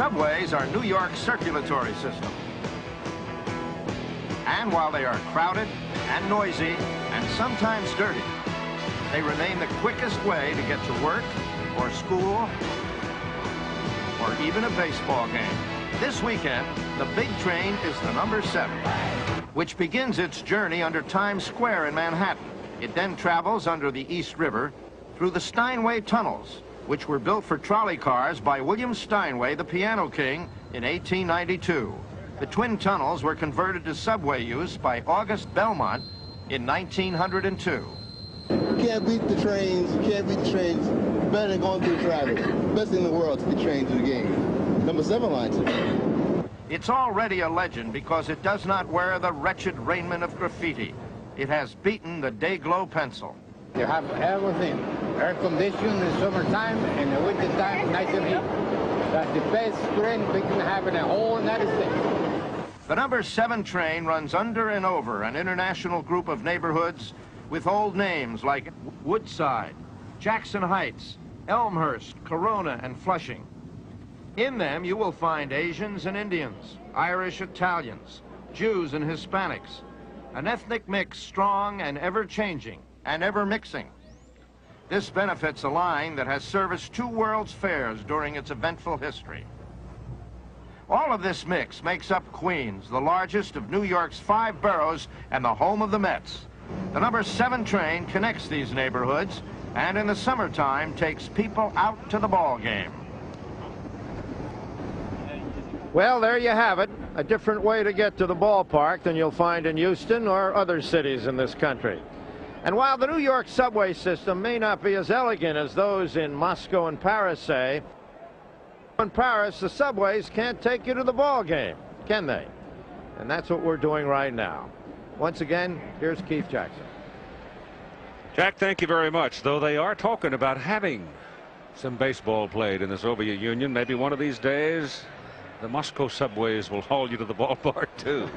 subways are New York's circulatory system. And while they are crowded and noisy and sometimes dirty, they remain the quickest way to get to work or school or even a baseball game. This weekend, the big train is the number 7, which begins its journey under Times Square in Manhattan. It then travels under the East River through the Steinway tunnels, which were built for trolley cars by William Steinway, the Piano King, in 1892. The twin tunnels were converted to subway use by August Belmont in 1902. You can't beat the trains. You can't beat the trains. Better than going through traffic. Best in the world to the train to the game. Number 7 line to. It's already a legend because it does not wear the wretched raiment of graffiti. It has beaten the Day-Glow pencil. You have everything. Air conditioning in the summertime and the winter time, nice and heat. That's the best train we can have in the whole United States. The number 7 train runs under and over an international group of neighborhoods with old names like Woodside, Jackson Heights, Elmhurst, Corona, and Flushing. In them, you will find Asians and Indians, Irish, Italians, Jews and Hispanics, an ethnic mix strong and ever-changing and ever-mixing. This benefits a line that has serviced 2 World's Fairs during its eventful history. All of this mix makes up Queens, the largest of New York's 5 boroughs and the home of the Mets. The number 7 train connects these neighborhoods and in the summertime takes people out to the ball game. Well, there you have it. A different way to get to the ballpark than you'll find in Houston or other cities in this country. And while the New York subway system may not be as elegant as those in Moscow and Paris, say, in Paris, the subways can't take you to the ball game, can they? And that's what we're doing right now. Once again, here's Keith Jackson. Jack, thank you very much. Though they are talking about having some baseball played in the Soviet Union, maybe one of these days the Moscow subways will haul you to the ballpark too.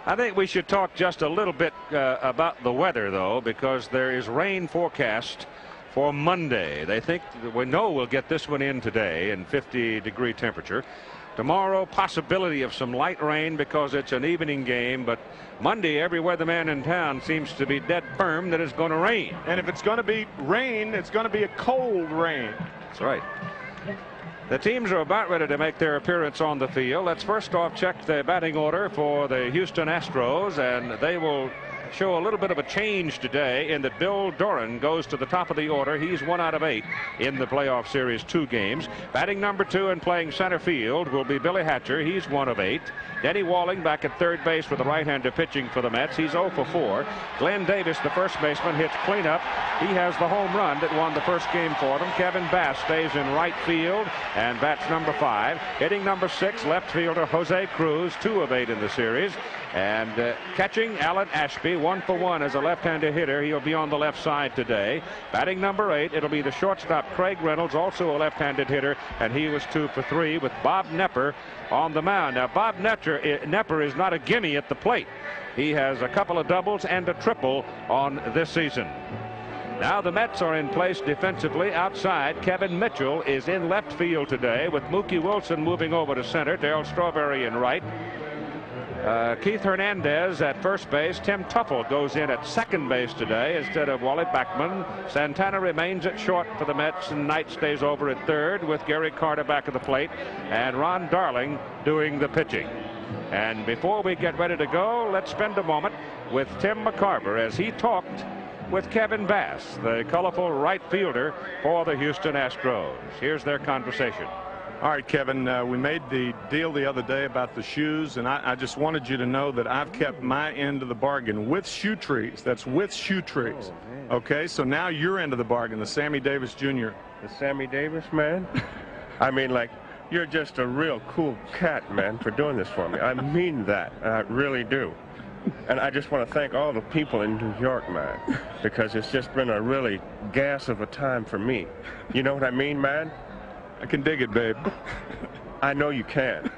I think we should talk just a little bit about the weather, though, because there is rain forecast for Monday. They think, we know we'll get this one in today in 50-degree temperature. Tomorrow, possibility of some light rain because it's an evening game, but Monday, every weatherman in town seems to be dead firm that it's going to rain. And if it's going to be rain, it's going to be a cold rain. That's right. The teams are about ready to make their appearance on the field. Let's first off check the batting order for the Houston Astros, and they will show a little bit of a change today in that Bill Doran goes to the top of the order. He's 1 out of 8 in the playoff series 2 games. Batting number 2 and playing center field will be Billy Hatcher. He's 1 of 8. Denny Walling back at third base with the right-hander pitching for the Mets. He's 0 for 4. Glenn Davis, the first baseman, hits cleanup. He has the home run that won the first game for them. Kevin Bass stays in right field and bats number 5. Hitting number 6, left fielder Jose Cruz, 2 of 8 in the series. And catching Alan Ashby, 1 for 1 as a left-handed hitter. He'll be on the left side today. Batting number 8, it'll be the shortstop Craig Reynolds, also a left-handed hitter, and he was 2 for 3 with Bob Knepper on the mound. Now, Bob Knepper is not a gimme at the plate. He has a couple of doubles and a triple on this season. Now the Mets are in place defensively. Outside, Kevin Mitchell is in left field today with Mookie Wilson moving over to center. Darryl Strawberry in right. Keith Hernandez at first base. Tim Tuffle goes in at second base today instead of Wally Backman. Santana remains at short for the Mets, and Knight stays over at third with Gary Carter back at the plate and Ron Darling doing the pitching. And before we get ready to go, let's spend a moment with Tim McCarver as he talked with Kevin Bass, the colorful right fielder for the Houston Astros. Here's their conversation. All right, Kevin, we made the deal the other day about the shoes, and I just wanted you to know that I've kept my end of the bargain with Shoe Trees. That's with Shoe Trees. Okay, so now your end of the bargain, the Sammy Davis Jr. The Sammy Davis, man? I mean, like, you're just a real cool cat, man, for doing this for me. I mean that. I really do. And I just want to thank all the people in New York, man, because it's just been a really gas of a time for me. You know what I mean, man? I can dig it, babe. I know you can,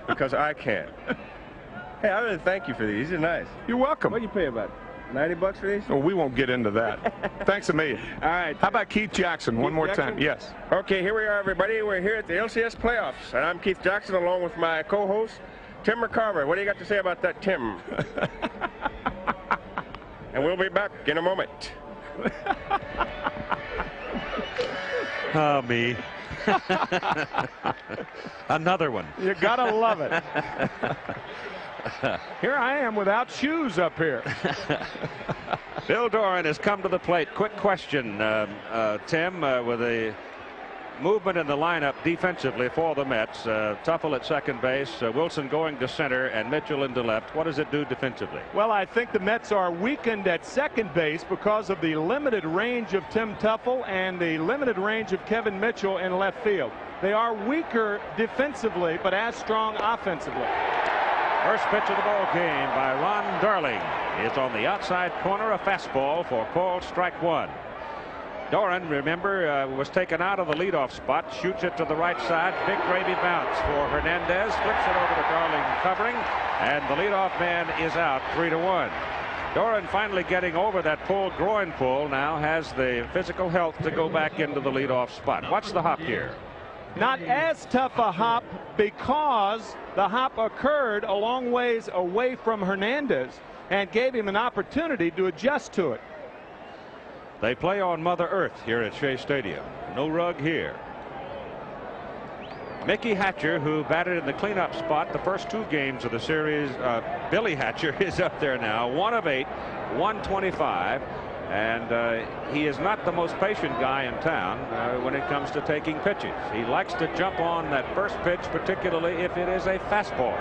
because I can. Hey, I really thank you for these. These are nice. You're welcome. What do you pay about it? $90 for these? Oh, we won't get into that. Thanks a million. All right. How about Keith Jackson? One more time. Yes. Okay, here we are, everybody. We're here at the LCS playoffs, and I'm Keith Jackson along with my co-host, Tim McCarver. What do you got to say about that, Tim? And we'll be back in a moment. Oh, me. Another one. You gotta love it. Here I am without shoes up here. Bill Doran has come to the plate. Quick question, Tim, with a movement in the lineup defensively for the Mets. Tuffle at second base, Wilson going to center, and Mitchell into left. What does it do defensively? Well, I think the Mets are weakened at second base because of the limited range of Tim Tuffle and the limited range of Kevin Mitchell in left field. They are weaker defensively, but as strong offensively. First pitch of the ball game by Ron Darling is on the outside corner, a fastball for called strike one. Doran, remember, was taken out of the leadoff spot, shoots it to the right side, big gravy bounce for Hernandez, flips it over to Darling covering, and the leadoff man is out 3-1. Doran finally getting over that pulled groin pull, now has the physical health to go back into the leadoff spot. What's the hop here? Not as tough a hop because the hop occurred a long ways away from Hernandez and gave him an opportunity to adjust to it. They play on Mother Earth here at Shea Stadium. No rug here. Mickey Hatcher, who batted in the cleanup spot the first two games of the series. Billy Hatcher is up there now, 1 of 8, 125. And he is not the most patient guy in town when it comes to taking pitches. He likes to jump on that first pitch, particularly if it is a fastball.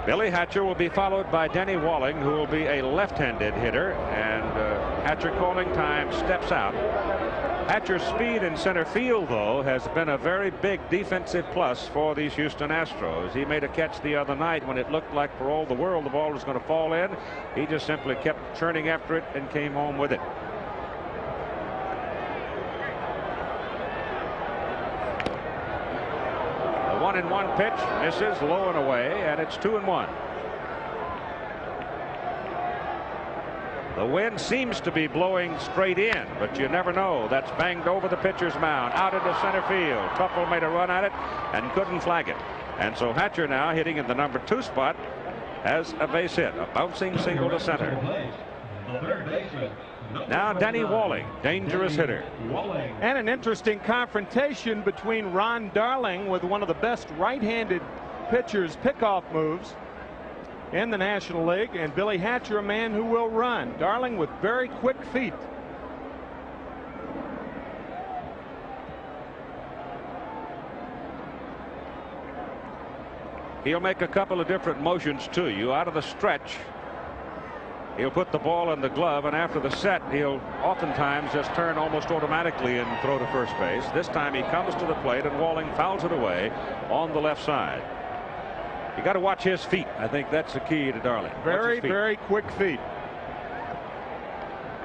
Billy Hatcher will be followed by Denny Walling, who will be a left-handed hitter, and Hatcher calling time steps out. Hatcher's speed in center field, though, has been a very big defensive plus for these Houston Astros. He made a catch the other night when it looked like for all the world the ball was going to fall in. He just simply kept churning after it and came home with it. A 1-1 pitch misses low and away, and it's 2-1. The wind seems to be blowing straight in, but you never know. That's banged over the pitcher's mound, out into center field. Tuffle made a run at it and couldn't flag it. And so Hatcher now hitting in the number 2 spot has a base hit, a bouncing single to center. Now Denny Walling, dangerous hitter. And an interesting confrontation between Ron Darling, with one of the best right-handed pitchers' pickoff moves in the National League, and Billy Hatcher, a man who will run. Darling with very quick feet. He'll make a couple of different motions to you. Out of the stretch, he'll put the ball in the glove, and after the set, he'll oftentimes just turn almost automatically and throw to first base. This time he comes to the plate, and Walling fouls it away on the left side. You got to watch his feet. I think that's the key to Darling. Very, very quick feet.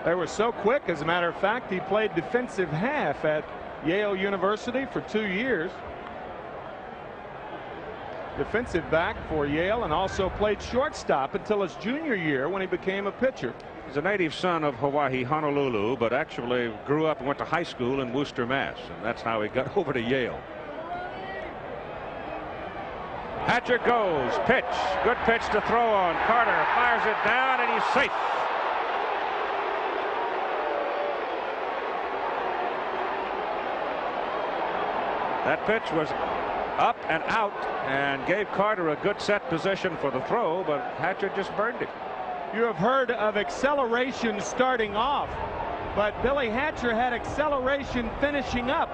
They were so quick, as a matter of fact, he played defensive half at Yale University for 2 years. Defensive back for Yale, and also played shortstop until his junior year when he became a pitcher. He's a native son of Hawaii, Honolulu, but actually grew up and went to high school in Worcester, Mass. And that's how he got over to Yale. Hatcher goes, pitch, good pitch to throw on. Carter fires it down, and he's safe. That pitch was up and out and gave Carter a good set position for the throw, but Hatcher just burned it. You have heard of acceleration starting off, but Billy Hatcher had acceleration finishing up.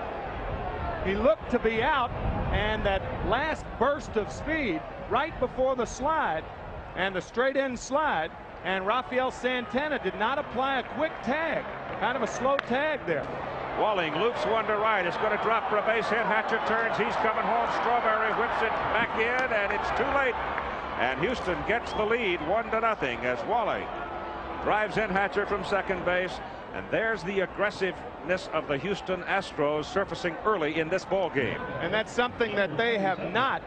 He looked to be out, and that last burst of speed right before the slide and the straight in slide, and Rafael Santana did not apply a quick tag, kind of a slow tag there. Walling loops one to right. It's going to drop for a base hit. Hatcher turns. He's coming home. Strawberry whips it back in, and it's too late. And Houston gets the lead 1-0 as Walling drives in Hatcher from second base. And there's the aggressiveness of the Houston Astros surfacing early in this ball game. And that's something that they have not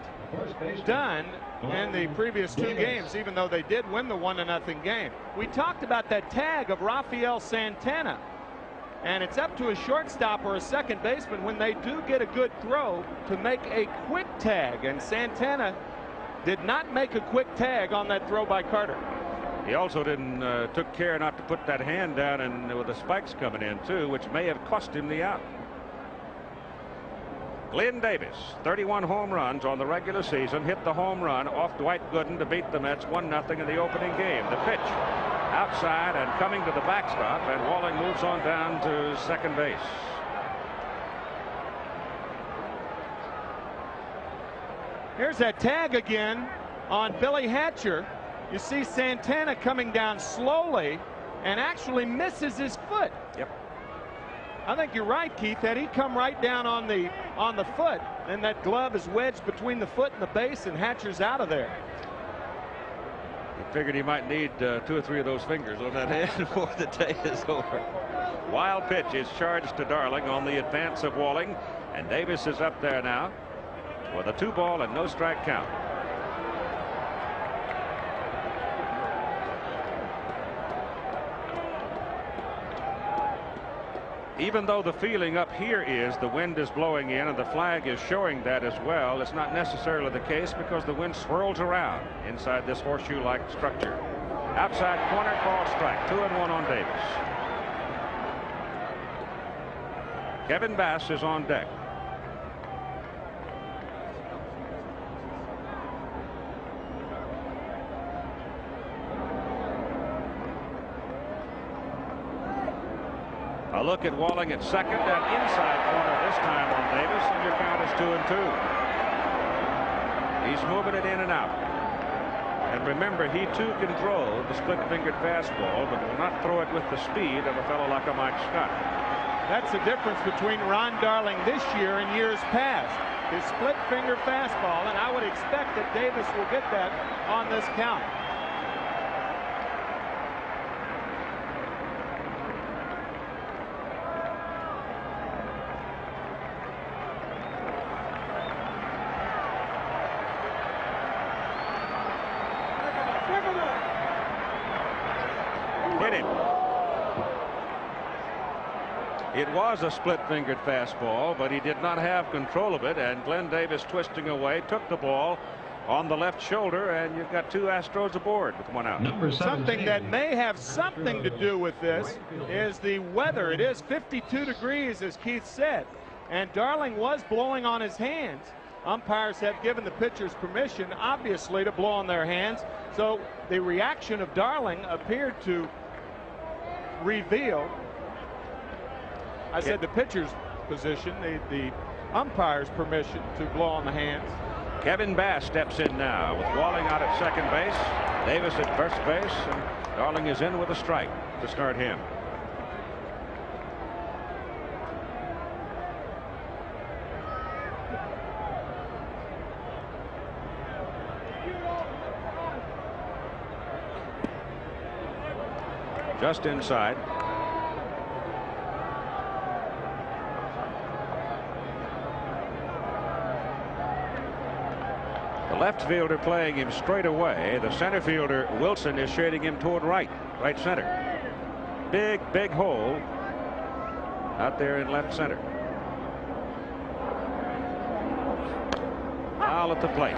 done in the previous 2 games, even though they did win the 1-0 game. We talked about that tag of Rafael Santana, and it's up to a shortstop or a second baseman when they do get a good throw to make a quick tag, and Santana did not make a quick tag on that throw by Carter. He also took care not to put that hand down, and with the spikes coming in too, which may have cost him the out. Glenn Davis, 31 home runs on the regular season, hit the home run off Dwight Gooden to beat the Mets 1-0 in the opening game. The pitch outside and coming to the backstop, and Walling moves on down to second base. Here's that tag again on Billy Hatcher. You see Santana coming down slowly and actually misses his foot. Yep. I think you're right, Keith. Had he come right down on the foot, then that glove is wedged between the foot and the base, and Hatcher's out of there. He figured he might need 2 or 3 of those fingers on that hand before the day is over. Wild pitch is charged to Darling on the advance of Walling, and Davis is up there now with a 2-ball and no strike count. Even though the feeling up here is the wind is blowing in and the flag is showing that as well, it's not necessarily the case because the wind swirls around inside this horseshoe-like structure. Outside corner, ball strike. 2-1 on Davis. Kevin Bass is on deck. A look at Walling at second and inside corner this time on Davis, and your count is 2-2. He's moving it in and out. And remember, he too can throw the split-fingered fastball, but will not throw it with the speed of a fellow like a Mike Scott. That's the difference between Ron Darling this year and years past. His split-finger fastball, and I would expect that Davis will get that on this count. It was a split-fingered fastball, but he did not have control of it, and Glenn Davis, twisting away, took the ball on the left shoulder, and you've got 2 Astros aboard with 1 out. Something that may have something to do with this is the weather. It is 52 degrees, as Keith said, and Darling was blowing on his hands. Umpires have given the pitchers permission, obviously, to blow on their hands, so the reaction of Darling appeared to reveal, I said the pitcher's position, the umpire's permission to blow on the hands. Kevin Bass steps in now with Walling out at second base, Davis at first base, and Darling is in with a strike to start him. Just inside. The left fielder playing him straight away. The center fielder Wilson is shading him toward right center. Big hole out there in left center. Foul at the plate.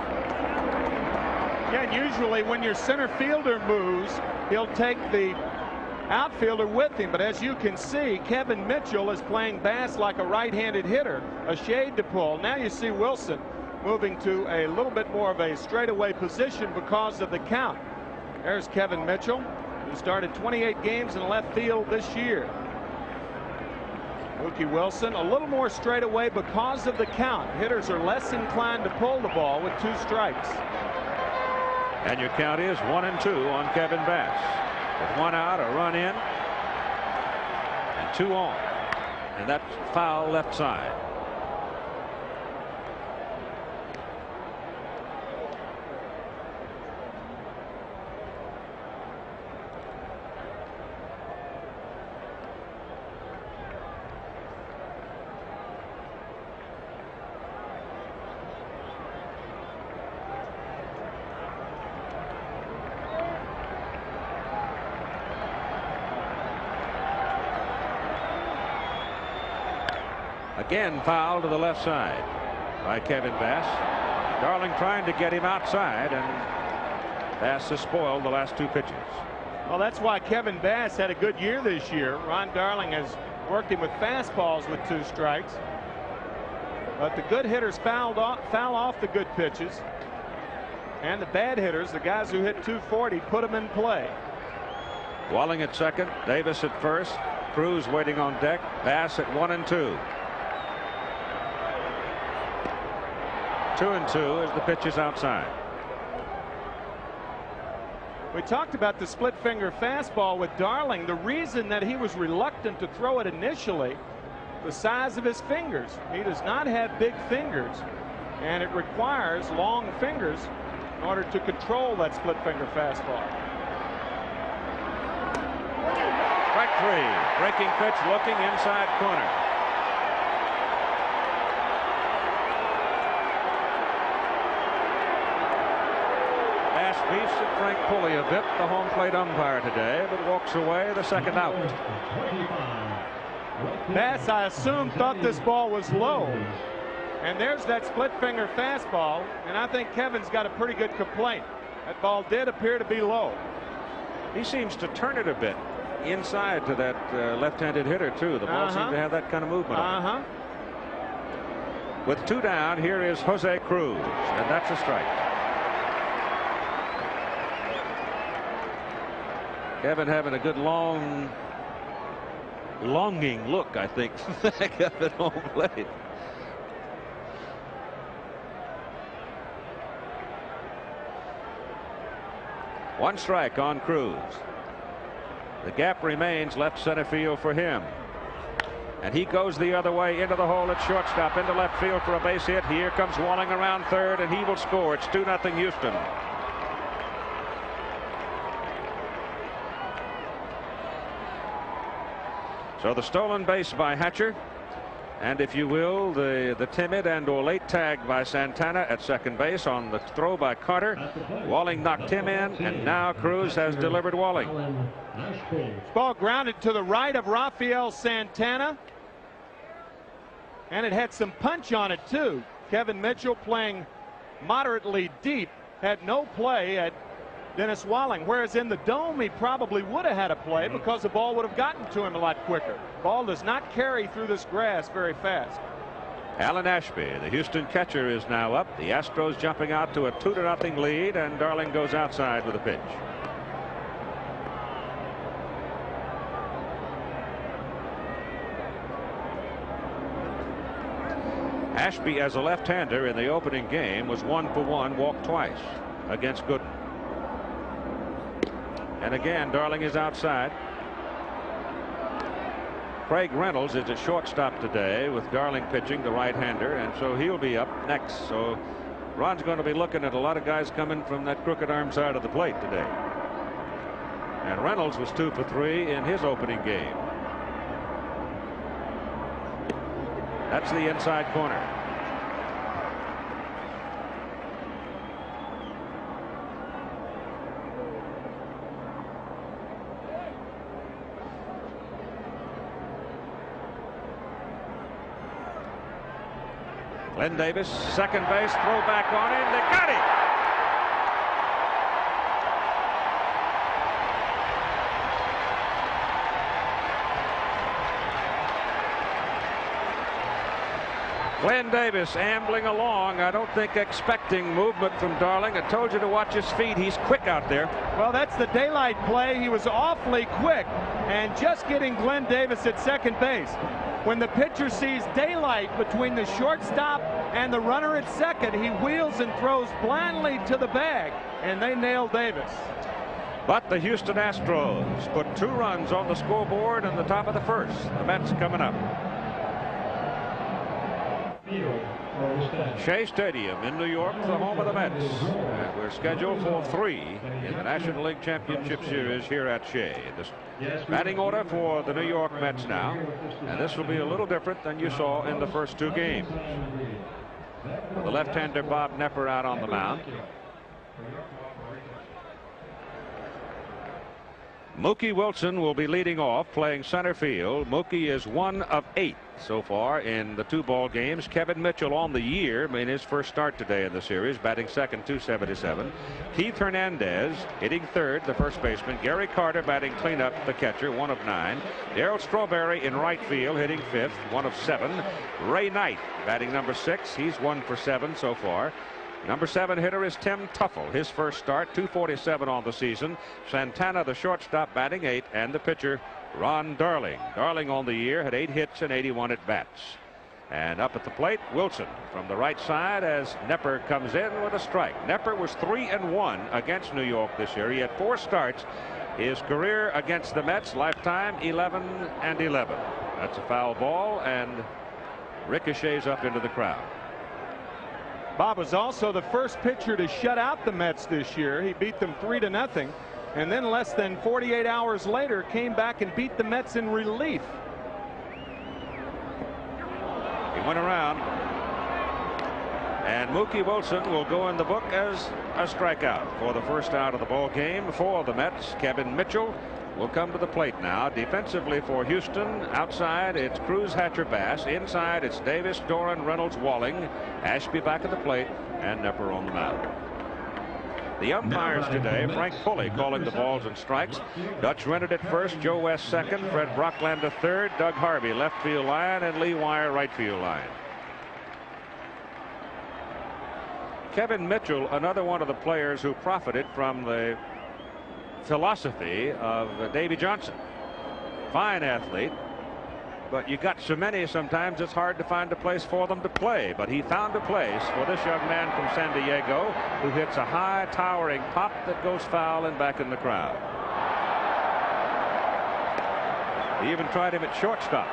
Yeah, and usually when your center fielder moves, he'll take the outfielder with him, but as you can see, Kevin Mitchell is playing Bass like a right-handed hitter, a shade to pull. Now you see Wilson moving to a little bit more of a straightaway position because of the count. There's Kevin Mitchell, who started 28 games in left field this year. Mookie Wilson a little more straightaway because of the count. Hitters are less inclined to pull the ball with 2 strikes. And your count is 1-2 on Kevin Bass. With 1 out, a run in, and 2 on. And that's foul left side. Again foul to the left side by Kevin Bass. Darling trying to get him outside, and Bass has spoiled the last 2 pitches. Well, that's why Kevin Bass had a good year this year. Ron Darling has worked him with fastballs with 2 strikes. But the good hitters foul off the good pitches. And the bad hitters, the guys who hit 240, put them in play. Walling at second, Davis at first, Cruz waiting on deck, Bass at 1 and 2. 2 and 2 as the pitch is outside. We talked about the split finger fastball with Darling. The reason that he was reluctant to throw it initially, the size of his fingers. He does not have big fingers, and it requires long fingers in order to control that split finger fastball. Strike 3. Breaking pitch, looking inside corner. Bass beats at Frank Pulley a bit, the home plate umpire today, but walks away the second out. Bass, I assume, thought this ball was low. And there's that split finger fastball, and I think Kevin's got a pretty good complaint. That ball did appear to be low. He seems to turn it a bit inside to that left-handed hitter too. The ball seems to have that kind of movement on it. With 2 down, here is Jose Cruz, and that's a strike. Kevin having a good longing look, I think, back up at home plate. One strike on Cruz. The gap remains left center field for him. And he goes the other way into the hole at shortstop, into left field for a base hit. Here comes Walling around third, and he will score. It's 2-0 Houston. So the stolen base by Hatcher, and if you will, the timid and or late tag by Santana at second base on the throw by Carter. Walling knocked him in, and now Cruz has delivered Walling. Ball grounded to the right of Rafael Santana, and it had some punch on it too. Kevin Mitchell, playing moderately deep, had no play at Dennis Walling, whereas in the dome he probably would have had a play because the ball would have gotten to him a lot quicker. Ball does not carry through this grass very fast. Alan Ashby, the Houston catcher, is now up. The Astros jumping out to a 2-0 lead, and Darling goes outside with a pitch. Ashby, as a left-hander in the opening game, was 1 for 1, walked twice against Gooden. And again, Darling is outside. Craig Reynolds is at shortstop today with Darling pitching, the right-hander, and so he'll be up next. So Ron's going to be looking at a lot of guys coming from that crooked arm side of the plate today. And Reynolds was 2 for 3 in his opening game. That's the inside corner. Glenn Davis, second base, throw back on him. They got him. Glenn Davis ambling along, I don't think expecting movement from Darling. I told you to watch his feet. He's quick out there. Well, that's the daylight play. He was awfully quick and just getting Glenn Davis at second base. When the pitcher sees daylight between the shortstop and the runner at second, he wheels and throws blindly to the bag, and they nail Davis. But the Houston Astros put 2 runs on the scoreboard in the top of the first. The Mets coming up. Shea Stadium in New York, the home of the Mets. And we're scheduled for 3 in the National League Championship Series here at Shea. This batting order for the New York Mets now. And this will be a little different than you saw in the first 2 games. The left-hander Bob Nepper out on the mound. Mookie Wilson will be leading off, playing center field. Mookie is 1 of 8 so far in the 2 ball games. Kevin Mitchell on the year in his first start today in the series, batting second, 277. Keith Hernandez hitting third, the first baseman. Gary Carter batting cleanup, the catcher, 1 of 9. Darryl Strawberry in right field, hitting fifth, 1 of 7. Ray Knight batting number 6. He's 1 for 7 so far. Number 7 hitter is Tim Tuffle. His first start, 247 on the season. Santana, the shortstop, batting 8, and the pitcher, Ron Darling. Darling on the year had 8 hits and 81 at bats. And up at the plate, Wilson from the right side as Nepper comes in with a strike. Nepper was 3-1 against New York this year. He had 4 starts. His career against the Mets, lifetime, 11-11. That's a foul ball and ricochets up into the crowd. Bob was also the first pitcher to shut out the Mets this year. He beat them 3-0. And then less than 48 hours later came back and beat the Mets in relief. He went around. And Mookie Wilson will go in the book as a strikeout for the first out of the ball game for the Mets. Kevin Mitchell will come to the plate now. Defensively for Houston, outside it's Cruz, Hatcher, Bass. Inside it's Davis, Doran, Reynolds, Walling, Ashby back at the plate, and Nepper on the mound. The umpires today, Frank Pulley calling the balls and strikes. Dutch Rennet at first, Joe West second, Fred Brocklander third, Doug Harvey left field line, and Lee Wire right field line. Kevin Mitchell, another one of the players who profited from the philosophy of Davy Johnson. Fine athlete, but you got so many sometimes it's hard to find a place for them to play. But he found a place for this young man from San Diego who hits a high towering pop that goes foul and back in the crowd. He even tried him at shortstop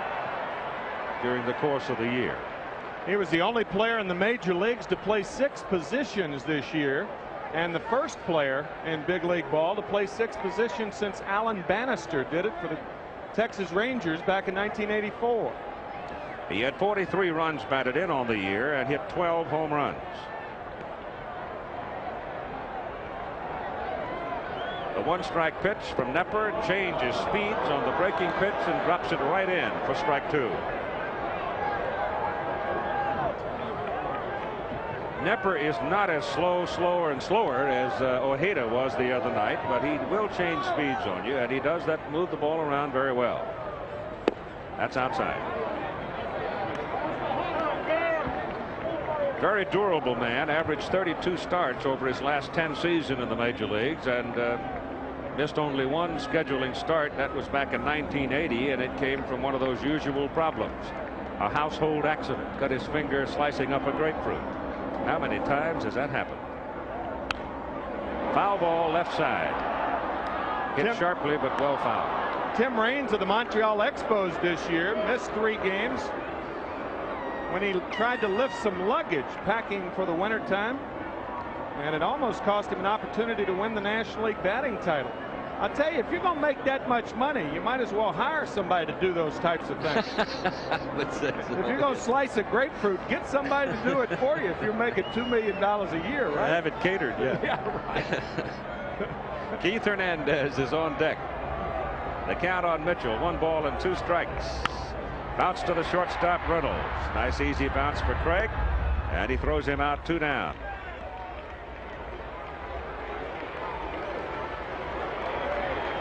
during the course of the year. He was the only player in the major leagues to play 6 positions this year, and the first player in big league ball to play 6 positions since Alan Bannister did it for the Texas Rangers back in 1984. He had 43 runs batted in on the year and hit 12 home runs. The 1-strike pitch from Nepper changes speeds on the breaking pitch and drops it right in for strike 2. Nepper is not as slower and slower as Ojeda was the other night, but he will change speeds on you, and he does that, move the ball around very well. That's outside. Very durable man, averaged 32 starts over his last 10 seasons in the major leagues, and missed only 1 scheduling start. That was back in 1980, and it came from one of those usual problems. A household accident, cut his finger slicing up a grapefruit. How many times has that happened? Foul ball left side. Hit sharply but well fouled. Tim Raines of the Montreal Expos this year missed 3 games when he tried to lift some luggage packing for the winter time, and it almost cost him an opportunity to win the National League batting title. I'll tell you, if you're going to make that much money, you might as well hire somebody to do those types of things. If you're going to slice a grapefruit, get somebody to do it for you if you're making $2 million a year, right? Have it catered, yeah. Yeah, right. Keith Hernandez is on deck. The count on Mitchell, 1 ball and 2 strikes. Bounce to the shortstop, Reynolds. Nice easy bounce for Craig, and he throws him out 2 down.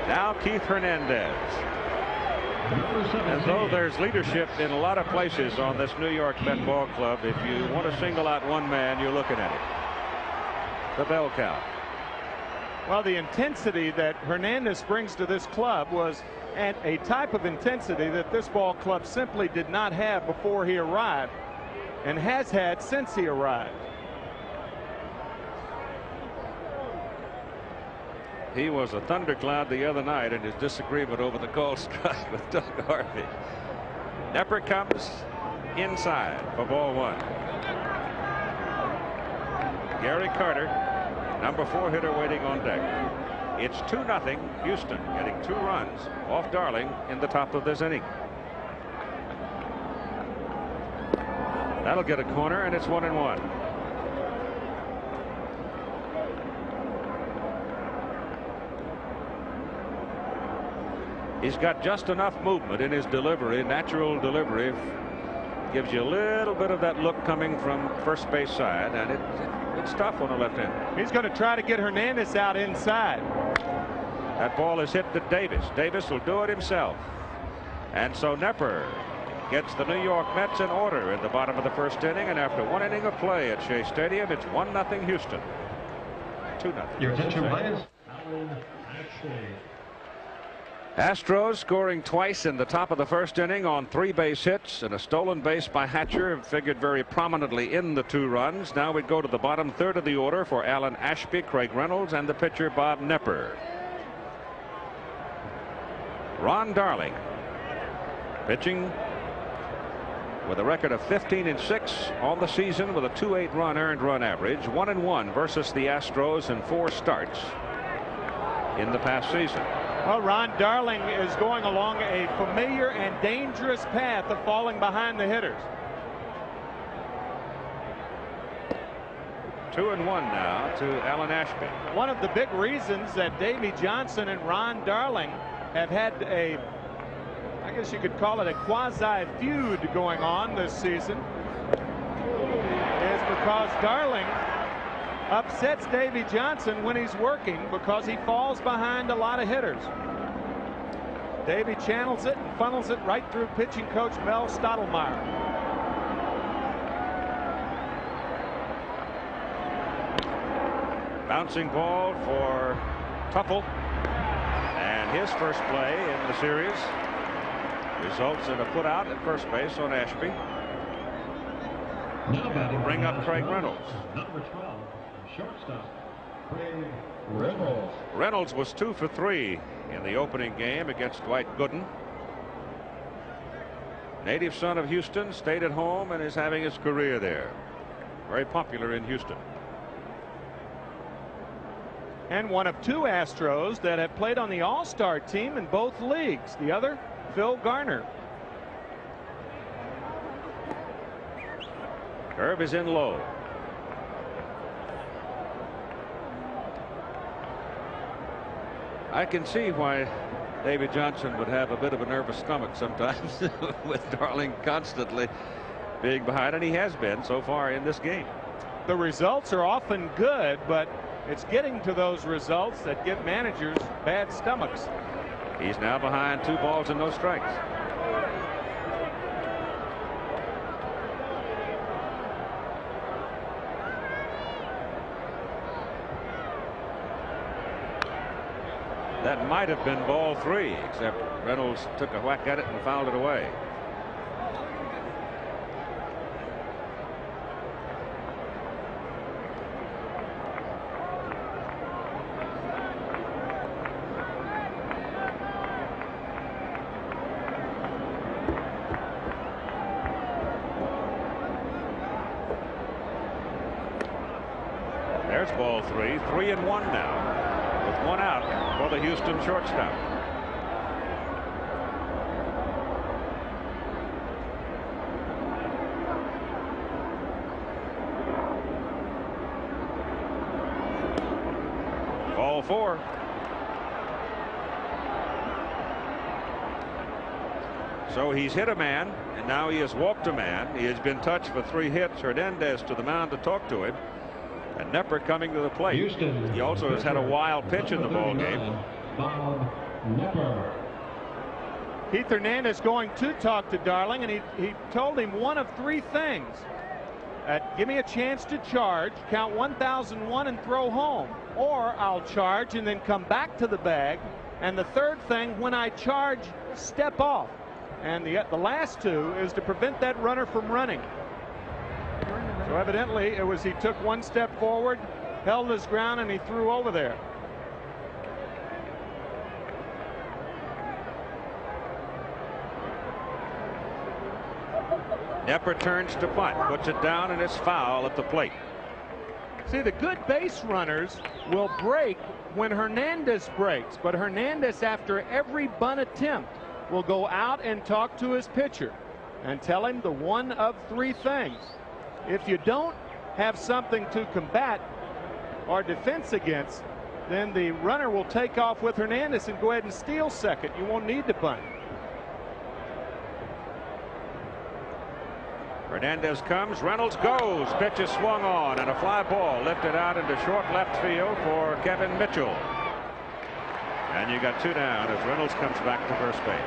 Now Keith Hernandez. As though there's leadership in a lot of places on this New York Met Ball Club. If you want to single out one man, you're looking at it. The bell count. Well, the intensity that Hernandez brings to this club was at a type of intensity that this ball club simply did not have before he arrived, and has had since he arrived. He was a thundercloud the other night in his disagreement over the call strike with Doug Harvey. Nepper comes inside for ball 1. Gary Carter, number 4 hitter, waiting on deck. It's 2-0 Houston, getting 2 runs off Darling in the top of this inning. That'll get a corner, and it's 1-1. He's got just enough movement in his delivery, natural delivery, Gives you a little bit of that look coming from first base side, and it's tough on the left hand. He's going to try to get Hernandez out inside. That ball is hit to Davis. Davis will do it himself. And so Nepper gets the New York Mets in order in the bottom of the first inning, and after 1 inning of play at Shea Stadium, it's 1-0 Houston. 2-0. Your attention, players. Astros scoring twice in the top of the first inning on 3 base hits and a stolen base by Hatcher, figured very prominently in the 2 runs. Now we go to the bottom third of the order for Alan Ashby, Craig Reynolds, and the pitcher Bob Nepper. Ron Darling pitching with a record of 15-6 on the season with a 2.8 earned run average. 1-1 versus the Astros in 4 starts in the past season. Well, Ron Darling is going along a familiar and dangerous path of falling behind the hitters. 2-1 now to Alan Ashby. One of the big reasons that Davey Johnson and Ron Darling have had a, I guess you could call it a quasi feud going on this season, is because Darling upsets Davey Johnson when he's working because he falls behind a lot of hitters. Davey channels it and funnels it right through pitching coach Mel Stottlemyre. Bouncing ball for Tuffle, and his first play in the series results in a put out at first base on Ashby. Bring up Craig Reynolds. Number 12, shortstop, Craig Reynolds. Reynolds was 2 for 3 in the opening game against Dwight Gooden. Native son of Houston, stayed at home and is having his career there. Very popular in Houston. And one of 2 Astros that have played on the All-Star team in both leagues. The other, Phil Garner. Curve is in low. I can see why David Johnson would have a bit of a nervous stomach sometimes with Darling constantly being behind, and he has been so far in this game. The results are often good, but it's getting to those results that give managers bad stomachs. He's now behind 2 balls and no strikes. That might have been ball 3, except Reynolds took a whack at it and fouled it away. There's ball 3. 3-1 now, with 1 out for the Houston shortstop. Ball 4. So he's hit a man, and now he has walked a man. He has been touched for 3 hits. Hernandez to the mound to talk to him. And Nepper coming to the plate. Houston, he also has had a wild pitch in the ball game. Bob Nepper. Keith Hernandez going to talk to Darling, and he told him one of 3 things. Give me a chance to charge, count 1001 and throw home, or I'll charge and then come back to the bag, and the third thing, when I charge, step off. And the last 2 is to prevent that runner from running. So evidently it was he took 1 step forward, held his ground, and he threw over there. Nepper turns to punt, puts it down, and it's foul at the plate. See, the good base runners will break when Hernandez breaks, but Hernandez, after every bunt attempt, will go out and talk to his pitcher and tell him the one of 3 things. If you don't have something to combat or defense against, then the runner will take off with Hernandez and go ahead and steal second. You won't need to bunt. Hernandez comes. Reynolds goes. Pitch is swung on, and a fly ball lifted out into short left field for Kevin Mitchell. And you got 2 down as Reynolds comes back to first base.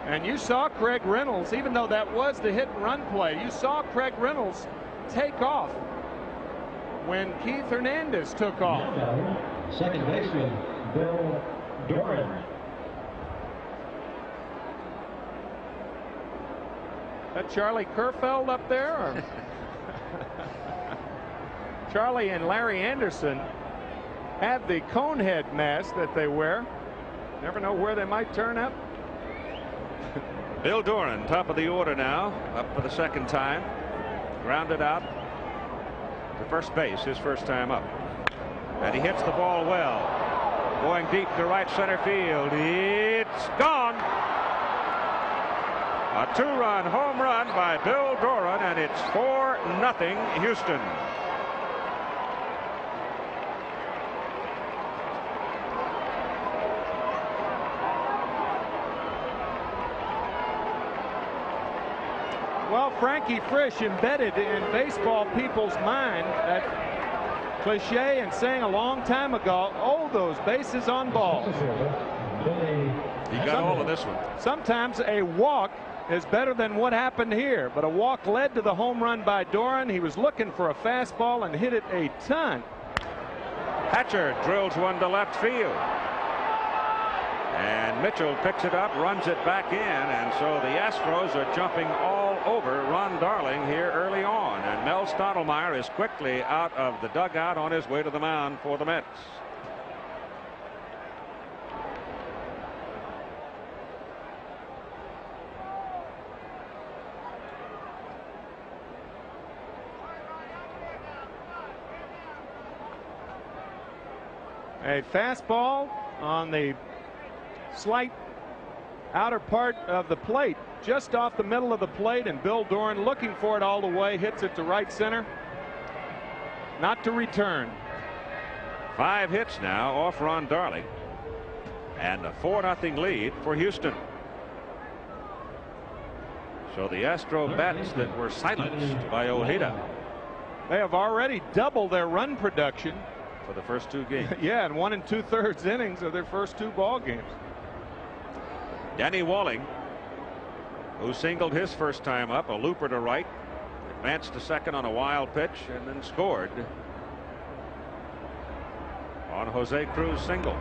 And you saw Craig Reynolds, even though that was the hit and run play, you saw Craig Reynolds take off when Keith Hernandez took off. Second baseman, Bill Doran. That Charlie Kerfeld up there? Or? Charlie and Larry Anderson have the conehead mask that they wear. Never know where they might turn up. Bill Doran, top of the order now, up for the second time. Grounded out to first base, his first time up. And he hits the ball well. Going deep to right center field. It's gone. A 2-run home run by Bill Doran, and it's 4-0 Houston. Well, Frankie Frisch embedded in baseball people's mind that cliche and saying a long time ago, oh, those bases on balls. He got all of this one. Sometimes a walk is better than what happened here, but a walk led to the home run by Doran. He was looking for a fastball and hit it a ton. Hatcher drills one to left field. And Mitchell picks it up, runs it back in, and so the Astros are jumping all over Ron Darling here early on. And Mel Stottlemyre is quickly out of the dugout on his way to the mound for the Mets. A fastball on the slight outer part of the plate, just off the middle of the plate, and Bill Doran looking for it all the way, hits it to right center. Not to return. 5 hits now off Ron Darling, and a 4-0 lead for Houston. So the Astro bats that were silenced by Ojeda. They have already doubled their run production for the first 2 games. Yeah, in 1 2/3 innings of their first 2 ball games. Danny Walling, who singled his first time up, a looper to right, advanced to second on a wild pitch, and then scored on Jose Cruz's single.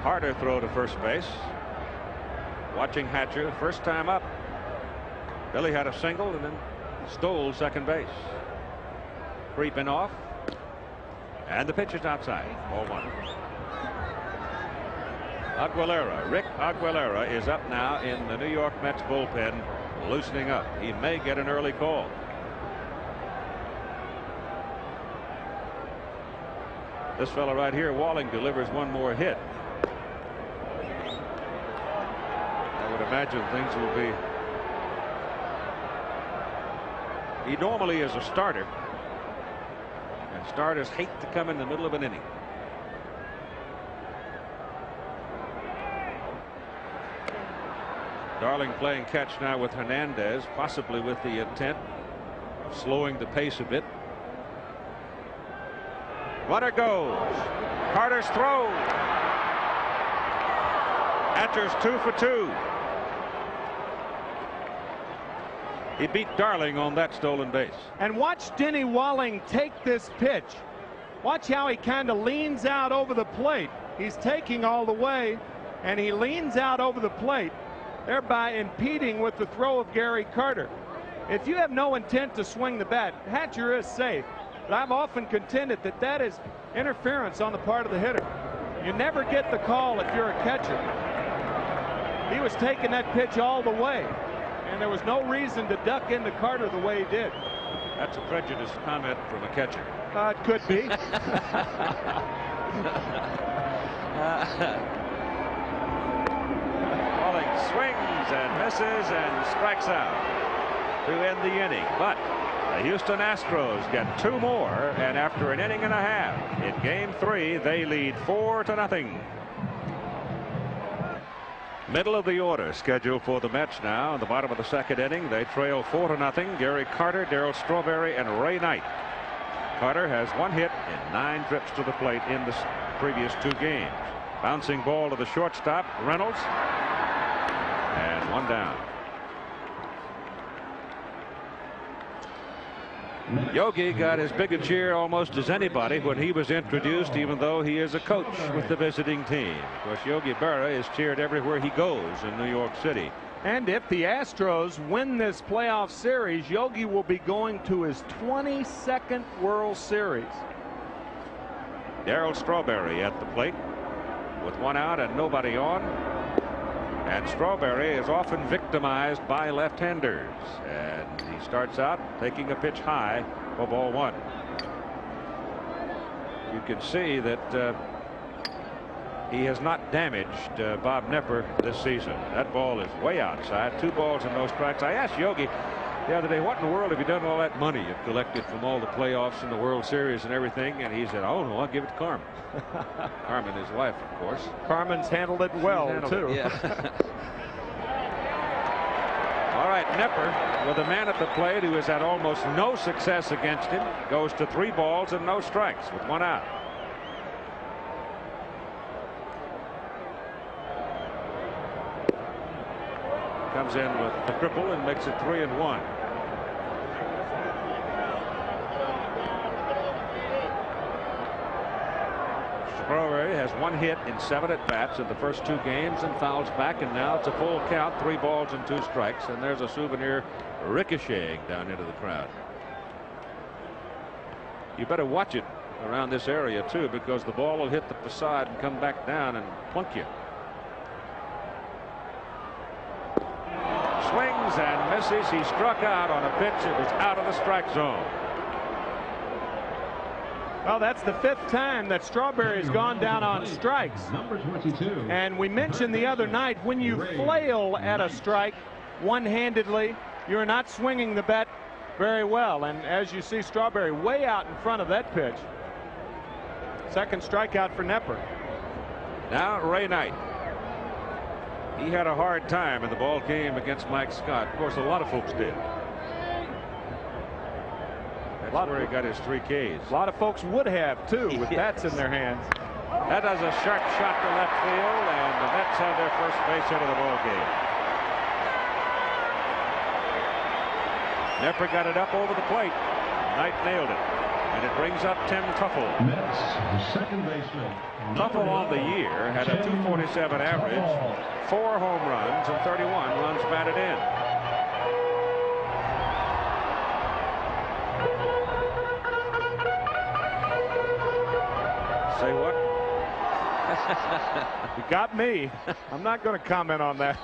Harder throw to first base. Watching Hatcher, first time up. Billy had a single and then stole second base. Creeping off, and the pitch is outside. Ball 1. Aguilera, Rick Aguilera, is up now in the New York Mets bullpen, loosening up. He may get an early call. This fella right here, Walling, delivers one more hit. I would imagine things will be. He normally is a starter, and starters hate to come in the middle of an inning. Darling playing catch now with Hernandez, possibly with the intent of slowing the pace a bit. Runner goes. Carter's throw. Hatcher's 2 for 2. He beat Darling on that stolen base. And watch Denny Walling take this pitch. Watch how he kind of leans out over the plate. He's taking all the way, and he leans out over the plate, thereby impeding with the throw of Gary Carter. If you have no intent to swing the bat, Hatcher is safe. But I've often contended that that is interference on the part of the hitter. You never get the call if you're a catcher. He was taking that pitch all the way, and there was no reason to duck into Carter the way he did. That's a prejudiced comment from a catcher. It could be. Walling swings and misses and strikes out to end the inning. But The Houston Astros get 2 more, and after an inning and a half in Game 3, they lead 4-0. Middle of the order scheduled for the Mets now. In the bottom of the 2nd inning, they trail 4-0. Gary Carter, Darryl Strawberry, and Ray Knight. Carter has 1 hit and 9 trips to the plate in the previous 2 games. Bouncing ball to the shortstop, Reynolds, and 1 down. Yogi got as big a cheer almost as anybody when he was introduced, even though he is a coach with the visiting team. Of course, Yogi Berra is cheered everywhere he goes in New York City. And if the Astros win this playoff series, Yogi will be going to his 22nd World Series. Darryl Strawberry at the plate with 1 out and nobody on. And Strawberry is often victimized by left-handers, and he starts out taking a pitch high for ball 1. You can see that he has not damaged Bob Knepper this season. That ball is way outside. 2 balls and no strikes. I asked Yogi the other day, what in the world have you done with all that money you've collected from all the playoffs and the World Series and everything? And he said, oh no, I'll give it to Carmen. Carmen, his wife, of course. Carmen's handled it well, too. Yeah. All right, Knepper, with a man at the plate who has had almost no success against him, goes to 3 balls and no strikes with 1 out. Comes in with a triple and makes it 3-1. Strawberry has 1 hit in 7 at-bats in the first 2 games and fouls back, and now it's a full count, 3 balls and 2 strikes, and there's a souvenir ricocheting down into the crowd. You better watch it around this area too, because the ball will hit the facade and come back down and plunk you. Swings and misses. He struck out on a pitch that was out of the strike zone. Well, that's the 5th time that Strawberry has gone down on strikes. Number 22. And we mentioned the other night, when you flail at a strike one-handedly, you're not swinging the bat very well. And as you see, Strawberry way out in front of that pitch. 2nd strikeout for Knepper. Now Ray Knight. He had a hard time in the ball game against Mike Scott. Of course, a lot of folks did. That's where he got his 3 Ks. A lot of folks would have, too, with bats in their hands. That does a sharp shot to left field, and the Mets have their first base hit of the ball game. Knepper got it up over the plate. Knight nailed it, and it brings up Tim Tuffle. Mets, the 2nd baseman. Tuffle on the year had a .247 average, 4 home runs, and 31 runs batted in. Say what? You got me. I'm not going to comment on that.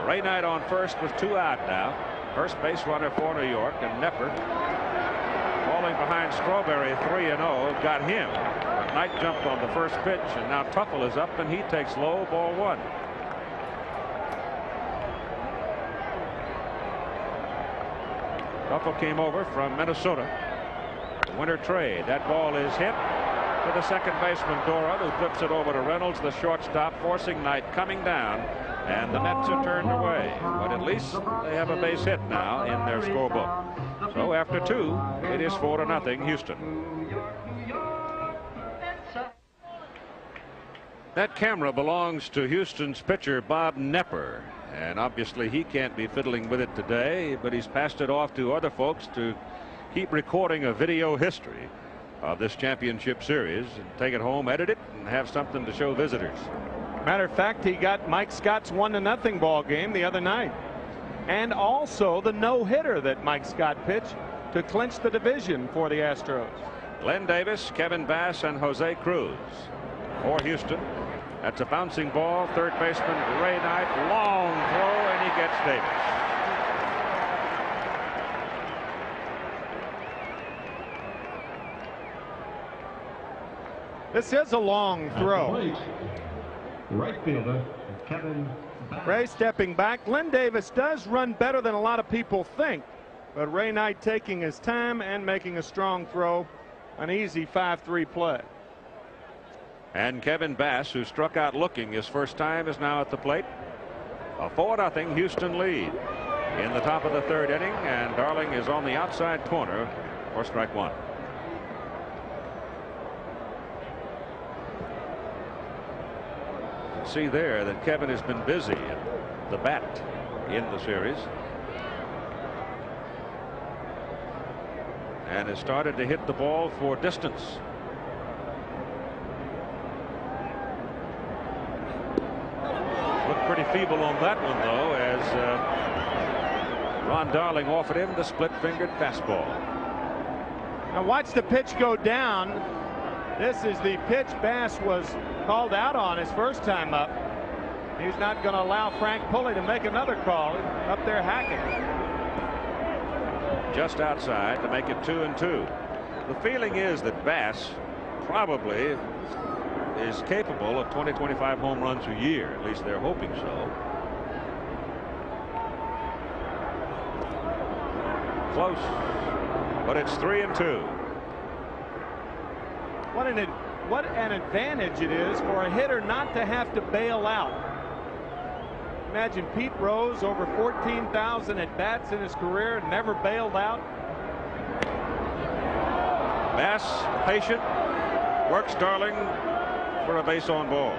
Ray Knight on first with 2 out now. First base runner for New York, and Knepper falling behind Strawberry 3-0 got him. But Knight jumped on the first pitch, and now Tuffle is up and he takes low, ball 1. Tuffle came over from Minnesota. The winter trade. That ball is hit to the 2nd baseman Dora, who flips it over to Reynolds, the shortstop, forcing Knight coming down, and the Mets are turned away. But at least they have a base hit now in their scorebook. So after 2, it is 4-0 Houston. That camera belongs to Houston's pitcher Bob Knepper, and obviously he can't be fiddling with it today, but he's passed it off to other folks to keep recording a video history of this championship series and take it home, edit it, and have something to show visitors. Matter of fact, he got Mike Scott's 1-0 ball game the other night, and also the no-hitter that Mike Scott pitched to clinch the division for the Astros. Glenn Davis, Kevin Bass, and Jose Cruz for Houston. That's a bouncing ball. 3rd baseman Ray Knight, long throw, and he gets Davis. This is a long throw. Plate, right fielder Kevin Bass. Ray stepping back. Glenn Davis does run better than a lot of people think, but Ray Knight taking his time and making a strong throw. An easy 5-3 play. And Kevin Bass, who struck out looking his first time, is now at the plate. A 4-0 Houston lead in the top of the third inning, and Darling is on the outside corner for strike one. You can see there that Kevin has been busy at the bat in the series and has started to hit the ball for distance. Looked pretty feeble on that one, though, as Ron Darling offered him the split-fingered fastball. Now watch the pitch go down. This is the pitch Bass was called out on his first time up. He's not going to allow Frank Pulley to make another call up there hacking. Just outside to make it 2-2. The feeling is that Bass probably is capable of 20-25 home runs a year. At least they're hoping so. Close, but it's 3-2. What an advantage it is for a hitter not to have to bail out. Imagine Pete Rose, over 14,000 at bats in his career, never bailed out. Bass patient, works Darling for a base on balls.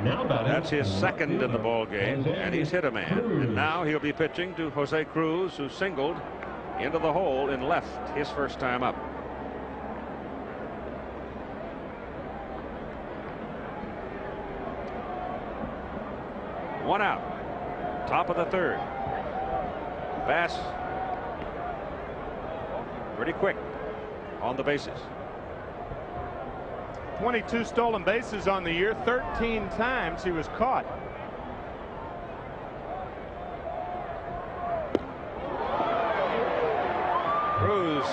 Now That's his second in the ball game, and he's hit a man. And now he'll be pitching to Jose Cruz, who singled into the hole in left his first time up. One out, top of the third. Bass pretty quick on the bases. 22 stolen bases on the year. 13 times he was caught. Cruz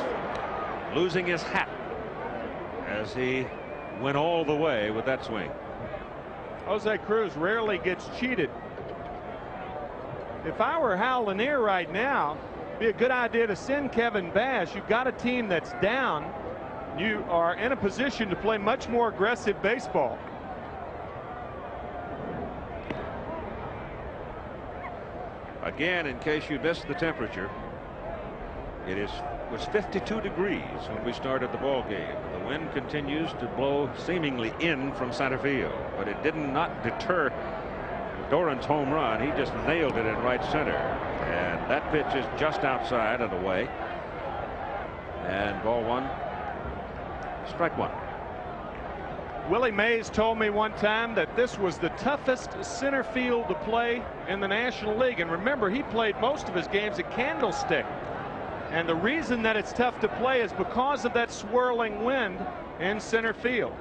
losing his hat as he went all the way with that swing. Jose Cruz rarely gets cheated. If I were Hal Lanier right now, it'd be a good idea to send Kevin Bass. You've got a team that's down. You are in a position to play much more aggressive baseball. Again, in case you missed the temperature, it was 52 degrees when we started the ball game. The wind continues to blow seemingly in from center field, but it did not deter Doran's home run. He just nailed it in right center, and that pitch is just outside and away. And ball one, strike one. Willie Mays told me one time that this was the toughest center field to play in the National League. And remember, he played most of his games at Candlestick. And the reason that it's tough to play is because of that swirling wind in center field.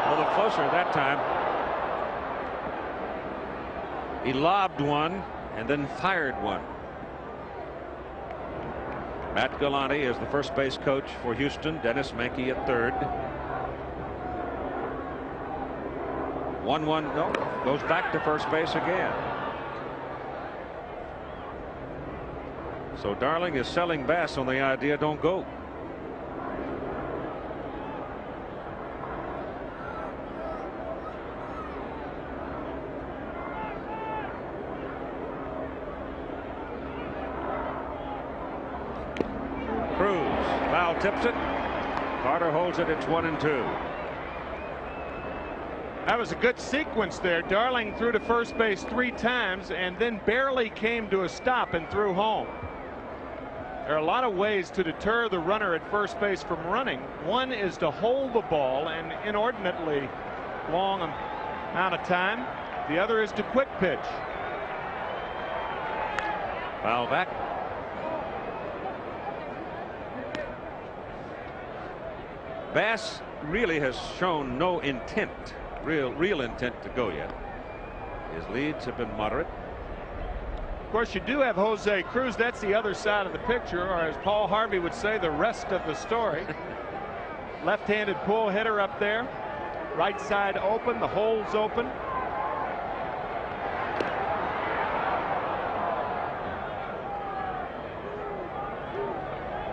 A little closer that time. He lobbed one and then fired one. Matt Galante is the first base coach for Houston. Dennis Menke at third. 1-1, no, goes back to first base again. So Darling is selling Bass on the idea, don't go. Cruz foul tips it. Carter holds it. It's 1-2. That was a good sequence there. Darling threw to first base 3 times and then barely came to a stop and threw home. There are a lot of ways to deter the runner at first base from running. One is to hold the ball an inordinately long amount of time. The other is to quick pitch. Foul back. Bass really has shown no intent, real intent to go yet. His leads have been moderate. Of course, you do have Jose Cruz. That's the other side of the picture, or as Paul Harvey would say, the rest of the story. Left-handed pull hitter up there. Right side open. The hole's open.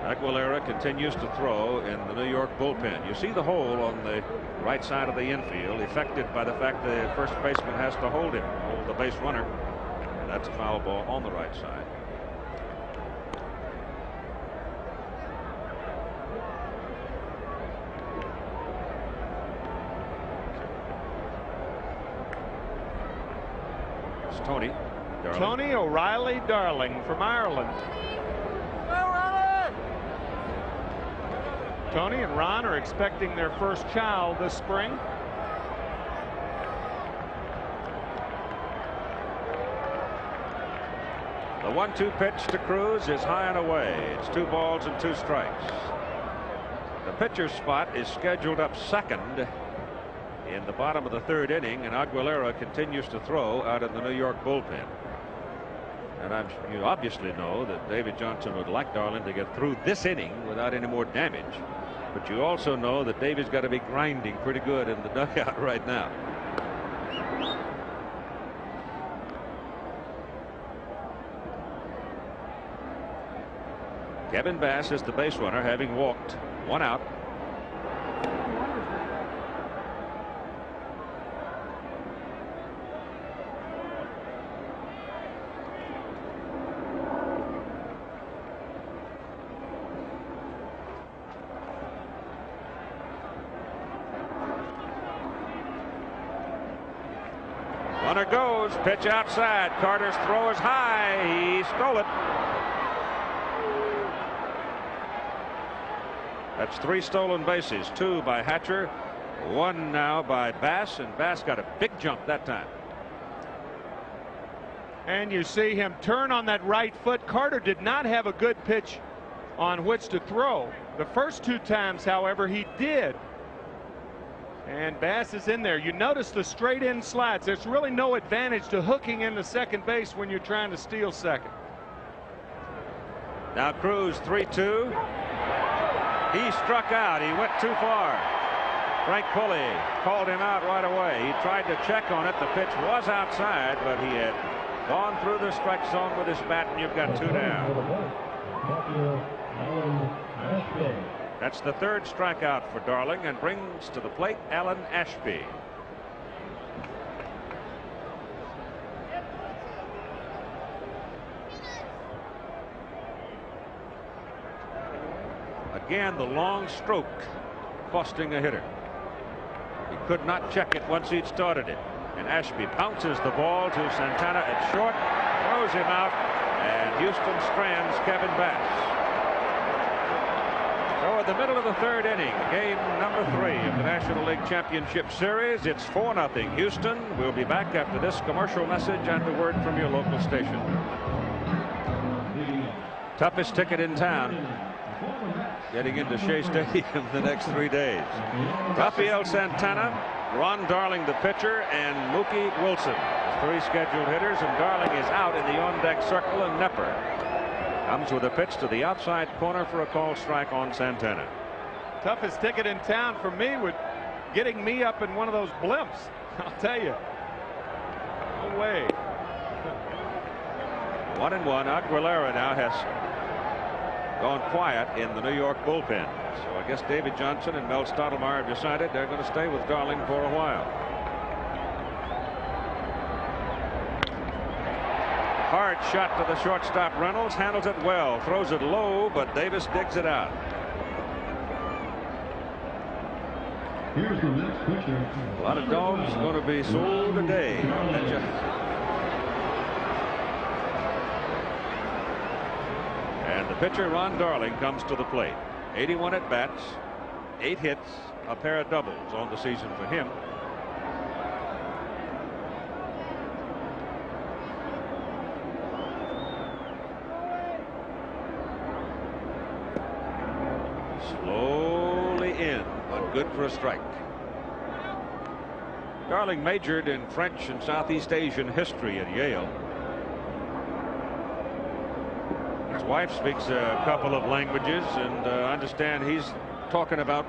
Aguilera continues to throw in the New York bullpen. You see the hole on the right side of the infield, affected by the fact the first baseman has to hold him, hold the base runner. And that's a foul ball on the right side. It's Tony. Darling. Tony O'Reilly Darling from Ireland. Tony and Ron are expecting their first child this spring. The 1-2 pitch to Cruz is high and away. It's 2 balls and 2 strikes. The pitcher's spot is scheduled up second in the bottom of the 3rd inning, and Aguilera continues to throw out in the New York bullpen. And you obviously know that David Johnson would like Darling to get through this inning without any more damage. But you also know that David's got to be grinding pretty good in the dugout right now. Kevin Bass is the base runner, having walked 1 out. Runner goes, pitch outside. Carter's throw is high. He stole it. That's 3 stolen bases, 2 by Hatcher, 1 now by Bass, and Bass got a big jump that time. And you see him turn on that right foot. Carter did not have a good pitch on which to throw. The first 2 times, however, he did. And Bass is in there. You notice the straight in slides. There's really no advantage to hooking into second base when you're trying to steal second. Now Cruz 3-2. He struck out. He went too far. Frank Pulley called him out right away. He tried to check on it. The pitch was outside, but he had gone through the strike zone with his bat, and you've got 2 down. That's the 3rd strikeout for Darling, and brings to the plate Alan Ashby. Again, the long stroke costing a hitter. He could not check it once he'd started it. And Ashby pounces the ball to Santana at short, throws him out, and Houston strands Kevin Bass. So in the middle of the 3rd inning, game number 3 of the National League Championship Series, it's 4-0 Houston. We'll be back after this commercial message and a word from your local station. Toughest ticket in town, getting into Shea Stadium the next 3 days. Rafael Santana, Ron Darling the pitcher, and Mookie Wilson, 3 scheduled hitters, and Darling is out in the on-deck circle, and Nepper comes with a pitch to the outside corner for a called strike on Santana. Toughest ticket in town for me with getting me up in one of those blimps. I'll tell you. No way. 1-1. Aguilera now has gone quiet in the New York bullpen. So I guess David Johnson and Mel Stottlemyre have decided they're going to stay with Darling for a while. Hard shot to the shortstop. Reynolds handles it well, throws it low, but Davis digs it out. Here's the next pitcher. A lot of dogs going to be sold today. And the pitcher, Ron Darling, comes to the plate. 81 at bats, 8 hits, a pair of doubles on the season for him. Slowly in, but good for a strike. Darling majored in French and Southeast Asian history at Yale. His wife speaks a couple of languages, and understand he's talking about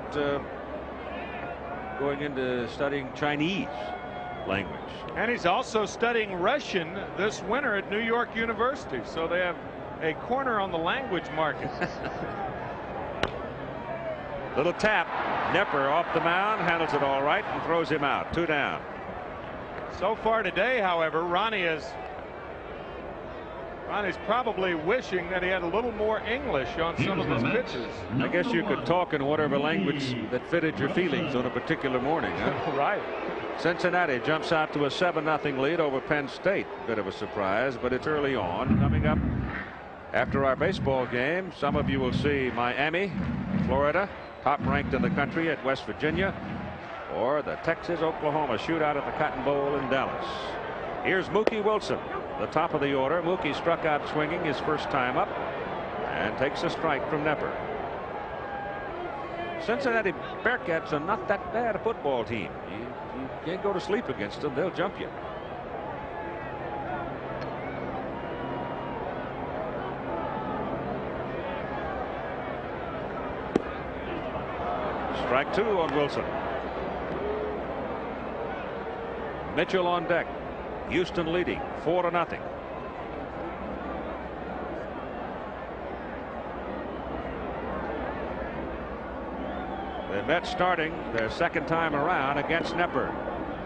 going into studying Chinese language. And he's also studying Russian this winter at New York University. So they have a corner on the language market. Little tap. Nepper off the mound, handles it all right, and throws him out. 2 down. So far today, however, Ronnie's probably wishing that he had a little more English on some of his pitches. I guess you could talk in whatever language that fitted your feelings on a particular morning, huh? Right. Cincinnati jumps out to a 7-0 lead over Penn State. Bit of a surprise, but it's early on. Coming up after our baseball game, some of you will see Miami, Florida, top ranked in the country at West Virginia, or the Texas-Oklahoma shootout at the Cotton Bowl in Dallas. Here's Mookie Wilson, the top of the order. Mookie struck out swinging his first time up and takes a strike from Nepper. Cincinnati Bearcats are not that bad a football team. You can't go to sleep against them. They'll jump you. Strike 2 on Wilson. Mitchell on deck. Houston leading 4-0. The Mets starting their second time around against Nepper,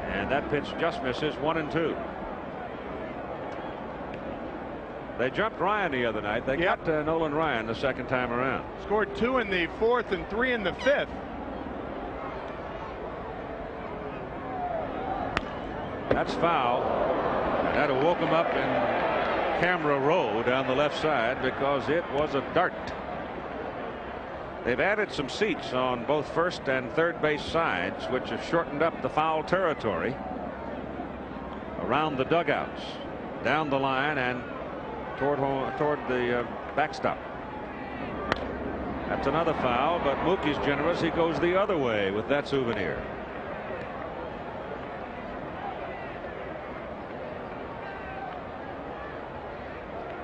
and that pitch just misses. 1-2. They jumped Ryan the other night. They got Nolan Ryan the second time around. Scored 2 in the 4th and 3 in the 5th. That's foul. And that woke him up in camera row down the left side because it was a dart. They've added some seats on both first and third base sides, which have shortened up the foul territory around the dugouts, down the line, and toward the backstop. That's another foul, but Mookie's generous. He goes the other way with that souvenir.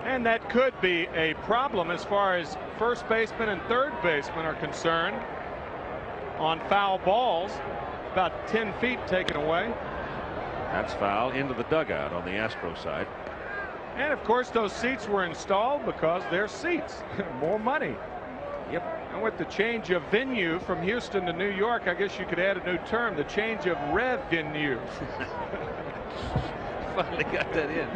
And that could be a problem as far as first baseman and third baseman are concerned on foul balls. About 10 feet taken away. That's foul into the dugout on the Astros side. And of course those seats were installed because they're seats. More money. Yep. And with the change of venue from Houston to New York, I guess you could add a new term, the change of revenue. Finally got that in.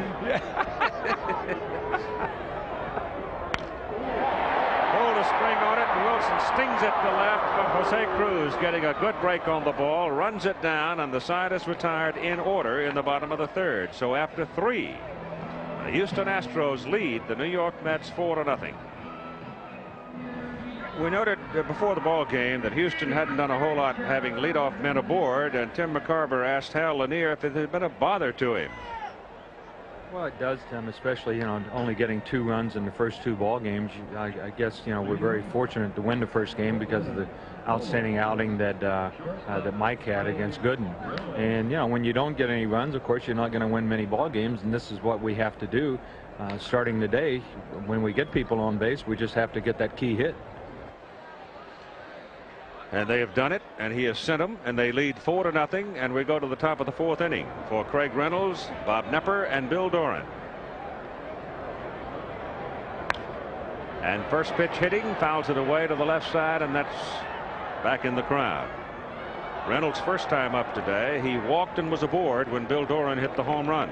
Pulled a string on it, and Wilson stings it to left, but Jose Cruz getting a good break on the ball, runs it down, and the side is retired in order in the bottom of the 3rd. So after 3, the Houston Astros lead the New York Mets 4-0. We noted before the ball game that Houston hadn't done a whole lot having leadoff men aboard, and Tim McCarver asked Hal Lanier if it had been a bother to him. Well, it does, Tim, especially, only getting 2 runs in the first 2 ball games. I guess, we're very fortunate to win the first game because of the outstanding outing that that Mike had against Gooden. And, when you don't get any runs, of course, you're not going to win many ball games, and this is what we have to do starting the day. When we get people on base, we just have to get that key hit. And they have done it, and he has sent them, and they lead 4-0, and we go to the top of the 4th inning for Craig Reynolds, Bob Nepper, and Bill Doran. And first pitch hitting, fouls it away to the left side, and that's back in the crowd. Reynolds' first time up today. He walked and was aboard when Bill Doran hit the home run.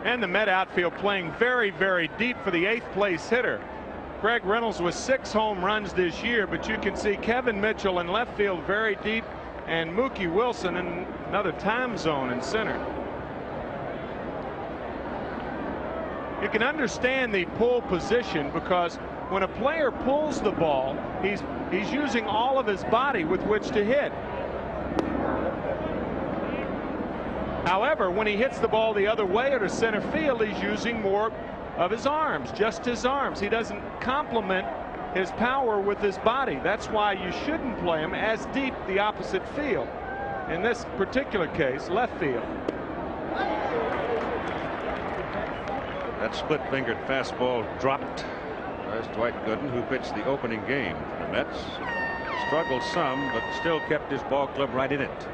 And the Met outfield playing very, very deep for the 8th place hitter. Craig Reynolds with 6 home runs this year, but you can see Kevin Mitchell in left field very deep, and Mookie Wilson in another time zone in center. You can understand the pull position because when a player pulls the ball, he's using all of his body with which to hit. However, when he hits the ball the other way or to center field, he's using more of his arms, just his arms. He doesn't complement his power with his body. That's why you shouldn't play him as deep the opposite field. In this particular case, left field. That split-fingered fastball dropped. There's Dwight Gooden, who pitched the opening game for the Mets. Struggled some, but still kept his ball club right in it.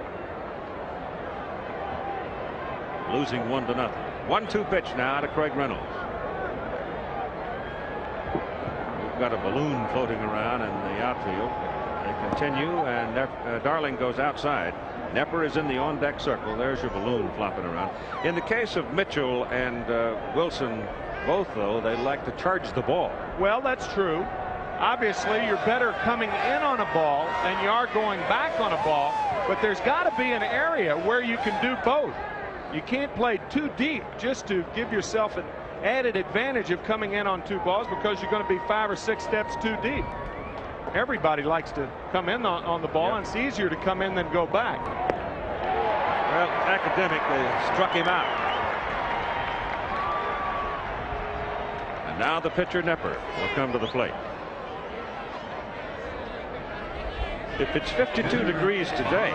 Losing 1-0. 1-2 pitch now to Craig Reynolds. We've got a balloon floating around in the outfield. They continue, and Darling goes outside. Nepper is in the on-deck circle. There's your balloon flopping around. In the case of Mitchell and Wilson, both, though, they like to charge the ball. Well, that's true. Obviously, you're better coming in on a ball than you are going back on a ball, but there's got to be an area where you can do both. You can't play too deep just to give yourself an added advantage of coming in on 2 balls, because you're going to be 5 or 6 steps too deep. Everybody likes to come in on the ball, and it's easier to come in than go back. Well, academically struck him out. And now the pitcher Nepper will come to the plate. If it's 52 degrees today,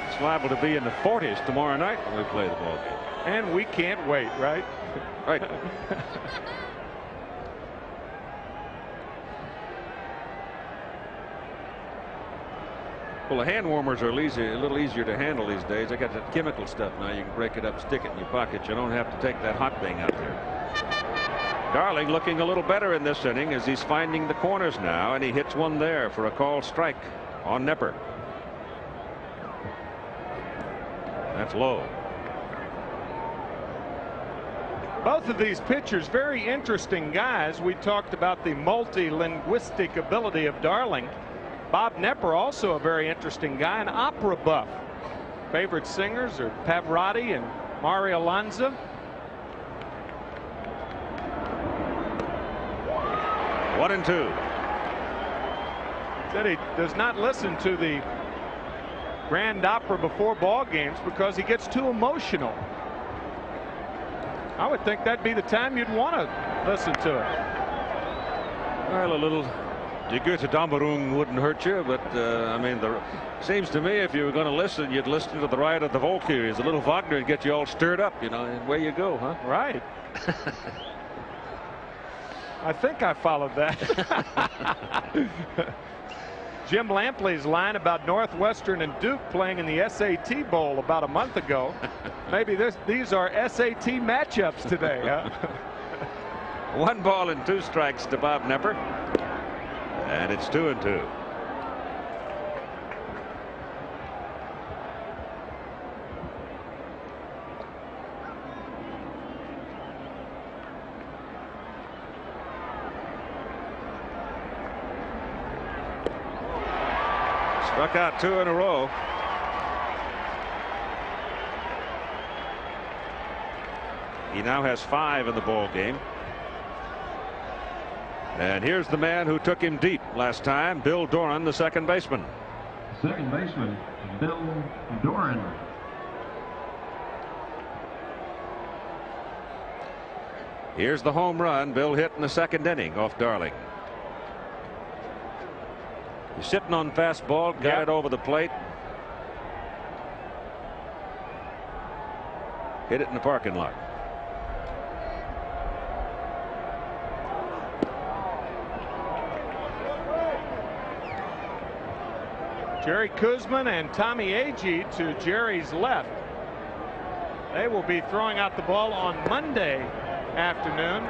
it's liable to be in the 40s tomorrow night when we play the ball game. And we can't wait, right? Right. Well, the hand warmers are a little easier to handle these days. They got that chemical stuff now. You can break it up, stick it in your pocket. You don't have to take that hot thing out there. Darling looking a little better in this inning as he's finding the corners now, and he hits one there for a called strike on Nepper. That's low. Both of these pitchers, very interesting guys. We talked about the multi-linguistic ability of Darling. Bob Nepper, also a very interesting guy, an opera buff. Favorite singers are Pavarotti and Mario Lanza. One and two. Said he does not listen to the Grand Opera before ball games because he gets too emotional. I would think that'd be the time you'd want to listen to it. Well, a little Die Goethe Dämmerung wouldn't hurt you, but I mean, seems to me if you were going to listen, you'd listen to the Riot of the Valkyries. A little Wagner would get you all stirred up, you know, and away you go, huh? Right. I think I followed that. Jim Lampley's line about Northwestern and Duke playing in the SAT Bowl about a month ago. Maybe these are SAT matchups today, huh? 1 ball and 2 strikes to Bob Nepper. And it's 2-2. Struck out 2 in a row. He now has 5 in the ball game. And here's the man who took him deep last time, Bill Doran, the second baseman. Second baseman, Bill Doran. Here's the home run Bill hit in the second inning off Darling. He's sitting on fastball, got it over the plate. Hit it in the parking lot. Jerry Kuzman and Tommy Agee to Jerry's left. They will be throwing out the ball on Monday afternoon.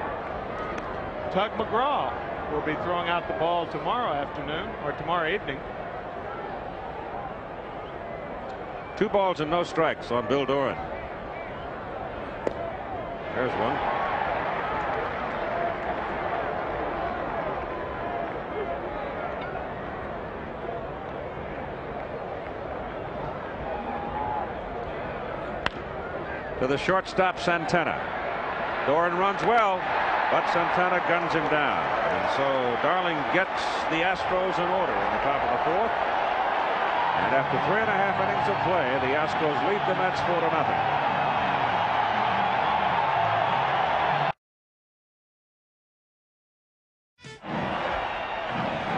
Tug McGraw will be throwing out the ball tomorrow afternoon, or tomorrow evening. 2 balls and no strikes on Bill Doran. There's one. To the shortstop, Santana. Doran runs well, but Santana guns him down. And so Darling gets the Astros in order in the top of the 4th. And after 3.5 innings of play, the Astros lead the Mets 4-0.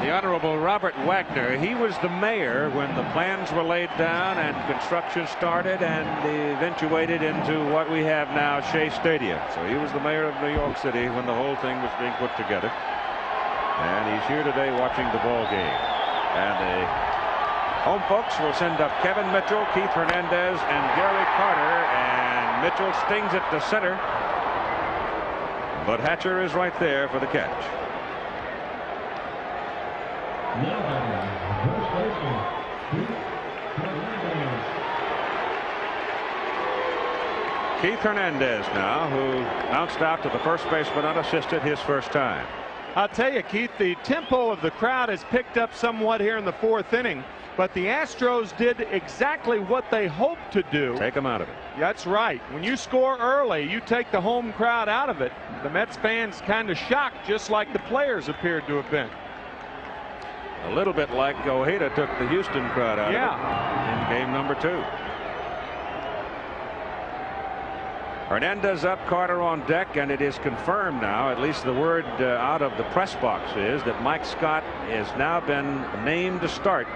The Honorable Robert Wagner. He was the mayor when the plans were laid down and construction started and eventuated into what we have now, Shea Stadium. So he was the mayor of New York City when the whole thing was being put together. And he's here today watching the ball game. And the home folks will send up Kevin Mitchell, Keith Hernandez, and Gary Carter. And Mitchell stings it to center. But Hatcher is right there for the catch. Keith Hernandez now, who bounced out to the first baseman unassisted his first time. I'll tell you, Keith, the tempo of the crowd has picked up somewhat here in the fourth inning, but the Astros did exactly what they hoped to do. Take them out of it. That's right. When you score early, you take the home crowd out of it. The Mets fans kind of shocked, just like the players appeared to have been. A little bit like Ojeda took the Houston crowd out of it in game number 2. Hernandez up, Carter on deck, and it is confirmed now, at least the word out of the press box is that Mike Scott has now been named to start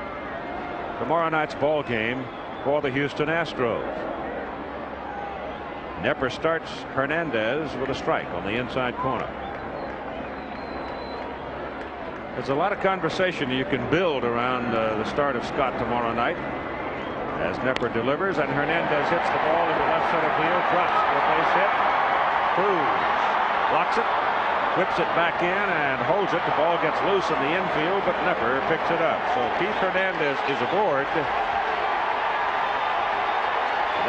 tomorrow night's ball game for the Houston Astros. Nepper starts Hernandez with a strike on the inside corner. There's a lot of conversation you can build around the start of Scott tomorrow night as Nepper delivers, and Hernandez hits the ball into left center field, drops for a base hit. Cruz blocks it, whips it back in and holds it. The ball gets loose in the infield, but Nepper picks it up. So Keith Hernandez is aboard.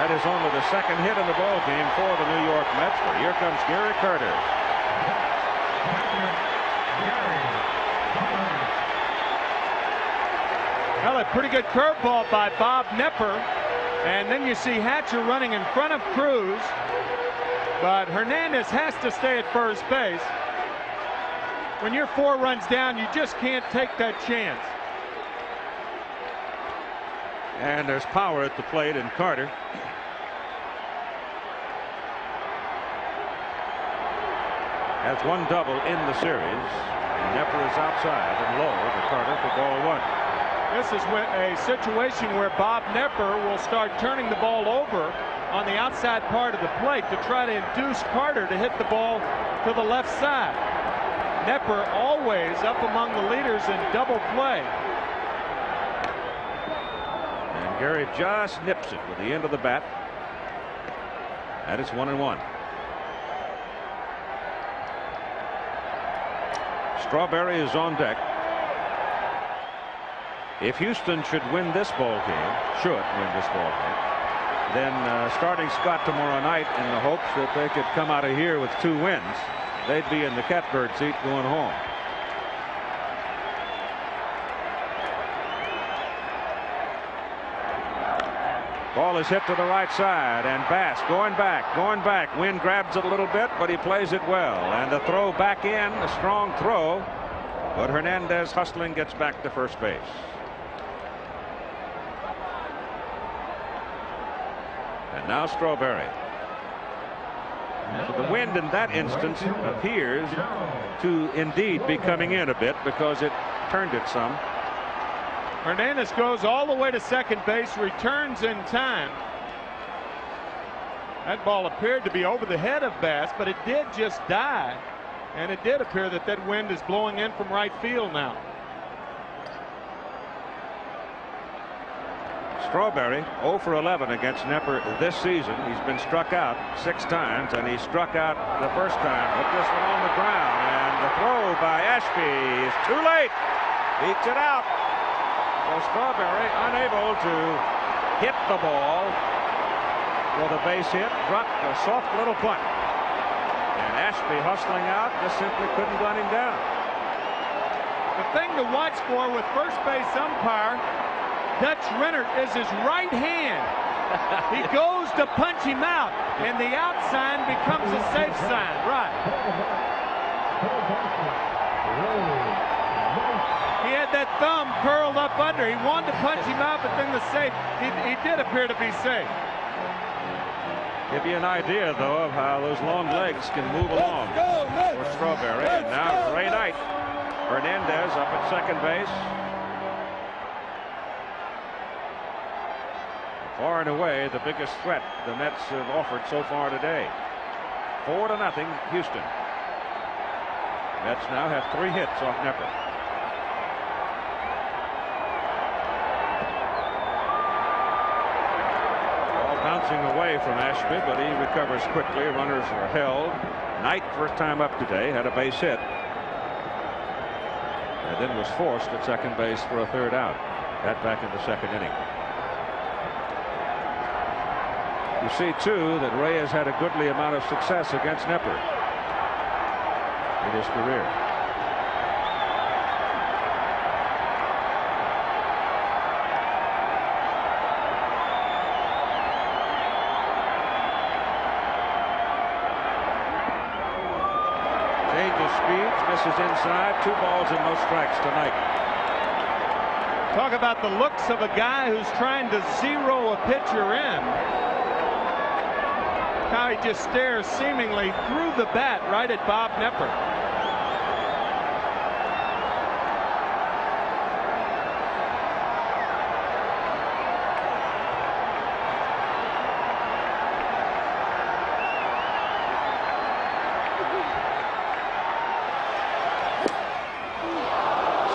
That is only the second hit in the ball game for the New York Mets. But here comes Gary Carter. Well, a pretty good curveball by Bob Nepper, and then you see Hatcher running in front of Cruz, but Hernandez has to stay at first base. When you're 4 runs down, you just can't take that chance. And there's power at the plate in Carter. Has one double in the series. And Nepper is outside and low to Carter for ball 1. This is a situation where Bob Nepper will start turning the ball over on the outside part of the plate to try to induce Carter to hit the ball to the left side. Nepper always up among the leaders in double play. And Gary just nips it with the end of the bat. That is 1-1. Strawberry is on deck. If Houston should win this ball game, then starting Scott tomorrow night in the hopes that they could come out of here with 2 wins, they'd be in the catbird seat going home. Ball is hit to the right side, and Bass going back. Wind grabs it a little bit, but he plays it well. And the throw back in, a strong throw, but Hernandez hustling gets back to first base. And now Strawberry. So the wind in that instance appears to indeed be coming in a bit because it turned it some. Hernandez goes all the way to second base, returns in time. That ball appeared to be over the head of Bass, but it did just die. And it did appear that that wind is blowing in from right field now. Strawberry 0 for 11 against Nepper this season. He's been struck out 6 times, and he struck out the first time with this one on the ground. And the throw by Ashby is too late. Beats it out. So Strawberry unable to hit the ball for the base hit. Dropped a soft little punt. And Ashby hustling out just simply couldn't run him down. The thing to watch for with first base umpire Dutch Rennert is his right hand. He goes to punch him out, and the out sign becomes a safe sign. Right. He had that thumb curled up under. He wanted to punch him out, but then the safe, he did appear to be safe. Give you an idea, though, of how those long legs can move along for Strawberry. And now Ray Knight Hernandez up at second base. Far and away the biggest threat the Mets have offered so far today. 4-0 Houston. Mets now have 3 hits off Nepper. Ball bouncing away from Ashby, but he recovers quickly. Runners are held. Knight, first time up today, had a base hit. And then was forced at second base for a 3rd out. Got back in the 2nd inning. You see, too, that Ray has had a goodly amount of success against Nepper in his career. Changes speeds, misses inside. 2 balls and no strikes tonight. Talk about the looks of a guy who's trying to zero a pitcher in. How he just stares seemingly through the bat right at Bob Nepper.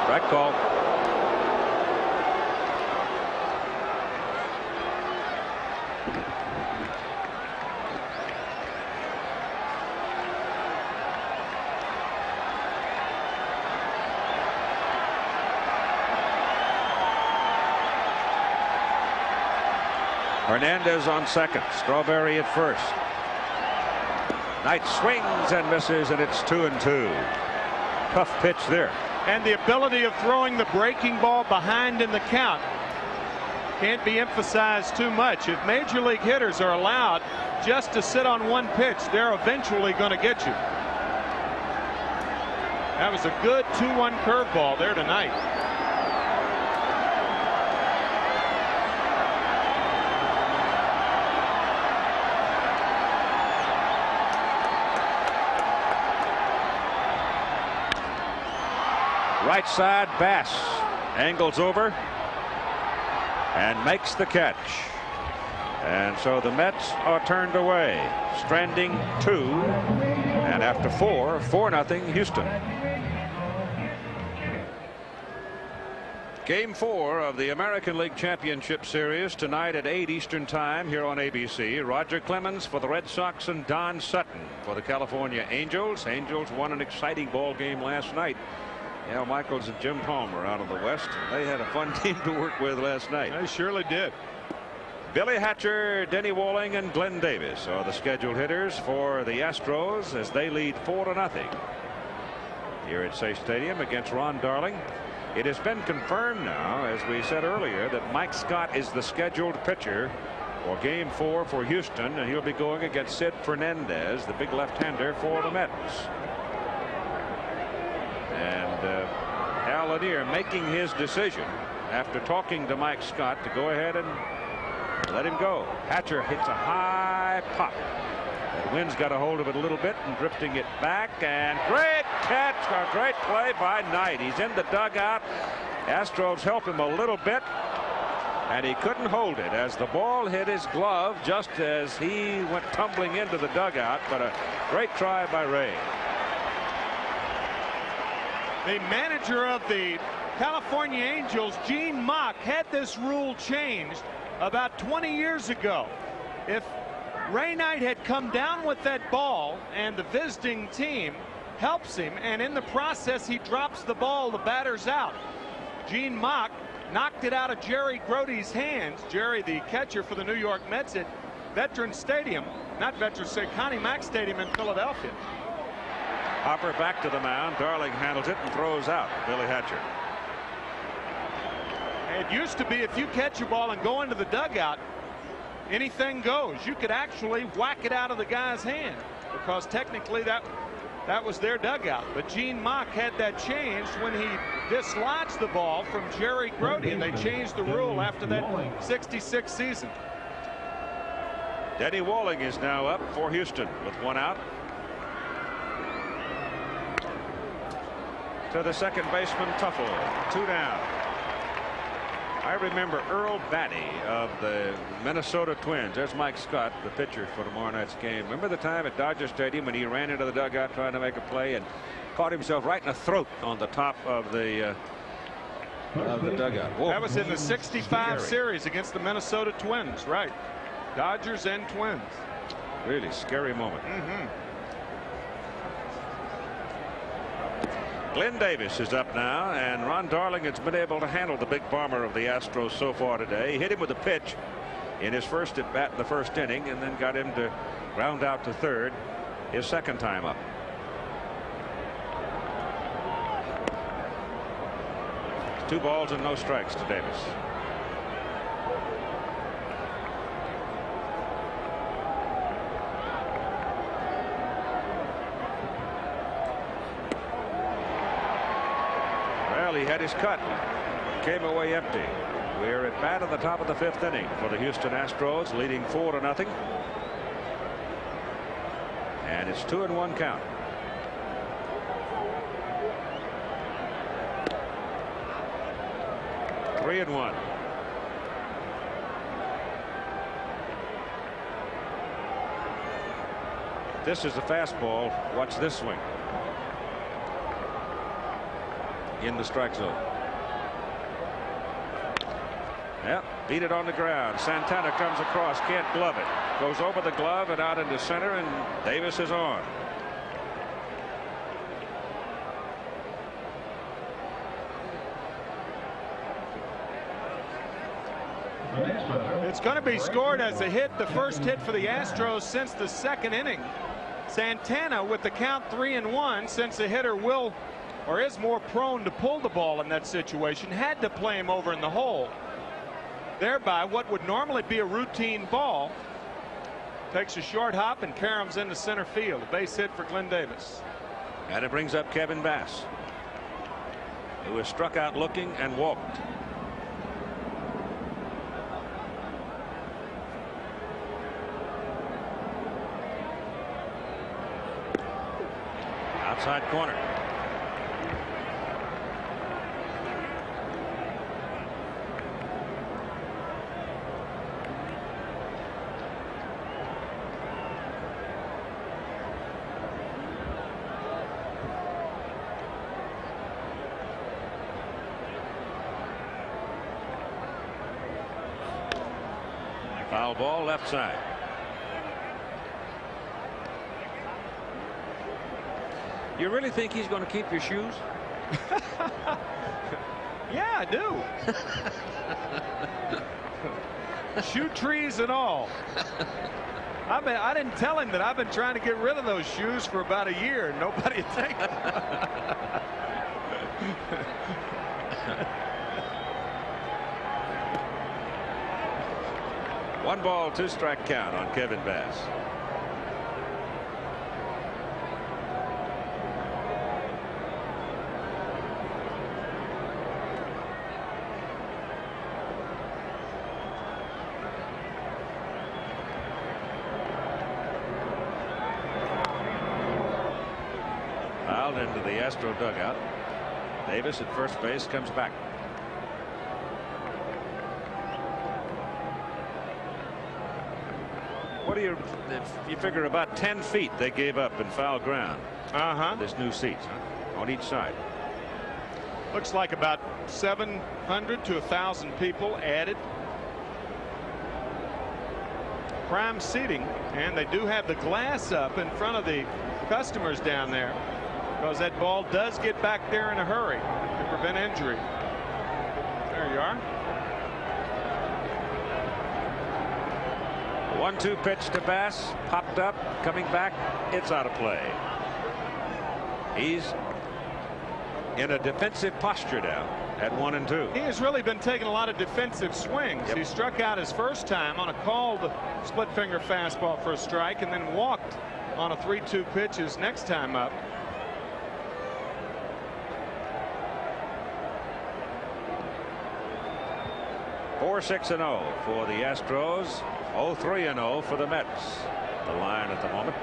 Strike call. Hernandez on second. Strawberry at first. Knight swings and misses, and it's 2-2. Tough pitch there. And the ability of throwing the breaking ball behind in the count can't be emphasized too much. If major league hitters are allowed just to sit on one pitch, they're eventually going to get you. That was a good 2-1 curveball there tonight. Right side, Bass angles over and makes the catch. And so the Mets are turned away. Stranding 2. And after 4-0 Houston. Game 4 of the American League Championship Series tonight at 8 Eastern Time here on ABC. Roger Clemens for the Red Sox and Don Sutton for the California Angels. Angels won an exciting ball game last night. Al Michaels and Jim Palmer out of the West. They had a fun team to work with last night. They surely did. Billy Hatcher, Denny Walling, and Glenn Davis are the scheduled hitters for the Astros as they lead 4-0 here at Shea Stadium against Ron Darling. It has been confirmed now, as we said earlier, that Mike Scott is the scheduled pitcher for Game 4 for Houston, and he'll be going against Sid Fernandez, the big left-hander for the Mets. And Al Lanier making his decision after talking to Mike Scott to go ahead and let him go. Hatcher hits a high pop. The wind's got a hold of it a little bit and drifting it back, and great catch, a great play by Knight. He's in the dugout. Astros help him a little bit, and he couldn't hold it as the ball hit his glove just as he went tumbling into the dugout. But a great try by Ray. The manager of the California Angels, Gene Mock, had this rule changed about 20 years ago. If Ray Knight had come down with that ball and the visiting team helps him, and in the process he drops the ball, the batter's out. Gene Mock knocked it out of Jerry Grote's hands. Jerry, the catcher for the New York Mets at Veterans Stadium, not Veterans, Connie Mack Stadium in Philadelphia. Hopper back to the mound. Darling handles it and throws out Billy Hatcher. It used to be if you catch a ball and go into the dugout, anything goes. You could actually whack it out of the guy's hand because technically that was their dugout. But Gene Mock had that changed when he dislodged the ball from Jerry Grote, and they changed the rule after that 66 season. Denny Walling is now up for Houston with 1 out. to the second baseman Tuffle. 2 down. I remember Earl Batty of the Minnesota Twins. There's Mike Scott, the pitcher for tomorrow night's game. Remember the time at Dodger Stadium when he ran into the dugout trying to make a play and caught himself right in the throat on the top of the dugout. Whoa. That was in the '65 series against the Minnesota Twins, right? Dodgers and Twins. Really scary moment. Glenn Davis is up now, and Ron Darling has been able to handle the big bomber of the Astros so far today. He hit him with a pitch in his first at bat in the first inning, and then got him to ground out to third his second time up. Two balls and no strikes to Davis. He had his cut, came away empty. We're at bat in the top of the 5th inning for the Houston Astros, leading 4-0, and it's 2-1 count. Three and one. This is a fastball. Watch this swing. In the strike zone. Yep, beat it on the ground. Santana comes across, can't glove it. Goes over the glove and out into center, and Davis is on. It's going to be scored as a hit, the first hit for the Astros since the 2nd inning. Santana with the count 3-1, since the hitter will or is more prone to pull the ball in that situation, had to play him over in the hole. Thereby, what would normally be a routine ball takes a short hop and caroms into center field. A base hit for Glenn Davis. And it brings up Kevin Bass, who was struck out looking and walked. Outside corner. Foul ball, left side. You really think he's going to keep your shoes? Yeah, I do. Shoe trees and all. I didn't tell him that I've been trying to get rid of those shoes for about a year, and nobody would take them. One ball, 2 strike count on Kevin Bass. Fouled into the Astro dugout. Davis at first base comes back. What do you figure about 10 feet they gave up in foul ground? This new seat on each side. Looks like about 700 to 1,000 people added. Prime seating, and they do have the glass up in front of the customers down there, because that ball does get back there in a hurry to prevent injury. There you are. 1-2 pitch to Bass, popped up, coming back, it's out of play. He's in a defensive posture now at 1-2. He has really been taking a lot of defensive swings. He struck out his first time on a called split finger fastball for a strike, and then walked on a 3-2 pitch his next time up. (4-6-0) for the Astros. 0-3-0 for the Mets. The line at the moment.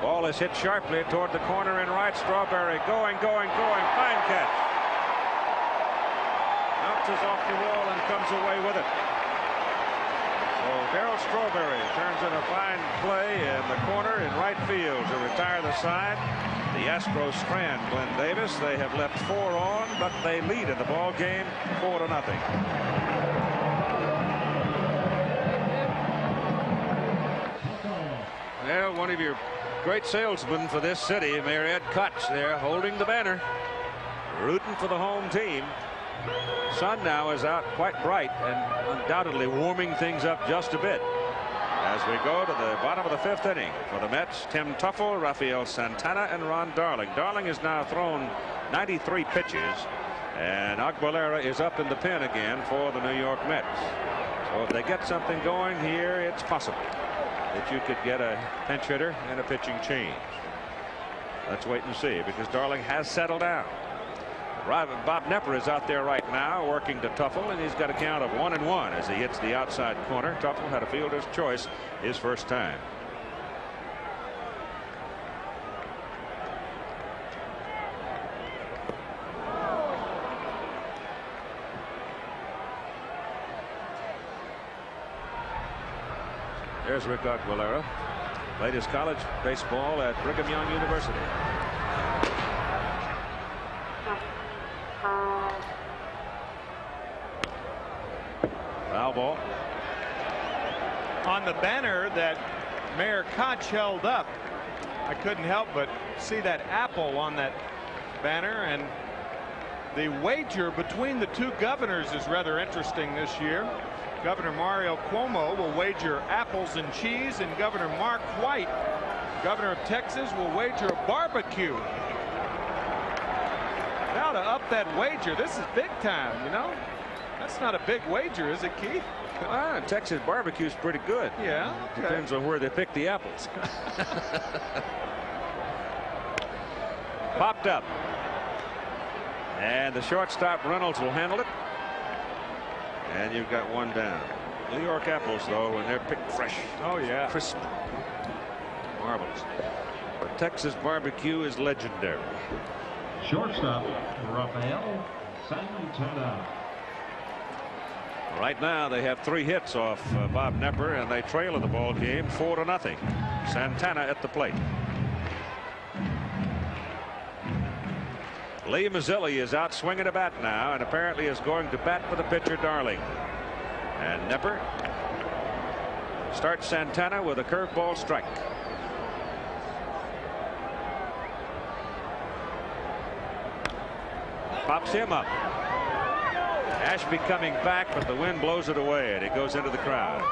Ball is hit sharply toward the corner in right. Strawberry going. Fine catch. Bounces off the wall and comes away with it. So Darryl Strawberry turns in a fine play in the corner in right field to retire the side. The Astros strand Glenn Davis. They have left 4 on, but they lead in the ball game 4-0. Well, one of your great salesmen for this city, Mayor Ed Koch, there holding the banner, rooting for the home team. Sun now is out quite bright and undoubtedly warming things up just a bit as we go to the bottom of the 5th inning. For the Mets, Tim Tuffle, Rafael Santana, and Ron Darling. Darling has now thrown 93 pitches, and Aguilera is up in the pen again for the New York Mets. So if they get something going here, it's possible that you could get a pinch hitter and a pitching change. Let's wait and see, because Darling has settled down. Bob Nepper is out there right now working to Tuffle, and he's got a count of 1-1 as he hits the outside corner. Tuffle had a fielder's choice his first time. There's Rick Aguilera. Played his college baseball at Brigham Young University. Foul ball. On the banner that Mayor Koch held up, I couldn't help but see that apple on that banner, and the wager between the 2 governors is rather interesting this year. Governor Mario Cuomo will wager apples and cheese, and Governor Mark White, governor of Texas, will wager a barbecue. Now to up that wager, this is big time, you know. That's not a big wager, is it, Keith? Texas barbecue's pretty good. Yeah. Okay. Depends on where they pick the apples. Popped up. And the shortstop Reynolds will handle it. And you've got 1 down. New York apples, though, when they're picked fresh. Oh, yeah. Crisp. Marvelous. But Texas barbecue is legendary. Shortstop, Rafael Santana. Right now they have 3 hits off Bob Nepper, and they trail in the ball game 4-0. Santana at the plate. Lee Mazzilli is out swinging a bat now, and apparently is going to bat for the pitcher Darling. And Nepper starts Santana with a curveball strike. Pops him up. Ashby coming back, but the wind blows it away, and it goes into the crowd.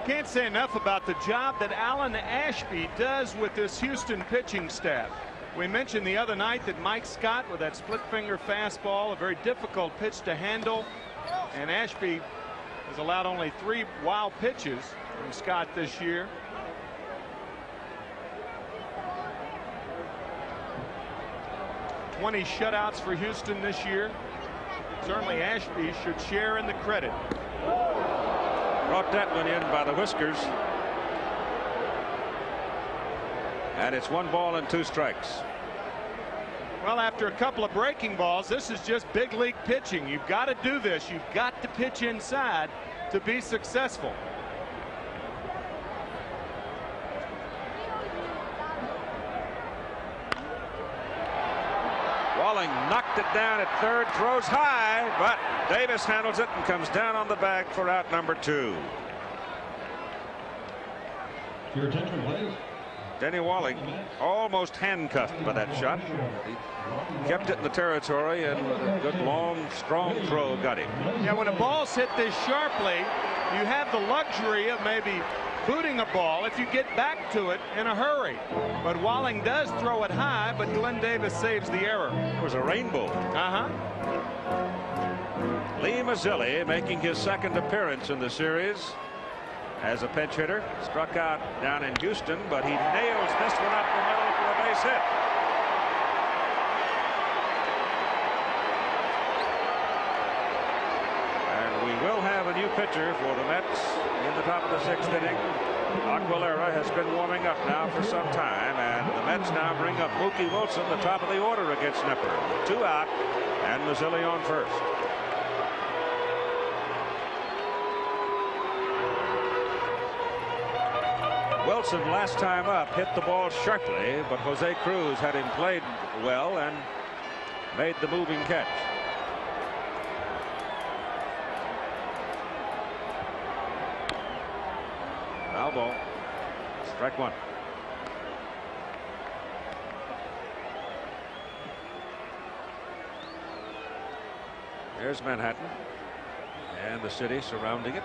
Can't say enough about the job that Alan Ashby does with this Houston pitching staff. We mentioned the other night that Mike Scott, with that split finger fastball, a very difficult pitch to handle, and Ashby has allowed only 3 wild pitches from Scott this year. (20 shutouts for Houston this year. Certainly Ashby should share in the credit. Brought that one in by the whiskers. And it's 1 ball and 2 strikes. Well, after a couple of breaking balls, this is just big league pitching. You've got to do this. You've got to pitch inside to be successful. Walling knocked it down at third, throws high, but Davis handles it and comes down on the back for out number 2. Your attention, please. Denny Walling almost handcuffed by that shot. He kept it in the territory, and with a good long strong throw got him. Yeah, when a ball's hit this sharply, you have the luxury of maybe booting a ball if you get back to it in a hurry. But Walling does throw it high, but Glenn Davis saves the error. It was a rainbow. Lee Mazzilli making his 2nd appearance in the series as a pinch hitter. Struck out down in Houston, but he nails this one up the middle for a base hit. And we will have a new pitcher for the Mets in the top of the 6th inning. Aguilera has been warming up now for some time, and the Mets now bring up Mookie Wilson, the top of the order against Knepper. 2 out, and Mazzilli on first. Wilson last time up hit the ball sharply, but Jose Cruz had him played well and made the moving catch. Foul ball. Strike 1. There's Manhattan and the city surrounding it.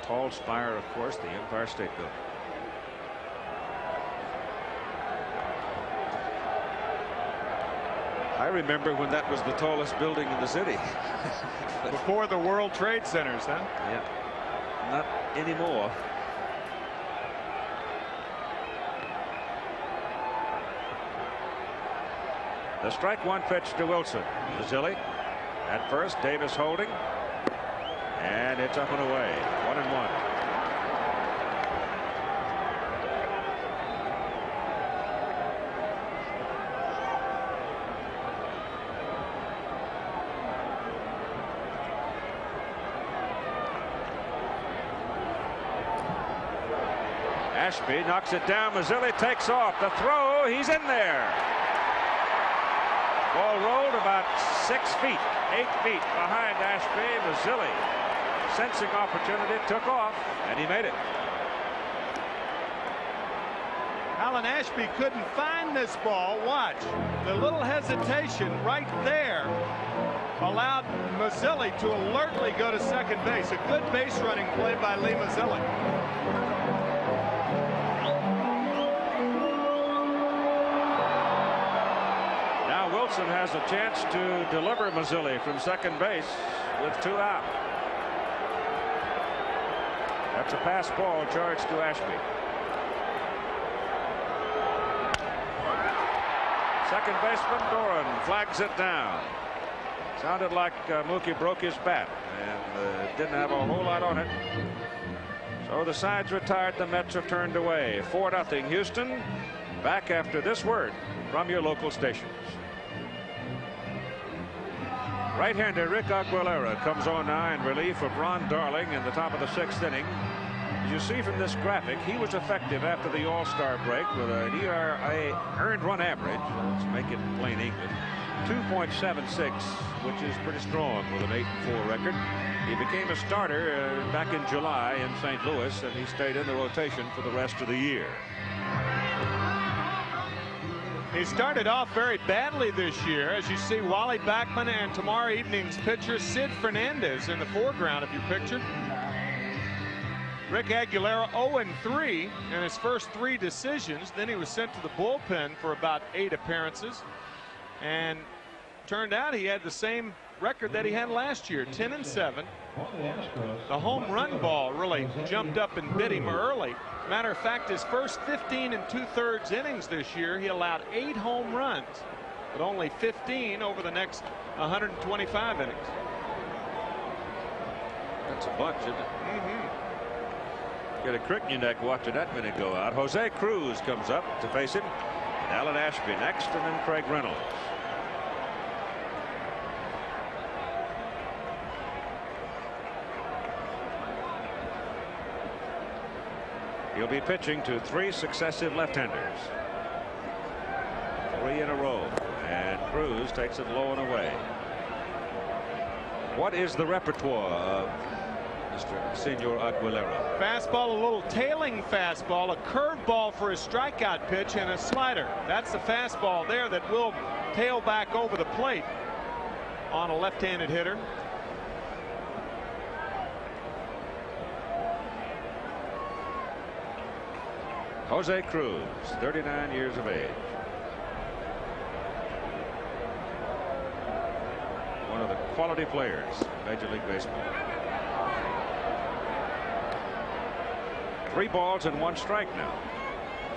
Tall spire, of course, the Empire State Building. I remember when that was the tallest building in the city. Before the World Trade Centers, huh? Yeah. Not anymore. The strike 1 pitch to Wilson. Mazzilli at first, Davis holding, and it's up and away. 1-1. Ashby knocks it down. Mazzilli takes off. The throw. He's in there. Ball rolled about 6 feet, 8 feet behind Ashby. Mazzilli, sensing opportunity, took off, and he made it. Alan Ashby couldn't find this ball. Watch. The little hesitation right there allowed Mazzilli to alertly go to second base. A good base running play by Lee Mazzilli. Wilson has a chance to deliver Mazzilli from second base with 2 out. That's a pass ball charged to Ashby. Second baseman Doran flags it down. Sounded like Mookie broke his bat and didn't have a whole lot on it. So the side's retired. The Mets are turned away. 4-0 Houston. Back after this word from your local stations. Right-hander Rick Aguilera comes on now in relief of Ron Darling in the top of the 6th inning. As you see from this graphic, he was effective after the All-Star break with an ERA earned run average, let's make it plain English, 2.76, which is pretty strong with an 8-4 record. He became a starter back in July in St. Louis, and he stayed in the rotation for the rest of the year. He started off very badly this year, as you see Wally Backman and tomorrow evening's pitcher Sid Fernandez in the foreground of your picture. Rick Aguilera 0-3 in his first 3 decisions. Then he was sent to the bullpen for about 8 appearances, and turned out he had the same record that he had last year, 10-7. The home run ball really jumped up and bit him early. Matter of fact, his first 15 2/3 innings this year, he allowed 8 home runs, but only 15 over the next 125 innings. That's a bunch, isn't it? Get a crick in your neck watching that minute go out. Jose Cruz comes up to face him. Alan Ashby next, and then Craig Reynolds. He'll be pitching to 3 successive left-handers. 3 in a row, and Cruz takes it low and away. What is the repertoire of Mr. Senor Aguilera? Fastball, a little tailing fastball, a curveball for his strikeout pitch, and a slider. That's the fastball there that will tail back over the plate on a left-handed hitter. Jose Cruz, 39 years of age. One of the quality players in Major League Baseball. 3 balls and 1 strike now.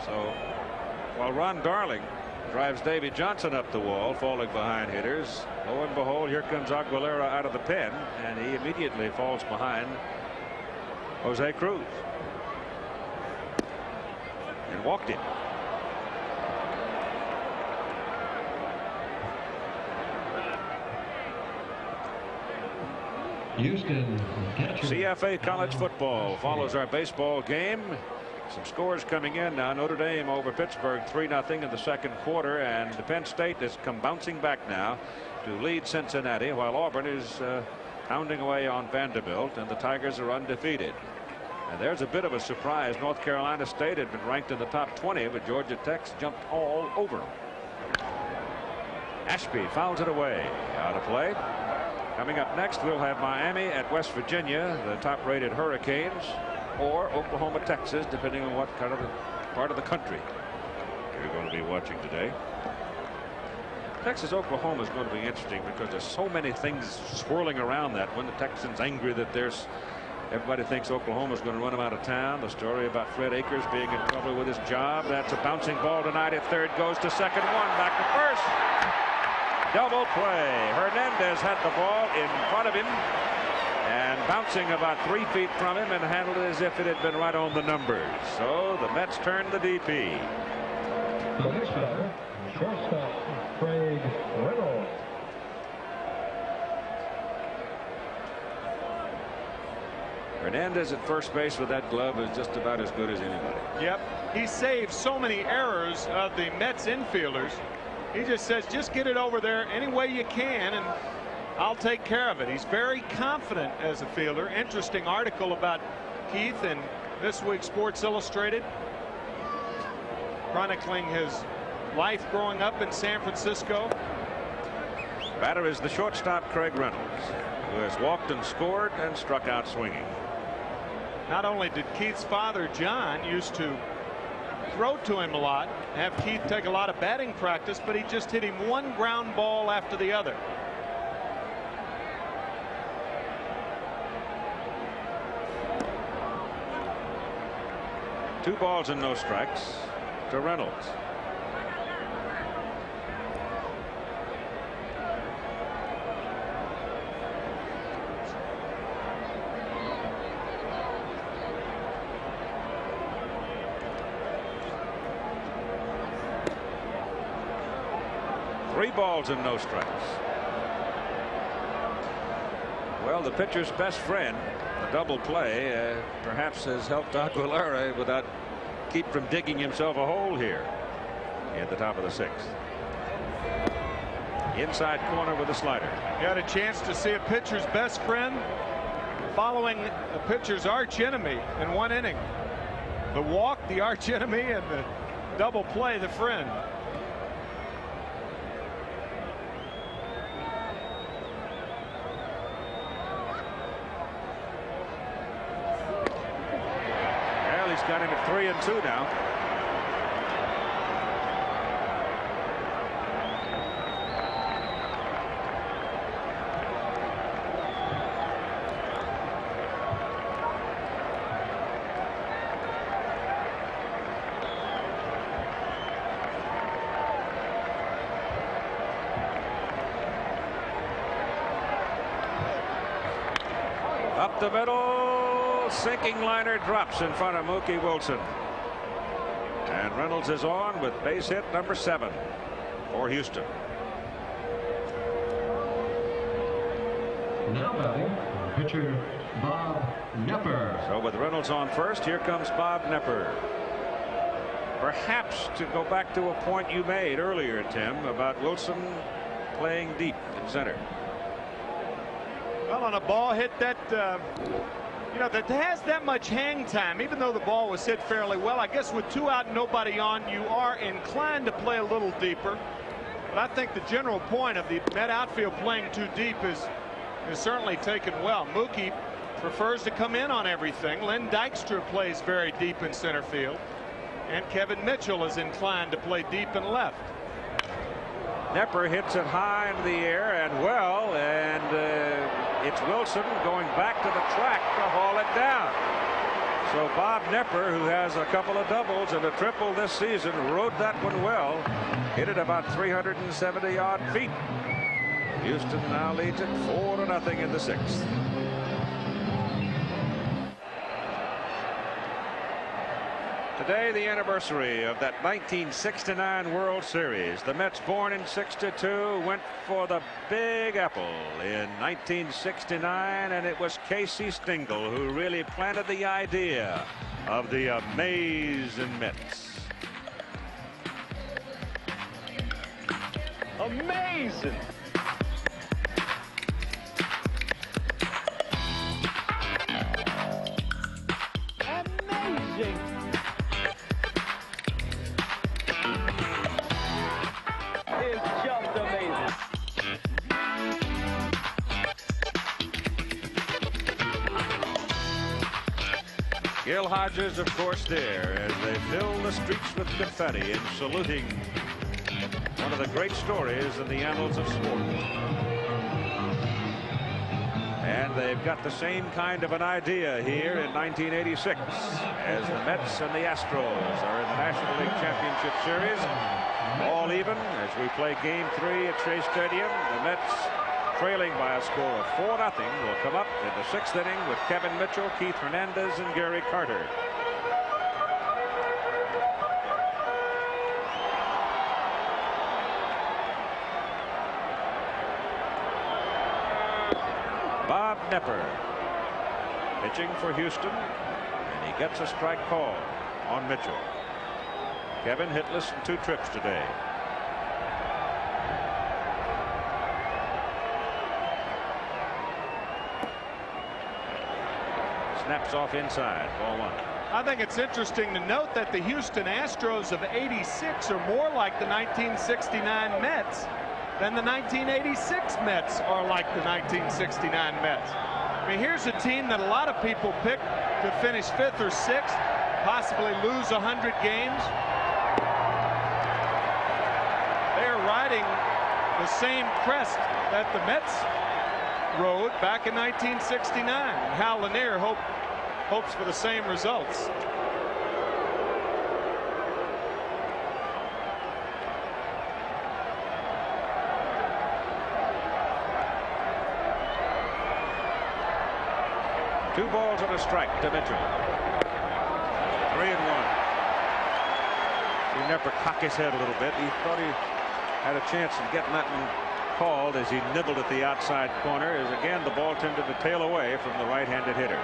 So while Ron Darling Drives Davy Johnson up the wall, falling behind hitters. Lo and behold, here comes Aguilera out of the pen, and he immediately falls behind Jose Cruz and walked him. Houston, catcher. CFA college football follows our baseball game. Some scores coming in now. Notre Dame over Pittsburgh 3-0 in the second quarter, and Penn State has come bouncing back now to lead Cincinnati, while Auburn is pounding away on Vanderbilt, and the Tigers are undefeated. And there's a bit of a surprise. North Carolina State had been ranked in the top 20, but Georgia Tech's jumped all over them. Ashby fouls it away. Out of play. Coming up next, we'll have Miami at West Virginia, the top-rated Hurricanes, or Oklahoma, Texas, depending on what kind of part of the country you're going to be watching today. Texas Oklahoma is going to be interesting because there's so many things swirling around that. When the Texans angry that everybody thinks Oklahoma's going to run them out of town. The story about Fred Akers being in trouble with his job. That's a bouncing ball tonight at third, goes to second, one back to first. Double play. Hernandez had the ball in front of him and bouncing about 3 feet from him and handled it as if it had been right on the numbers. So the Mets turned the DP. The next batter, shortstop Craig Reynolds. Hernandez at first base with that glove is just about as good as anybody. Yep. He saved so many errors of the Mets infielders. He just says, just get it over there any way you can, and I'll take care of it. He's very confident as a fielder. Interesting article about Keith in this week's Sports Illustrated, chronicling his life growing up in San Francisco. Batter is the shortstop Craig Reynolds, who has walked and scored and struck out swinging. Not only did Keith's father John used to throw to him a lot, have Keith take a lot of batting practice, but he just hit him one ground ball after the other. Two balls and no strikes to Reynolds. Three balls and no strikes. Well, the pitcher's best friend, the double play, perhaps has helped Aguilera without keep from digging himself a hole here at the top of the sixth. Inside corner with a slider. You had a chance to see a pitcher's best friend following a pitcher's arch enemy in one inning. The walk, the arch enemy, and the double play, the friend. Got him at 3-2 now. Up the middle. Sinking liner drops in front of Mookie Wilson. And Reynolds is on with base hit number 7 for Houston. Now batting, pitcher Bob Knepper. So with Reynolds on first, here comes Bob Knepper. Perhaps to go back to a point you made earlier, Tim, about Wilson playing deep in center. Well, on a ball hit that that has that much hang time, even though the ball was hit fairly well, I guess with 2 out and nobody on, you are inclined to play a little deeper. But I think the general point of the Met outfield playing too deep is certainly taken well. Mookie prefers to come in on everything. Len Dykstra plays very deep in center field, and Kevin Mitchell is inclined to play deep and left. Knepper hits it high into the air and well, and it's Wilson going back to the track to haul it down. So Bob Nepper, who has a couple of doubles and a triple this season, rode that one well. Hit it about 370-odd feet. Houston now leads it 4-0 in the 6th. Today, the anniversary of that 1969 World Series. The Mets, born in '62, went for the Big Apple in 1969, and it was Casey Stengel who really planted the idea of the amazing Mets. Amazing. Amazing. It's just amazing. Gil Hodges, of course, there as they fill the streets with confetti and saluting one of the great stories in the annals of sport. And they've got the same kind of an idea here in 1986 as the Mets and the Astros are in the National League Championship Series. All even as we play Game 3 at Shea Stadium. The Mets, trailing by a score of 4-0, will come up in the 6th inning with Kevin Mitchell, Keith Hernandez, and Gary Carter. Bob Nepper pitching for Houston, and he gets a strike call on Mitchell. Kevin hitless in 2 trips today. Snaps off inside, ball 1. I think it's interesting to note that the Houston Astros of '86 are more like the 1969 Mets than the 1986 Mets are like the 1969 Mets. I mean, here's a team that a lot of people picked to finish 5th or 6th, possibly lose 100 games. They're riding the same crest that the Mets rode back in 1969. Hal Lanier hopes for the same results. Two balls and a strike to Mitchell. 3-1. See Nepper cock his head a little bit. He thought he had a chance of getting that one called as he nibbled at the outside corner, as again the ball tended to tail away from the right-handed hitter.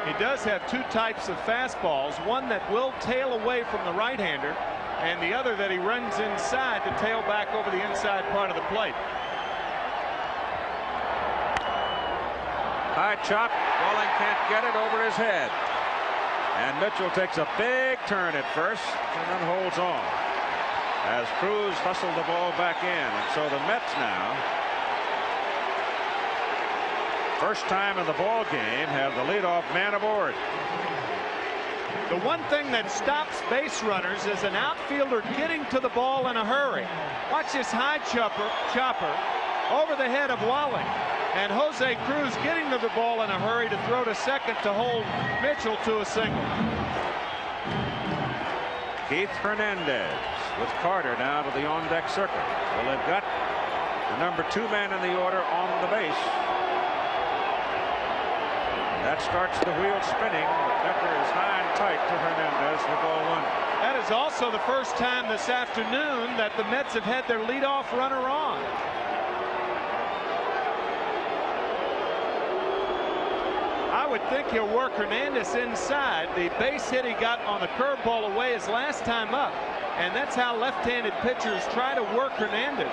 He does have 2 types of fastballs, one that will tail away from the right-hander and the other that he runs inside to tail back over the inside part of the plate. High chop. Walling can't get it over his head. And Mitchell takes a big turn at first and then holds on as Cruz hustled the ball back in. And so the Mets now, first time in the ball game, have the leadoff man aboard. The one thing that stops base runners is an outfielder getting to the ball in a hurry. Watch this high chopper over the head of Walling. And Jose Cruz getting to the ball in a hurry to throw to second to hold Mitchell to a single. Keith Hernandez with Carter now to the on-deck circle. Well, they've got the number 2 man in the order on the base. That starts the wheel spinning. Nepper is high and tight to Hernandez for ball 1. That is also the first time this afternoon that the Mets have had their leadoff runner on. I would think he'll work Hernandez inside. The base hit he got on the curveball away his last time up, and that's how left-handed pitchers try to work Hernandez.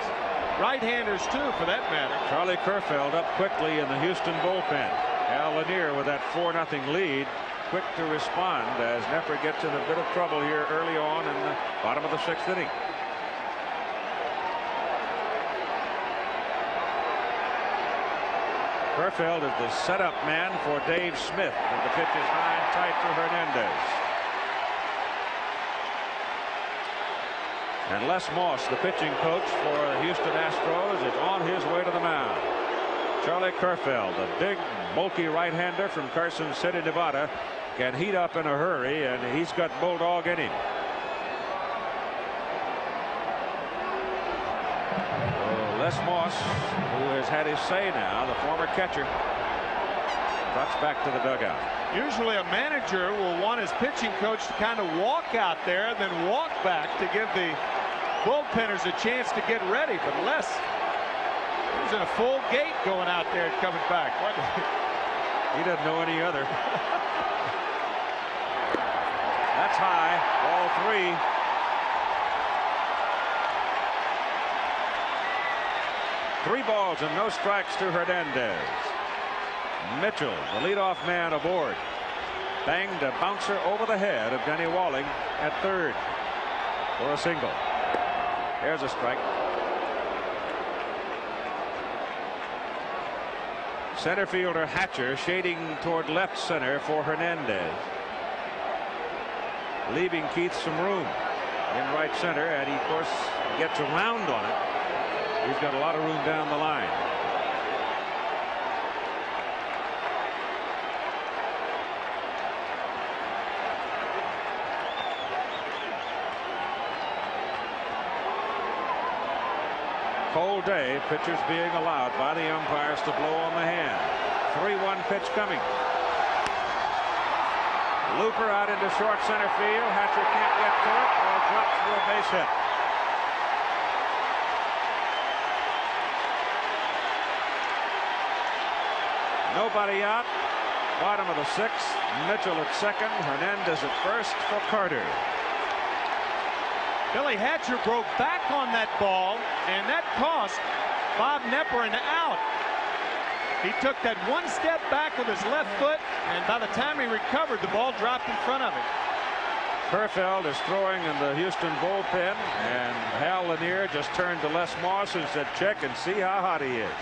Right-handers too, for that matter. Charlie Kerfeld up quickly in the Houston bullpen. Al Lanier with that 4-0 lead, quick to respond as Nepper gets in a bit of trouble here early on in the bottom of the 6th inning. Kerfeld is the setup man for Dave Smith, and the pitch is high and tight to Hernandez. And Les Moss, the pitching coach for the Houston Astros, is on his way to the mound. Charlie Kerfeld, a big, bulky right-hander from Carson City, Nevada, can heat up in a hurry, and he's got bulldog in him. So Les Moss, who has had his say now, the former catcher, drops back to the dugout. Usually a manager will want his pitching coach to kind of walk out there, then walk back to give the bullpenners a chance to get ready. But Les, he's in a full gait going out there and coming back. He doesn't know any other. That's high. Ball 3. 3 balls and no strikes to Hernandez. Mitchell, the leadoff man aboard, banged a bouncer over the head of Denny Walling at third for a single. There's a strike. Center fielder Hatcher shading toward left center for Hernandez, leaving Keith some room in right center, and he of course gets around on it. He's got a lot of room down the line. Cold day, pitchers being allowed by the umpires to blow on the hand. 3-1 pitch coming. Looper out into short center field. Hatcher can't get to it, or drops for a base hit. Nobody out. Bottom of the 6th. Mitchell at second. Hernandez at first for Carter. Billy Hatcher broke back on that ball, and that cost Bob Knepper an out. He took that one step back with his left foot, and by the time he recovered, the ball dropped in front of him. Kerfeld is throwing in the Houston bullpen, and Hal Lanier just turned to Les Moss and said, check and see how hot he is.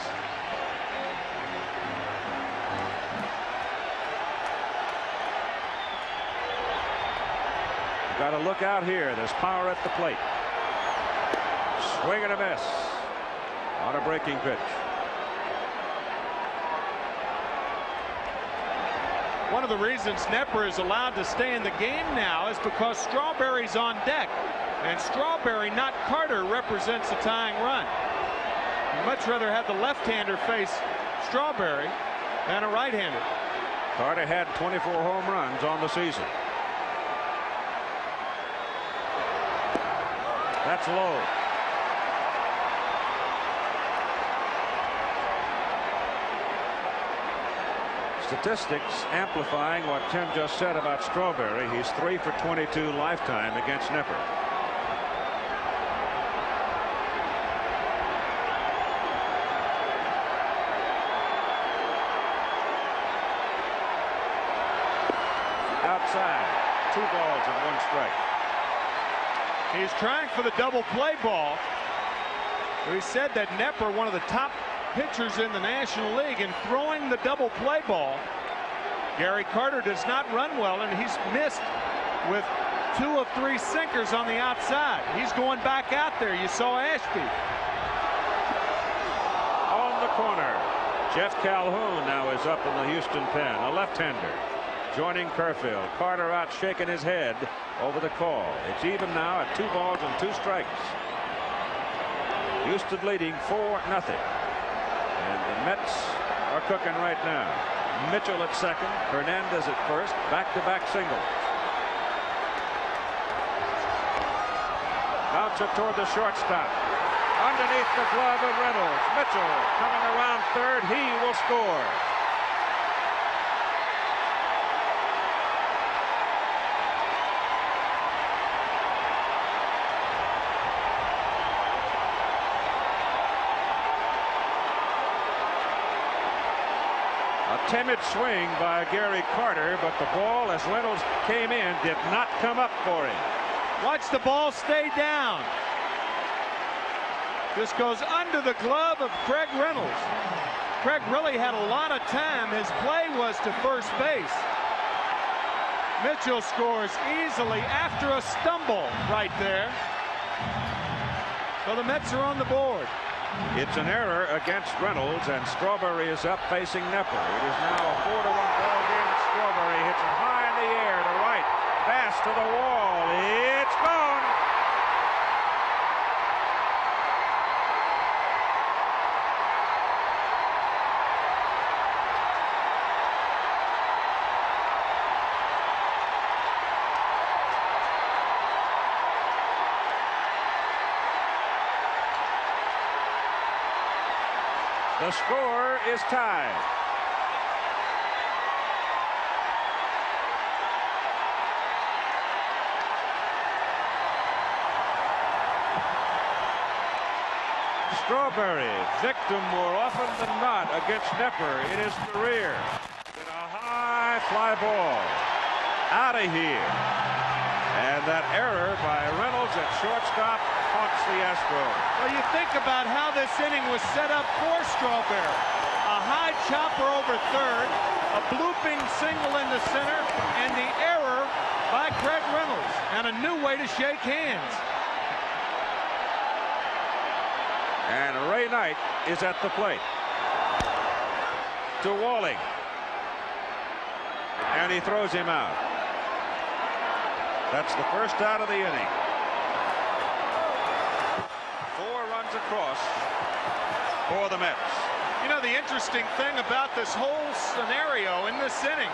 Got to look out here. There's power at the plate. Swing and a miss on a breaking pitch. One of the reasons Knepper is allowed to stay in the game now is because Strawberry's on deck, and Strawberry, not Carter, represents a tying run. You'd much rather have the left-hander face Strawberry than a right-hander. Carter had 24 home runs on the season. That's low. Statistics amplifying what Tim just said about Strawberry. He's 3 for 22 lifetime against Knepper. Outside. 2 balls and 1 strike. He's trying for the double play ball. We said that Knepper, one of the top pitchers in the National League, in throwing the double play ball. Gary Carter does not run well, and he's missed with 2 of 3 sinkers on the outside. He's going back out there. You saw Ashby. On the corner, Jeff Calhoun now is up in the Houston pen, a left-hander. Joining Kerfeld. Carter out shaking his head over the call. It's even now at 2 balls and 2 strikes. Houston leading 4-0. And the Mets are cooking right now. Mitchell at second, Hernandez at first, back-to-back singles. Bounce it toward the shortstop. Underneath the glove of Reynolds. Mitchell coming around third. He will score. Timid swing by Gary Carter, but the ball, as Reynolds came in, did not come up for him. Watch the ball stay down. This goes under the glove of Craig Reynolds. Craig really had a lot of time. His play was to first base. Mitchell scores easily after a stumble right there. So the Mets are on the board. It's an error against Reynolds, and Strawberry is up facing Knepper. It is now a 4-1 ball game. Strawberry hits it high in the air to right. Bass to the wall. It's gone. The score is tied. Strawberry, victim more often than not against Nepper in his career. In a high fly ball. Out of here. And that error by Reynolds at shortstop haunts the Astros. Well, you think about how this inning was set up for Strawberry. A high chopper over third, a blooping single in the center, and the error by Craig Reynolds, and a new way to shake hands. And Ray Knight is at the plate. To Walling. And he throws him out. That's the first out of the inning. 4 runs across for the Mets. You know, the interesting thing about this whole scenario in this inning,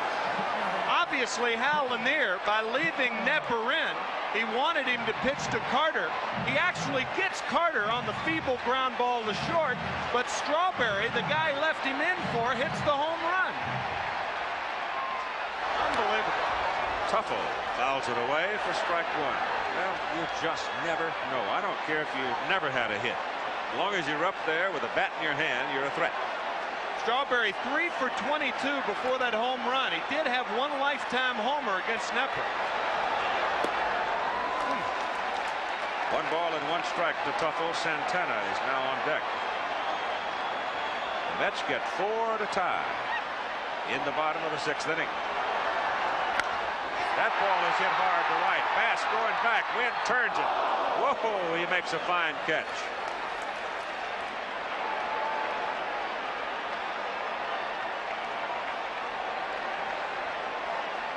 obviously Hal Lanier, by leaving Nepper in, he wanted him to pitch to Carter. He actually gets Carter on the feeble ground ball to short, but Strawberry, the guy left him in for, hits the home run. Unbelievable. Tuffle fouls it away for strike 1. Well, you just never know. I don't care if you've never had a hit. As long as you're up there with a bat in your hand, you're a threat. Strawberry 3 for 22 before that home run. He did have 1 lifetime homer against Nepper. 1 ball and 1 strike to Tuffle. Santana is now on deck. The Mets get 4 to tie in the bottom of the 6th inning. That ball is hit hard to right. Bass going back. Wind turns it. Whoa, he makes a fine catch.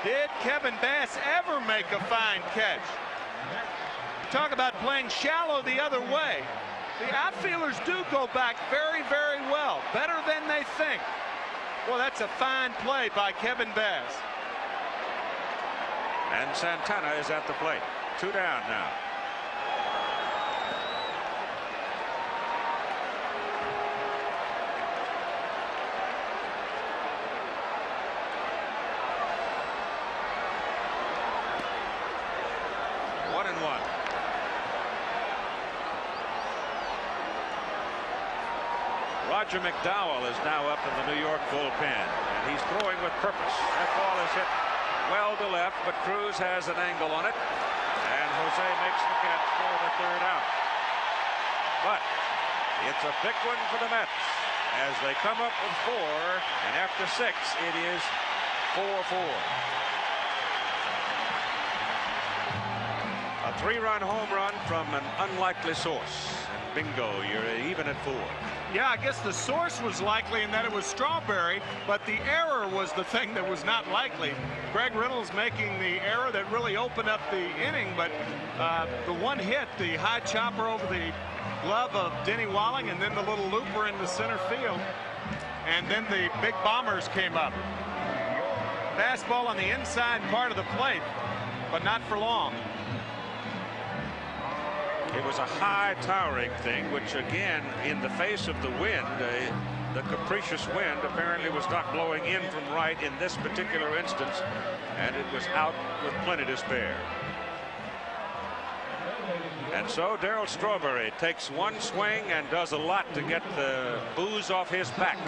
Did Kevin Bass ever make a fine catch? Talk about playing shallow the other way. The outfielders do go back very, very well. Better than they think. Well, that's a fine play by Kevin Bass. And Santana is at the plate. 2 down now. Roger McDowell is now up in the New York bullpen, and he's throwing with purpose. That ball is hit well to left, but Cruz has an angle on it, and Jose makes the catch for the 3rd out. But it's a big one for the Mets as they come up with 4, and after 6 it is 4-4. A 3-run home run from an unlikely source, and bingo, you're even at 4. Yeah, I guess the source was likely in that it was Strawberry, but the error was the thing that was not likely. Craig Reynolds making the error that really opened up the inning, but the one hit, the high chopper over the glove of Denny Walling, and then the little looper into center field, and then the big bombers came up. Fastball on the inside part of the plate, but not for long. It was a high towering thing, which again, in the face of the wind, the capricious wind apparently was not blowing in from right in this particular instance, and it was out with plenty to spare. And so Darryl Strawberry takes 1 swing and does a lot to get the booze off his back,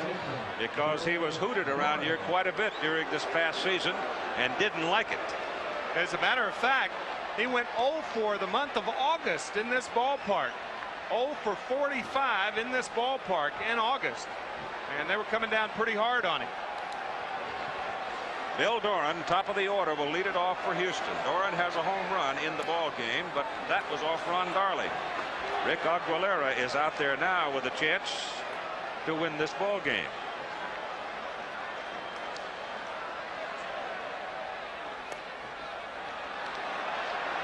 because he was hooted around here quite a bit during this past season and didn't like it. As a matter of fact, he went 0 for the month of August in this ballpark. 0 for 45 in this ballpark in August. And they were coming down pretty hard on him. Bill Doran, top of the order, will lead it off for Houston. Doran has a home run in the ball game, but that was off Ron Darley. Rick Aguilera is out there now with a chance to win this ball game.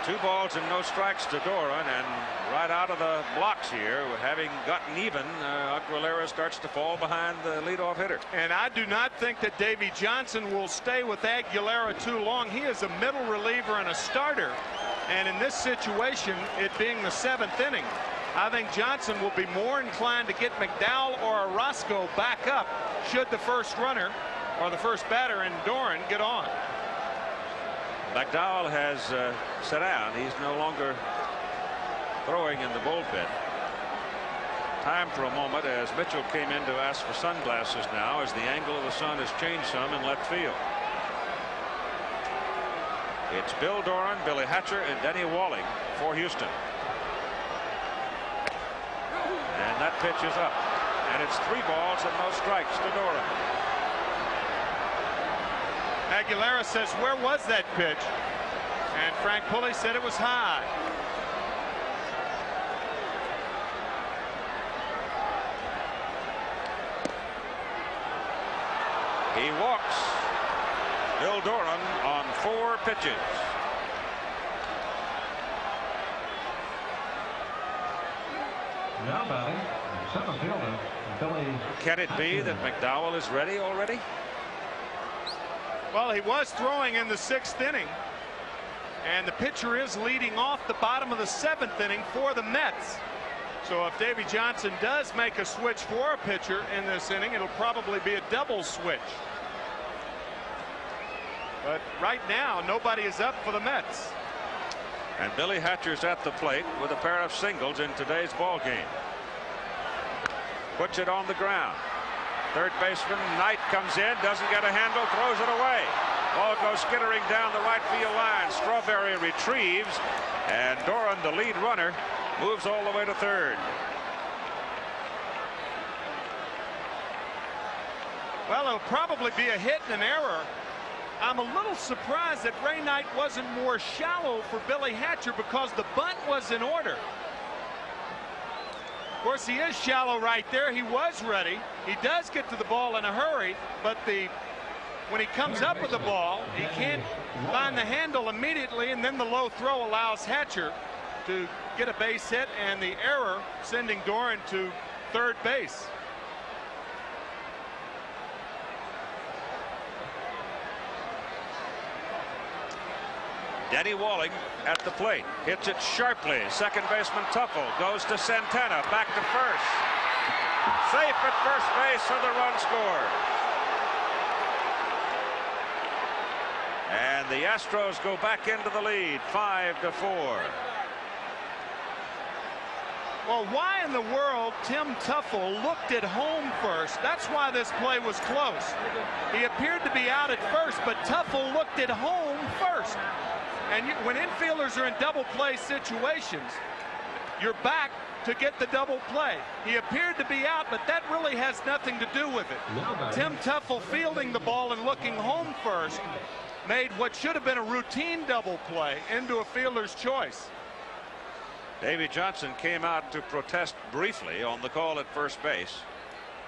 2 balls and no strikes to Doran, and right out of the blocks here, having gotten even, Aguilera starts to fall behind the leadoff hitter. And I do not think that Davy Johnson will stay with Aguilera too long. He is a middle reliever and a starter, and in this situation, it being the 7th inning, I think Johnson will be more inclined to get McDowell or Orozco back up should the first runner or the first batter in Doran get on. McDowell has sat down. He's no longer throwing in the bullpen. Time for a moment as Mitchell came in to ask for sunglasses now as the angle of the sun has changed some in left field. It's Bill Doran, Billy Hatcher, and Denny Walling for Houston. And that pitch is up. And it's 3 balls and no strikes to Doran. Aguilera says, where was that pitch? And Frank Pulley said it was high. He walks Bill Doran on 4 pitches. Now batting, center fielder, Billy. Can it be that McDowell is ready already? Well, he was throwing in the 6th inning, and the pitcher is leading off the bottom of the 7th inning for the Mets. So if Davy Johnson does make a switch for a pitcher in this inning, it'll probably be a double switch. But right now, nobody is up for the Mets. And Billy Hatcher's at the plate with a pair of singles in today's ball game. Puts it on the ground. Third baseman Knight comes in, doesn't get a handle, throws it away. Ball goes skittering down the right field line. Strawberry retrieves, and Doran, the lead runner, moves all the way to third. Well, it'll probably be a hit and an error. I'm a little surprised that Ray Knight wasn't more shallow for Billy Hatcher because the bunt was in order. Of course, he is shallow right there. He was ready. He does get to the ball in a hurry, but when he comes up with the ball, he can't find the handle immediately, and then the low throw allows Hatcher to get a base hit, and the error sending Doran to third base. Denny Walling at the plate, hits it sharply. Second baseman Tuffle goes to Santana, back to first. Safe at first base, so the run scored. And the Astros go back into the lead, 5-4. Well, why in the world Tim Tuffle looked at home first? That's why this play was close. He appeared to be out at first, but Tuffle looked at home first. And when infielders are in double play situations, you're back to get the double play. He appeared to be out, but that really has nothing to do with it. Tim Tuffle fielding the ball and looking home first made what should have been a routine double play into a fielder's choice. Davy Johnson came out to protest briefly on the call at first base,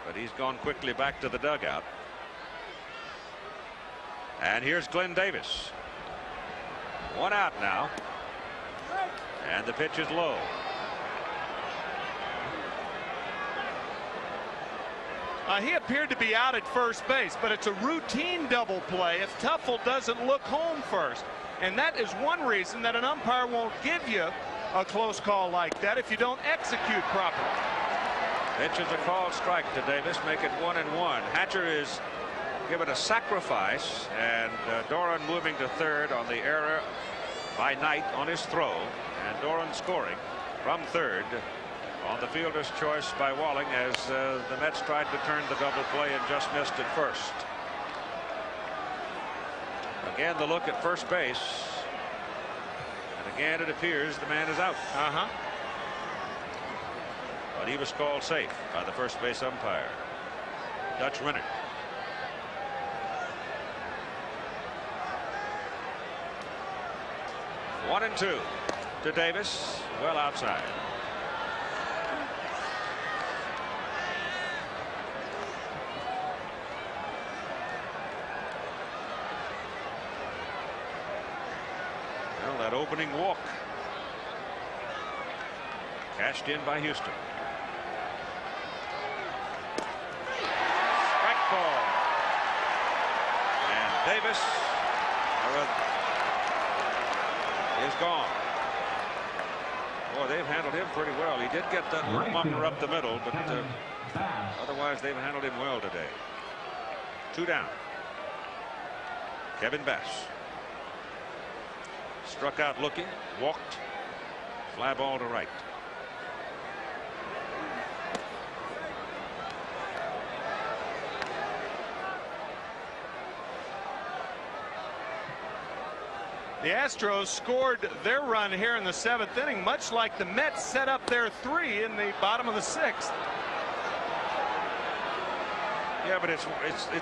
but he's gone quickly back to the dugout. And here's Glenn Davis. 1 out now, and the pitch is low. He appeared to be out at first base, but it's a routine double play if Tuffle doesn't look home first. And that is one reason that an umpire won't give you a close call like that if you don't execute properly. Pitch is a called strike to Davis, make it 1-1. Hatcher is given a sacrifice, and Doran moving to third on the error by Knight on his throw, and Doran scoring from third on the fielder's choice by Walling as the Mets tried to turn the double play and just missed at first. Again, the look at first base, and again it appears the man is out. But he was called safe by the first base umpire, Dutch Renner. One and 2 to Davis, well outside. Well, that opening walk. Cashed in by Houston. Strike ball. And Davis is gone. Boy, they've handled him pretty well. He did get that little bumper up the middle, but otherwise they've handled him well today. 2 down. Kevin Bass. Struck out looking, walked, fly ball to right. The Astros scored their run here in the 7th inning, much like the Mets set up their 3 in the bottom of the 6th. Yeah, but it's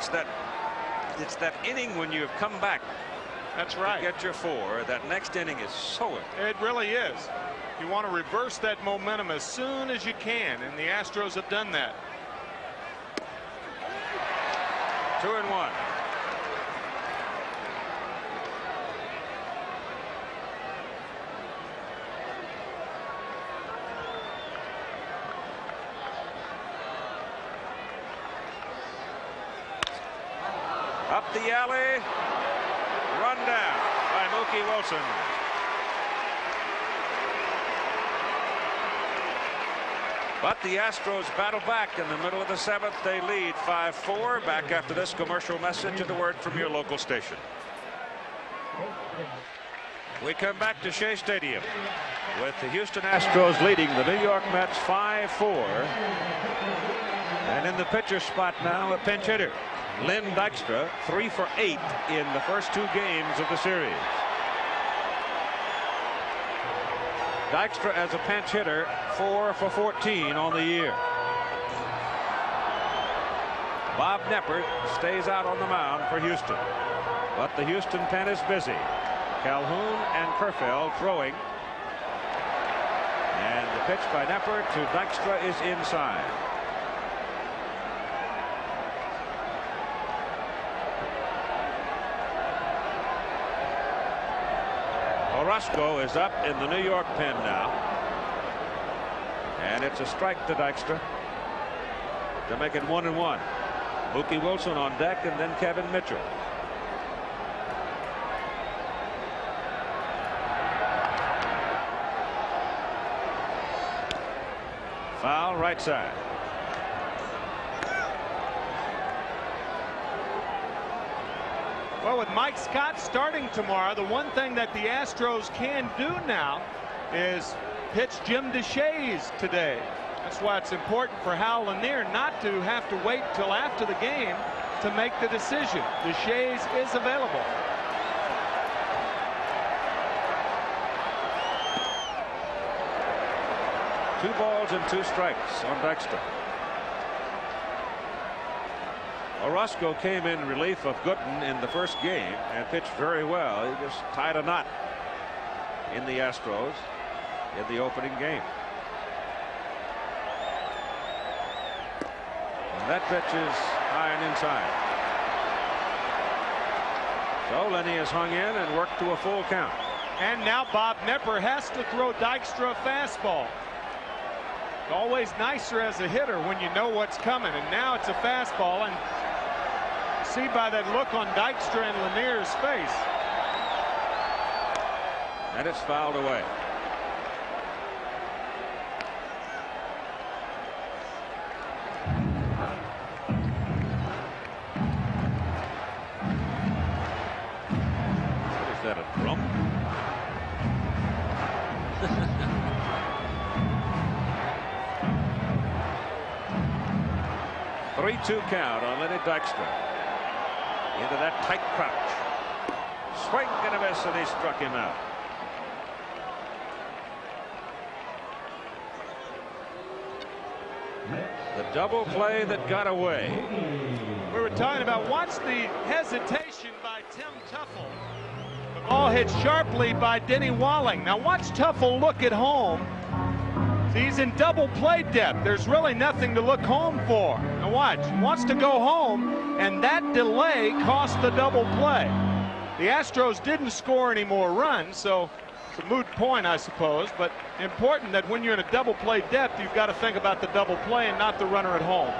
that inning when you've come back. That's right. To get your 4. That next inning is so important. It really is. You want to reverse that momentum as soon as you can, and the Astros have done that. 2-1. Up the alley, run down by Mookie Wilson. But the Astros battle back in the middle of the 7th. They lead 5-4. Back after this commercial message and a word from your local station. We come back to Shea Stadium with the Houston Astros leading the New York Mets 5-4. And in the pitcher spot now, a pinch hitter, Lynn Dykstra, 3 for 8 in the first 2 games of the series. Dykstra as a pinch hitter, 4 for 14 on the year. Bob Knepper stays out on the mound for Houston, but the Houston pen is busy. Calhoun and Kerfeld throwing, and the pitch by Knepper to Dykstra is inside. Orozco is up in the New York pen now, and it's a strike to Dykstra to make it 1-1. Mookie Wilson on deck, and then Kevin Mitchell. Foul right side. Well, with Mike Scott starting tomorrow, the one thing that the Astros can do now is pitch Jim DeShays today. That's why it's important for Hal Lanier not to have to wait till after the game to make the decision. DeShays is available. Two balls and 2 strikes on Dykstra. Orozco came in relief of Gooden in the first game and pitched very well. He just tied a knot in the Astros in the opening game. And that pitch is high and inside. So Lenny has hung in and worked to a full count. And now Bob Knepper has to throw Dykstra a fastball. Always nicer as a hitter when you know what's coming, and now it's a fastball, and see by that look on Dykstra and Lanier's face. And it's fouled away. What is that, a drum? 3-2 count on Lenny Dykstra. Into that tight crouch. Swing and a miss, and he struck him out. The double play that got away. We were talking about, watch the hesitation by Tim Tuffle. The ball hit sharply by Denny Walling. Now watch Tuffle look at home. He's in double play depth. There's really nothing to look home for. Now watch, he wants to go home, and that delay cost the double play. The Astros didn't score any more runs, so It's a moot point, I suppose, but important that when you're in a double play depth, you've got to think about the double play and not the runner at home.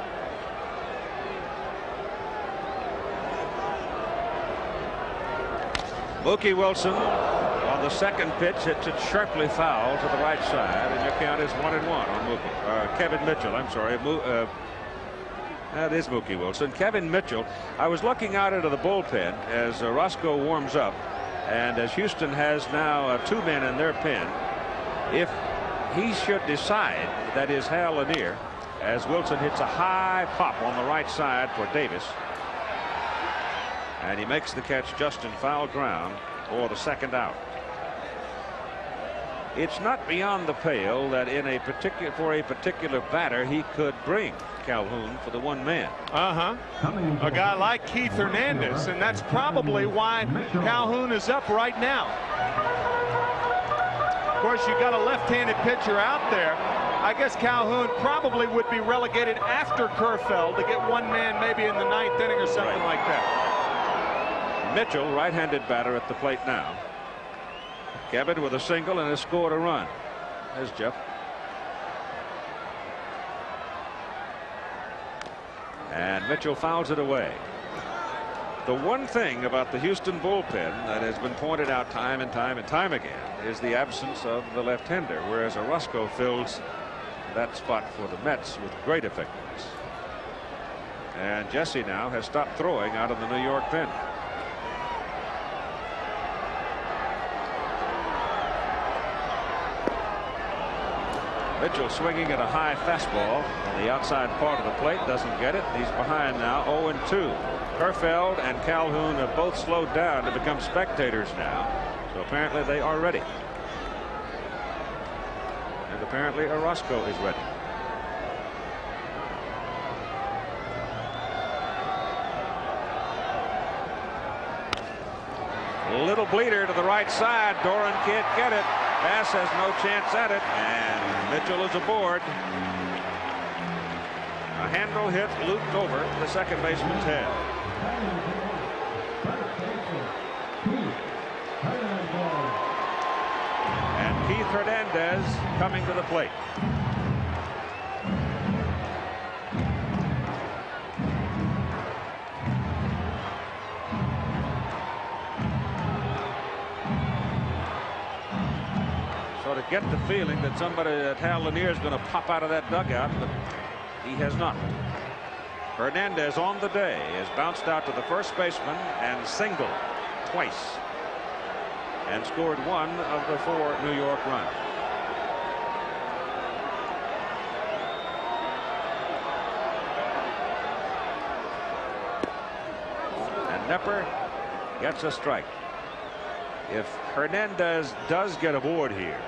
Mookie Wilson on the second pitch hits it sharply foul to the right side, and your count is 1-1 on Mookie. Kevin Mitchell, I'm sorry. That is Mookie Wilson. Kevin Mitchell. I was looking out into the bullpen as Roscoe warms up, and as Houston has now 2 men in their pen. If he should decide, that is Hal Lanier, as Wilson hits a high pop on the right side for Davis, and he makes the catch just in foul ground for the second out. It's not beyond the pale that for a particular batter he could bring Calhoun for the one man. A guy like Keith Hernandez, and that's probably why Calhoun is up right now. Of course, you got a left-handed pitcher out there. I guess Calhoun probably would be relegated after Kerfeld to get one man maybe in the 9th inning or something like that. Mitchell, right-handed batter at the plate now. Kevin with a single and has scored a run. There's Jeff. And Mitchell fouls it away. The one thing about the Houston bullpen that has been pointed out time and time again is the absence of the left-hander, whereas Orozco fills that spot for the Mets with great effectiveness. And Jesse now has stopped throwing out of the New York pen. Mitchell swinging at a high fastball on the outside part of the plate, doesn't get it. He's behind now, 0-2. Kerfeld and Calhoun have both slowed down to become spectators now, so apparently they are ready. And apparently Orozco is ready. A little bleeder to the right side. Doran can't get it. Bass has no chance at it, and Mitchell is aboard. A handle hit looped over the second baseman's head. And Keith Hernandez coming to the plate. So to get the feeling that that Hal Lanier is going to pop out of that dugout, but he has not. Hernandez on the day has bounced out to the first baseman and singled twice and scored one of the 4 New York runs. And Nepper gets a strike. If Hernandez does get aboard here,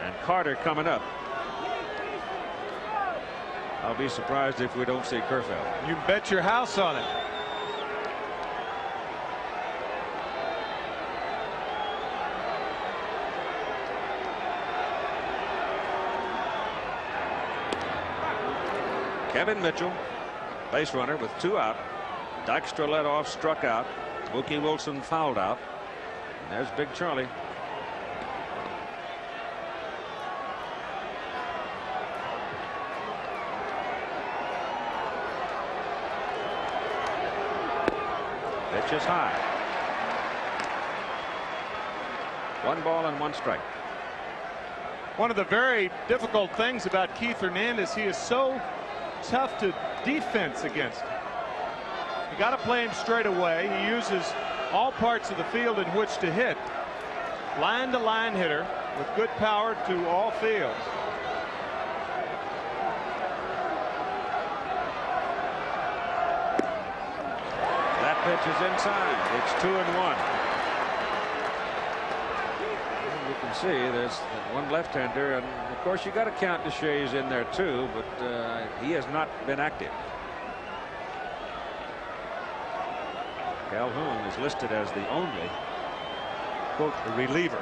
and Carter coming up, I'll be surprised if we don't see Kerfeld. You bet your house on it. Kevin Mitchell, base runner with 2 out. Dykstra led off, struck out. Mookie Wilson fouled out. And there's Big Charlie. Pitch is high. 1 ball and 1 strike. One of the very difficult things about Keith Hernandez, he is so tough to defense against. You got to play him straight away. He uses all parts of the field in which to hit. Line to line hitter with good power to all fields. That pitch is inside. It's 2-1. You can see there's one left-hander, and of course you got to count Deshaies in there too, but he has not been active. Calhoun is listed as the only, quote, reliever.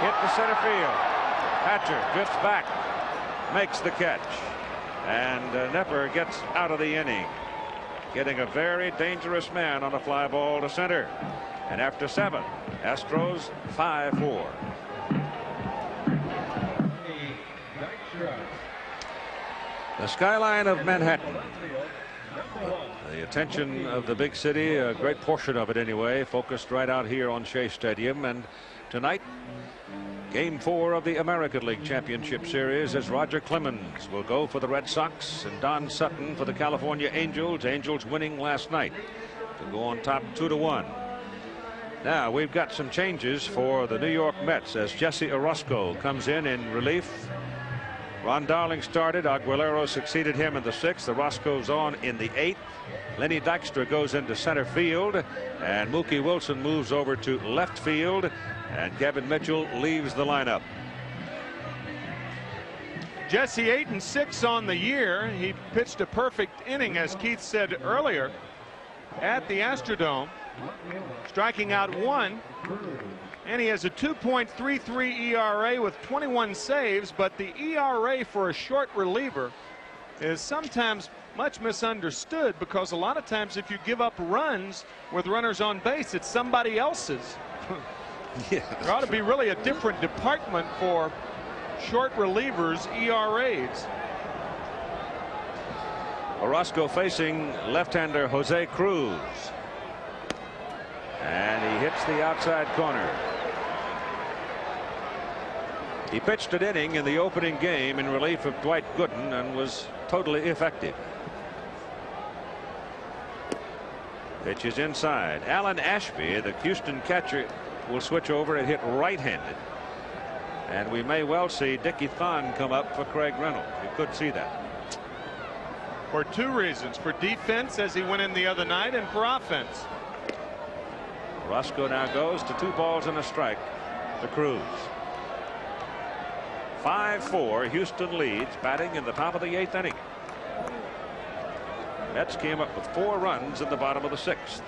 Hit the center field. Hatcher drifts back, makes the catch, and Nepper gets out of the inning. getting a very dangerous man on a fly ball to center. And after 7, Astros 5-4. The skyline of Manhattan, the attention of the big city, a great portion of it anyway, focused right out here on Shea Stadium. And tonight, Game 4 of the American League Championship Series, as Roger Clemens will go for the Red Sox and Don Sutton for the California Angels. Angels winning last night to go on top 2-1. Now we've got some changes for the New York Mets as Jesse Orosco comes in relief. Ron Darling started. Aguilera succeeded him in the 6th. Orosco's on in the 8th. Lenny Dykstra goes into center field, and Mookie Wilson moves over to left field, and Kevin Mitchell leaves the lineup. Jesse 8-6 on the year. He pitched a perfect inning, as Keith said earlier, at the Astrodome, striking out 1. And he has a 2.33 ERA with 21 saves, but the ERA for a short reliever is sometimes much misunderstood, because a lot of times if you give up runs with runners on base, it's somebody else's. Yeah, there ought to be really a different department for short relievers' ERAs. Orosco facing left-hander Jose Cruz, and he hits the outside corner. He pitched an inning in the opening game in relief of Dwight Gooden and was totally effective. Pitch is inside. Alan Ashby, the Houston catcher, will switch over and hit right-handed. And we may well see Dickie Thon come up for Craig Reynolds. You could see that. For 2 reasons: for defense, as he went in the other night, and for offense. Orosco now goes to 2 balls and a strike to Cruz. 5-4. Houston leads, batting in the top of the 8th inning. Mets came up with 4 runs in the bottom of the 6th.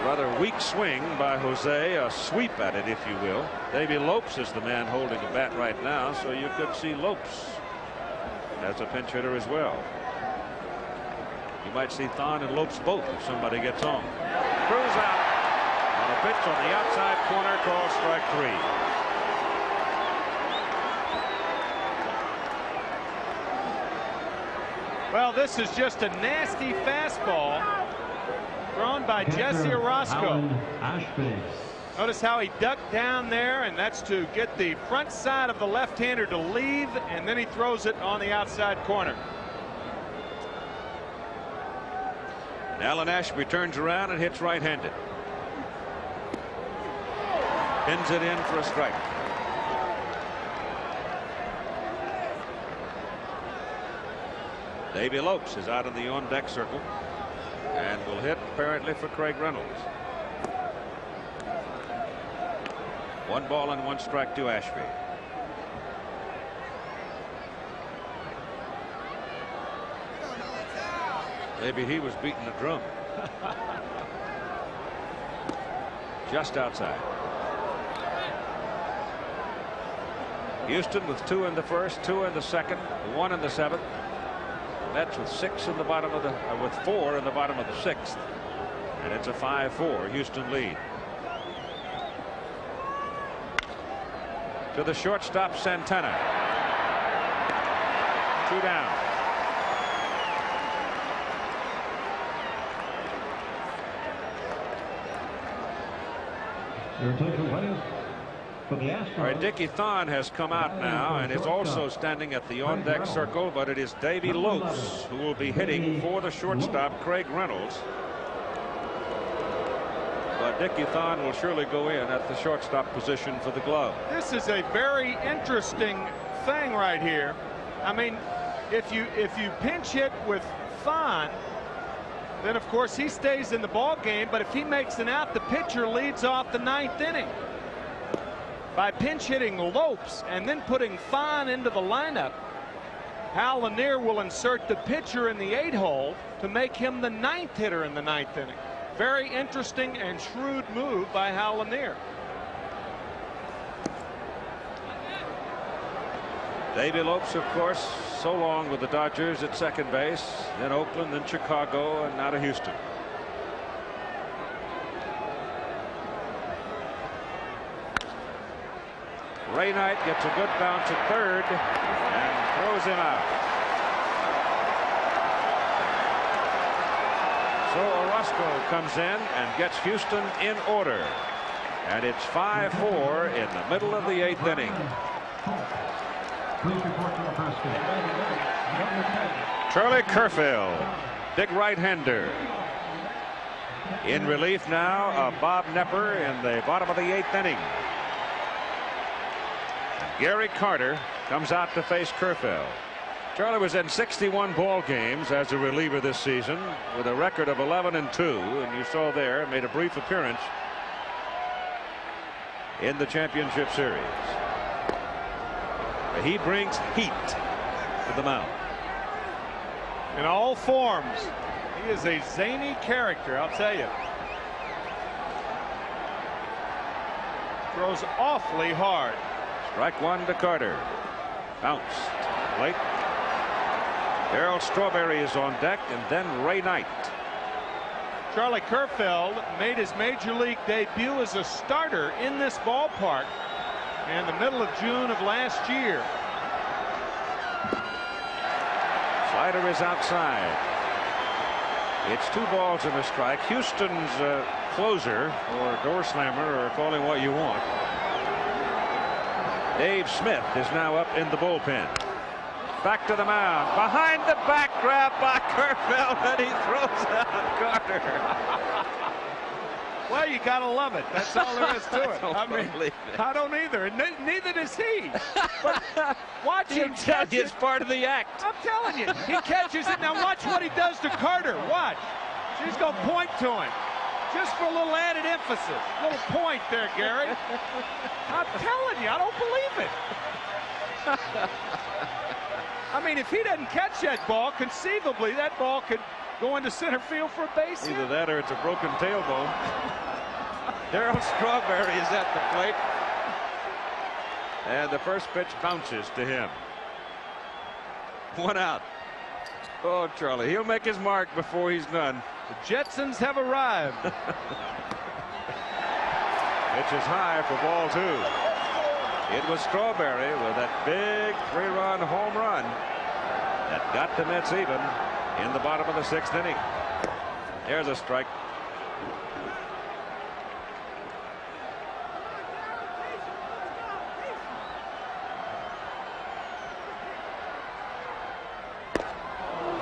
Rather weak swing by Jose, a sweep at it, if you will. Davey Lopes is the man holding the bat right now, so you could see Lopes as a pinch hitter as well. You might see Thon and Lopes both if somebody gets on. Cruz out on a pitch on the outside corner, called strike 3. Well, this is just a nasty fastball thrown by Jesse Orosco. Notice how he ducked down there, and that's to get the front side of the left-hander to leave, and then he throws it on the outside corner. Alan Ashby turns around and hits right-handed. Pins it in for a strike. Davey Lopes is out in the on-deck circle and will hit apparently for Craig Reynolds. 1 ball and 1 strike to Ashby. Maybe he was beating the drum. Just outside. Houston with 2 in the 1st, 2 in the 2nd, 1 in the 7th. Mets with 6 in the bottom of the with 4 in the bottom of the 6th, and it's a 5-4 Houston lead. To the shortstop, Santana. 2 down. All right, Dickie Thon has come out now and is also standing at the on-deck circle, but it is Davey Lopes who will be hitting for the shortstop, Craig Reynolds. But Dickie Thon will surely go in at the shortstop position for the glove. This is a very interesting thing right here. I mean, if you pinch hit with Thon, then of course he stays in the ball game, but if he makes an out, the pitcher leads off the 9th inning. By pinch hitting Lopes and then putting Thon into the lineup, Hal Lanier will insert the pitcher in the 8-hole to make him the 9th hitter in the 9th inning. Very interesting and shrewd move by Hal Lanier. Davey Lopes, of course, so long with the Dodgers at second base, then Oakland, then Chicago, and now to Houston. Ray Knight gets a good bounce at third and throws him out. So Orozco comes in and gets Houston in order. And it's 5-4 in the middle of the 8th inning. Charlie Kerfeld, big right-hander. In relief now of Bob Nepper in the bottom of the 8th inning. Gary Carter comes out to face Kerfeld. Charlie was in 61 ball games as a reliever this season with a record of 11-2, and you saw there made a brief appearance in the championship series. He brings heat to the mound. In all forms, he is a zany character, I'll tell you. Throws awfully hard. Strike one to Carter. Bounced late. Darryl Strawberry is on deck, and then Ray Knight. Charlie Kerfeld made his major league debut as a starter in this ballpark in the middle of June of last year. Slider is outside. It's 2 balls and a strike. Houston's closer or door slammer, or call him what you want, Dave Smith, is now up in the bullpen. Back to the mound. Behind the back, grab by Kerfeld, and he throws out Carter. Well, you gotta love it. That's all there is to it. I mean, I don't either, and neither does he. But watch him catch it. It's part of the act. I'm telling you, he catches it. Now watch what he does to Carter. Watch. She's gonna point to him. Just for a little added emphasis. A little point there, Gary. I'm telling you, I don't believe it. I mean, if he doesn't catch that ball, conceivably that ball could go into center field for a base hit. Either that or it's a broken tailbone. Darryl Strawberry is at the plate. And the first pitch bounces to him. 1 out. Oh, Charlie, he'll make his mark before he's done. The Jetsons have arrived. Pitch is high for ball 2. It was Strawberry with that big 3-run home run that got the Mets even in the bottom of the 6th inning. There's a strike.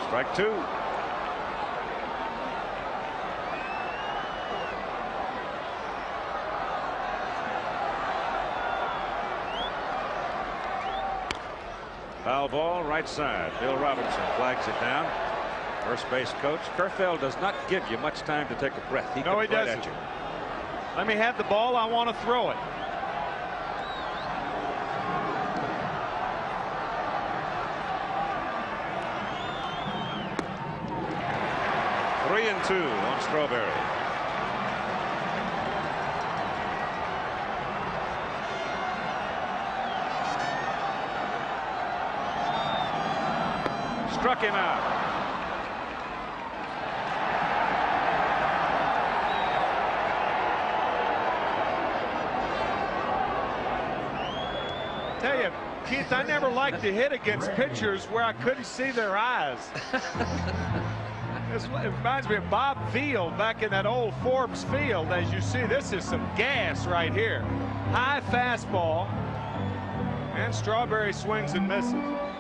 Strike 2. Foul ball, right side. Bill Robinson flags it down. First base coach. Kerfeld does not give you much time to take a breath. He No, he comes right doesn't. at you. Let me have the ball. I want to throw it. Three and 2 on Strawberry. Struck him out. Tell you, Keith, I never liked to hit against pitchers where I couldn't see their eyes. It reminds me of Bob Veal back in that old Forbes Field. As you see, this is some gas right here. High fastball. And Strawberry swings and misses.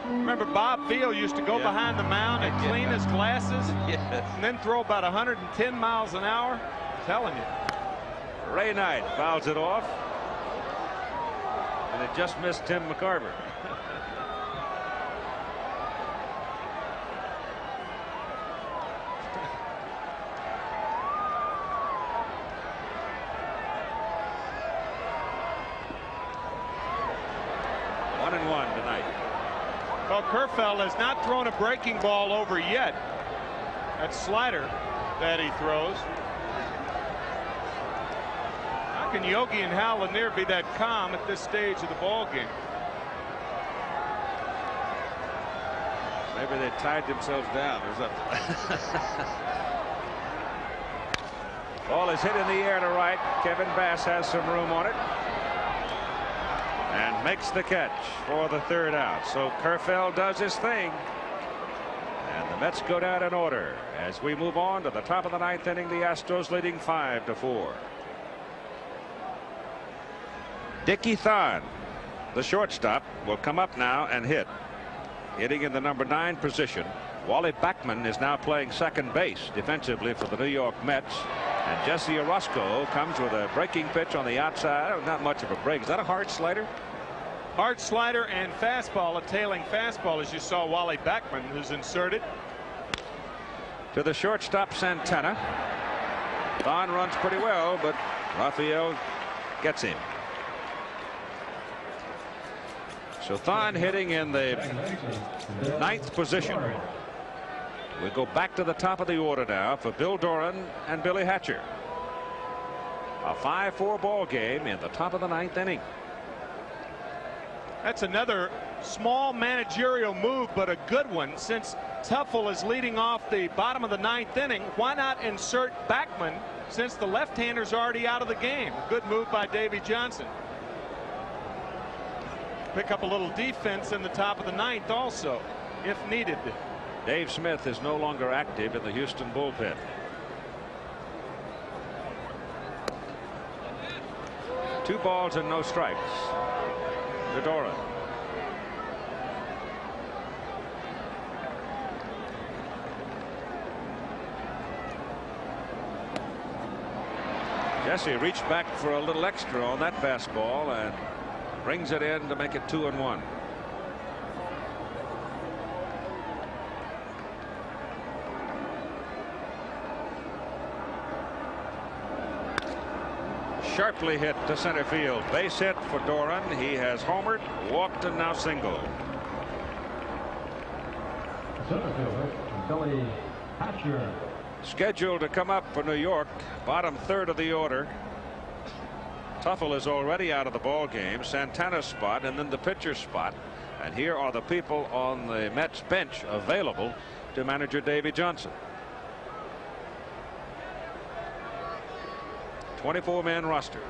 Remember, Bob Veal used to go behind the mound and clean his glasses and then throw about 110 miles an hour. I'm telling you. Ray Knight fouls it off. And it just missed Tim McCarver. Well, Kerfeld has not thrown a breaking ball over yet. That slider that he throws. How can Yogi and Hal Lanier be that calm at this stage of the ball game? Maybe they tied themselves down or something. Ball is hit in the air to right. Kevin Bass has some room on it and makes the catch for the third out. So Kerfeld does his thing. And the Mets go down in order as we move on to the top of the ninth inning. The Astros leading 5-4. Dickie Thon, the shortstop, will come up now and hit. Hitting in the number 9 position. Wally Backman is now playing second base defensively for the New York Mets. And Jesse Orozco comes with a breaking pitch on the outside. Not much of a break. Is that a hard slider? Hard slider and fastball, a tailing fastball, as you saw Wally Backman, who's inserted. To the shortstop, Santana. Thon runs pretty well, but Rafael gets him. So Thon hitting in the 9th position. We go back to the top of the order now for Bill Doran and Billy Hatcher. A 5-4 ball game in the top of the 9th inning. That's another small managerial move, but a good one. Since Tuffle is leading off the bottom of the 9th inning, why not insert Backman since the left-hander's already out of the game? A good move by Davey Johnson. Pick up a little defense in the top of the 9th also, if needed. Dave Smith is no longer active in the Houston bullpen. Two balls and no strikes to Doran. Jesse reached back for a little extra on that fastball and brings it in to make it 2-1. Sharply hit to center field. Base hit for Doran. He has homered, walked, and now singled. Center fielder, Billy Hatcher. Scheduled to come up for New York, bottom third of the order. Tuffle is already out of the ball game. Santana's spot and then the pitcher's spot. And here are the people on the Mets bench available to manager Davey Johnson. 24-man roster.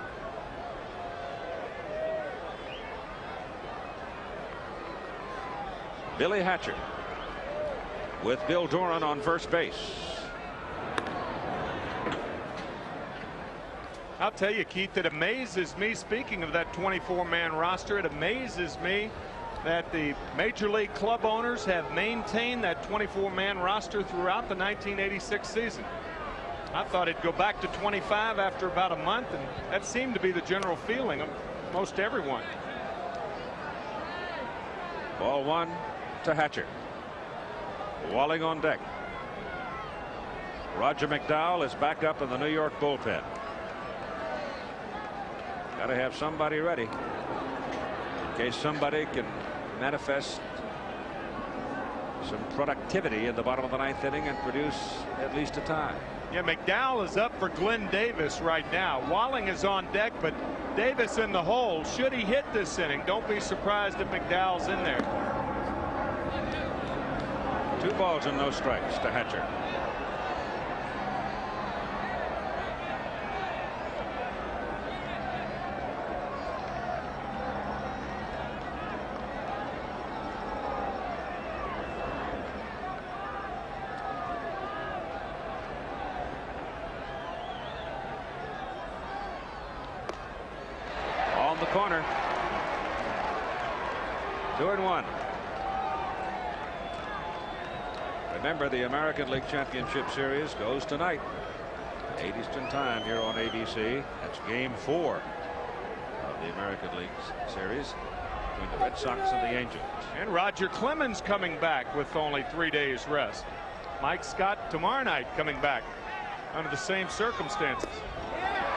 Billy Hatcher with Bill Doran on first base. I'll tell you, Keith, it amazes me, speaking of that 24-man roster, it amazes me that the Major League club owners have maintained that 24-man roster throughout the 1986 season. I thought it'd go back to 25 after about a month, and that seemed to be the general feeling of most everyone. Ball one to Hatcher. Walling on deck. Roger McDowell is back up in the New York bullpen. Got to have somebody ready in case somebody can manifest some productivity in the bottom of the 9th inning and produce at least a tie. Yeah, McDowell is up for Glenn Davis right now. Walling is on deck, but Davis in the hole. Should he hit this inning, don't be surprised if McDowell's in there. 2 balls and no strikes to Hatcher. On the corner. 2-1. Remember, the American League Championship Series goes tonight, 8 Eastern time here on ABC. That's game 4 of the American League Series between the Red Sox and the Angels. And Roger Clemens coming back with only 3 days rest. Mike Scott tomorrow night coming back under the same circumstances.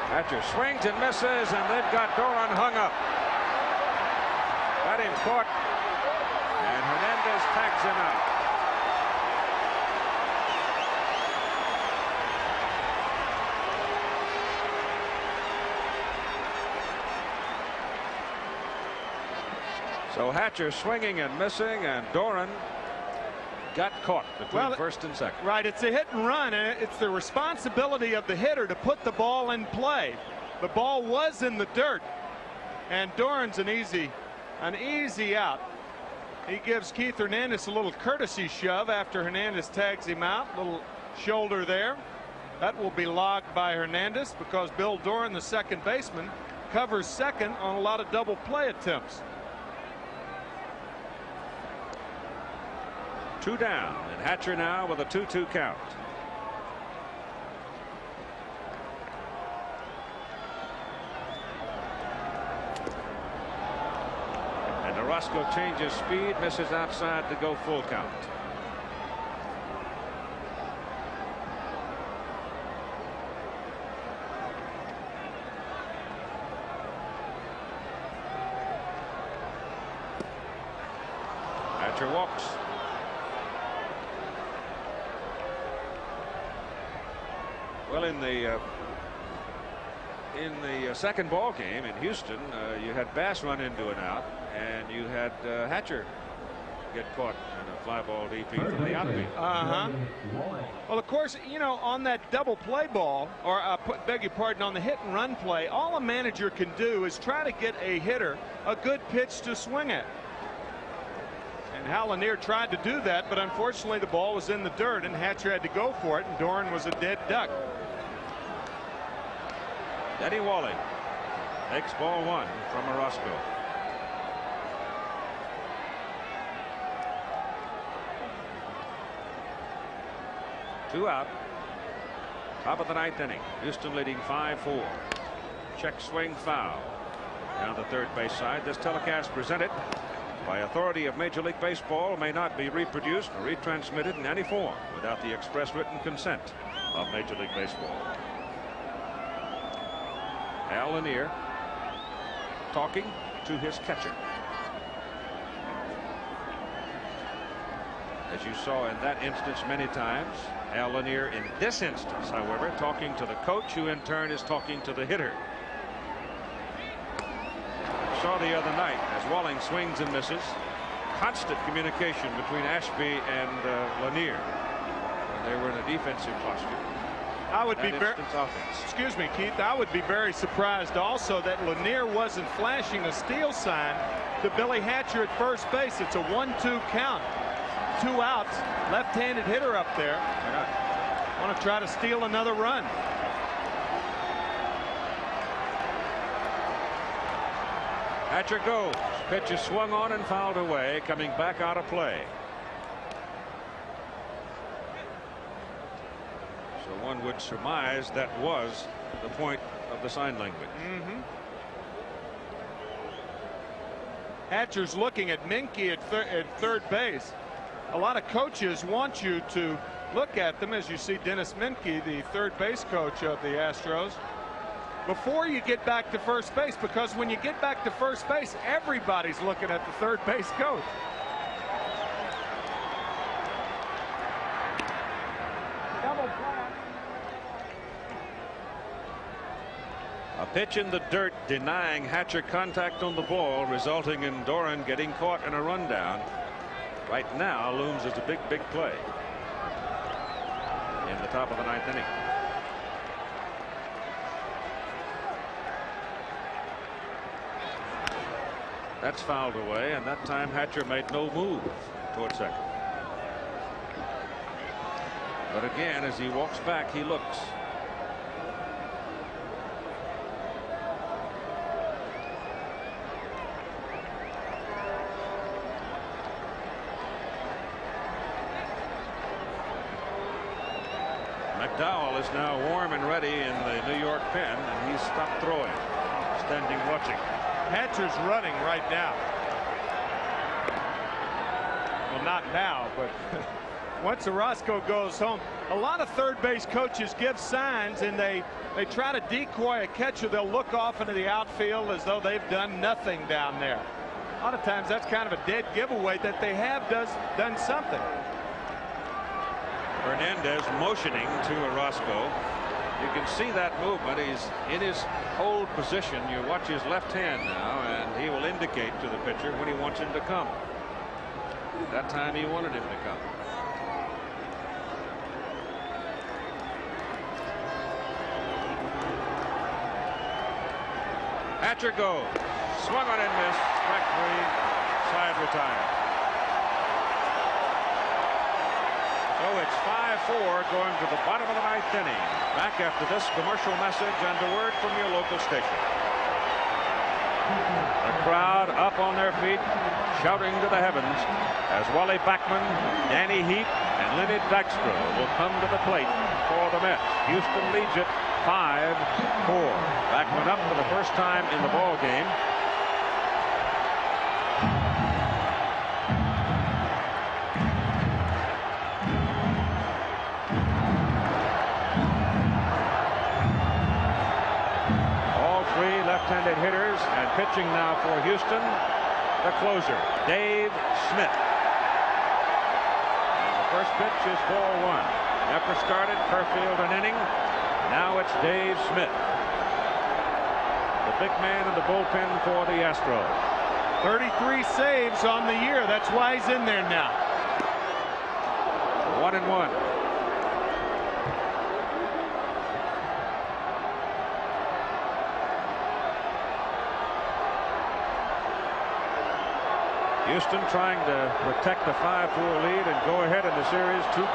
Hatcher swings and misses, and they've got Doran hung up. Got him caught, and Hernandez tags him out. So Hatcher swinging and missing, and Doran got caught between first and second. Right, it's a hit and run, and it's the responsibility of the hitter to put the ball in play. The ball was in the dirt, and Doran's an easy out. He gives Keith Hernandez a little courtesy shove after Hernandez tags him out. Little shoulder there. That will be logged by Hernandez because Bill Doran, the second baseman, covers second on a lot of double play attempts. 2 down, and Hatcher now with a 2-2 count. And Orozco changes speed, misses outside to go full count. Hatcher walks. Well, in the second ball game in Houston, you had Bass run into an out, and you had Hatcher get caught in a fly ball DP from the outfield. Well, of course, you know, on that double play ball, or beg your pardon, on the hit and run play, all a manager can do is try to get a hitter a good pitch to swing at. And Hal Lanier tried to do that, but unfortunately the ball was in the dirt and Hatcher had to go for it, and Doran was a dead duck. Denny Wally takes ball 1 from Orozco. Two out. Top of the 9th inning. Houston leading 5-4. Check swing foul. Down the third base side. This telecast presented by authority of Major League Baseball may not be reproduced or retransmitted in any form without the express written consent of Major League Baseball. Al Lanier talking to his catcher. As you saw in that instance many times, Al Lanier in this instance, however, talking to the coach, who in turn is talking to the hitter. Saw the other night as Walling swings and misses, constant communication between Ashby and Lanier when they were in a defensive posture. I would be very, excuse me, Keith, I would be very surprised also that Lanier wasn't flashing a steal sign to Billy Hatcher at first base. It's a 1-2 count. 2 outs, left-handed hitter up there. Want to try to steal another run. Hatcher goes. Pitch is swung on and fouled away, coming back out of play. So one would surmise that was the point of the sign language. Hatcher's looking at Minke at third base. A lot of coaches want you to look at them, as you see Dennis Minke, the third base coach of the Astros, before you get back to first base, because when you get back to first base, everybody's looking at the third base coach. A pitch in the dirt denying Hatcher contact on the ball, resulting in Doran getting caught in a rundown. Right now looms as a big play in the top of the 9th inning. That's fouled away, and that time Hatcher made no move toward second. But again, as he walks back, he looks. McDowell is now warm and ready in the New York pen, and he's stopped throwing, standing watching. Hatcher's running right now. Well, not now, but once Orozco goes home, a lot of third base coaches give signs, and they try to decoy a catcher. They'll look off into the outfield as though they've done nothing down there. A lot of times that's kind of a dead giveaway that they have done something. Hernandez motioning to Orozco. You can see that movement. He's in his hold position. You watch his left hand now, and he will indicate to the pitcher when he wants him to come. That time he wanted him to come. Hatcher goes. Swung on and missed. Strike 3. Side retired. So it's 5-4 going to the bottom of the 9th inning. Back after this commercial message and a word from your local station. The crowd up on their feet, shouting to the heavens as Wally Backman, Danny Heap, and Lenny Dykstra will come to the plate for the Mets. Houston leads it 5-4. Backman up for the first time in the ball game. Left-handed hitters, and pitching now for Houston, the closer, Dave Smith. And the first pitch is ball 1. Never started Kerfield an inning. Now it's Dave Smith, the big man in the bullpen for the Astros. 33 saves on the year. That's why he's in there now. 1-1. Houston trying to protect the 5-4 lead and go ahead in the series 2-1.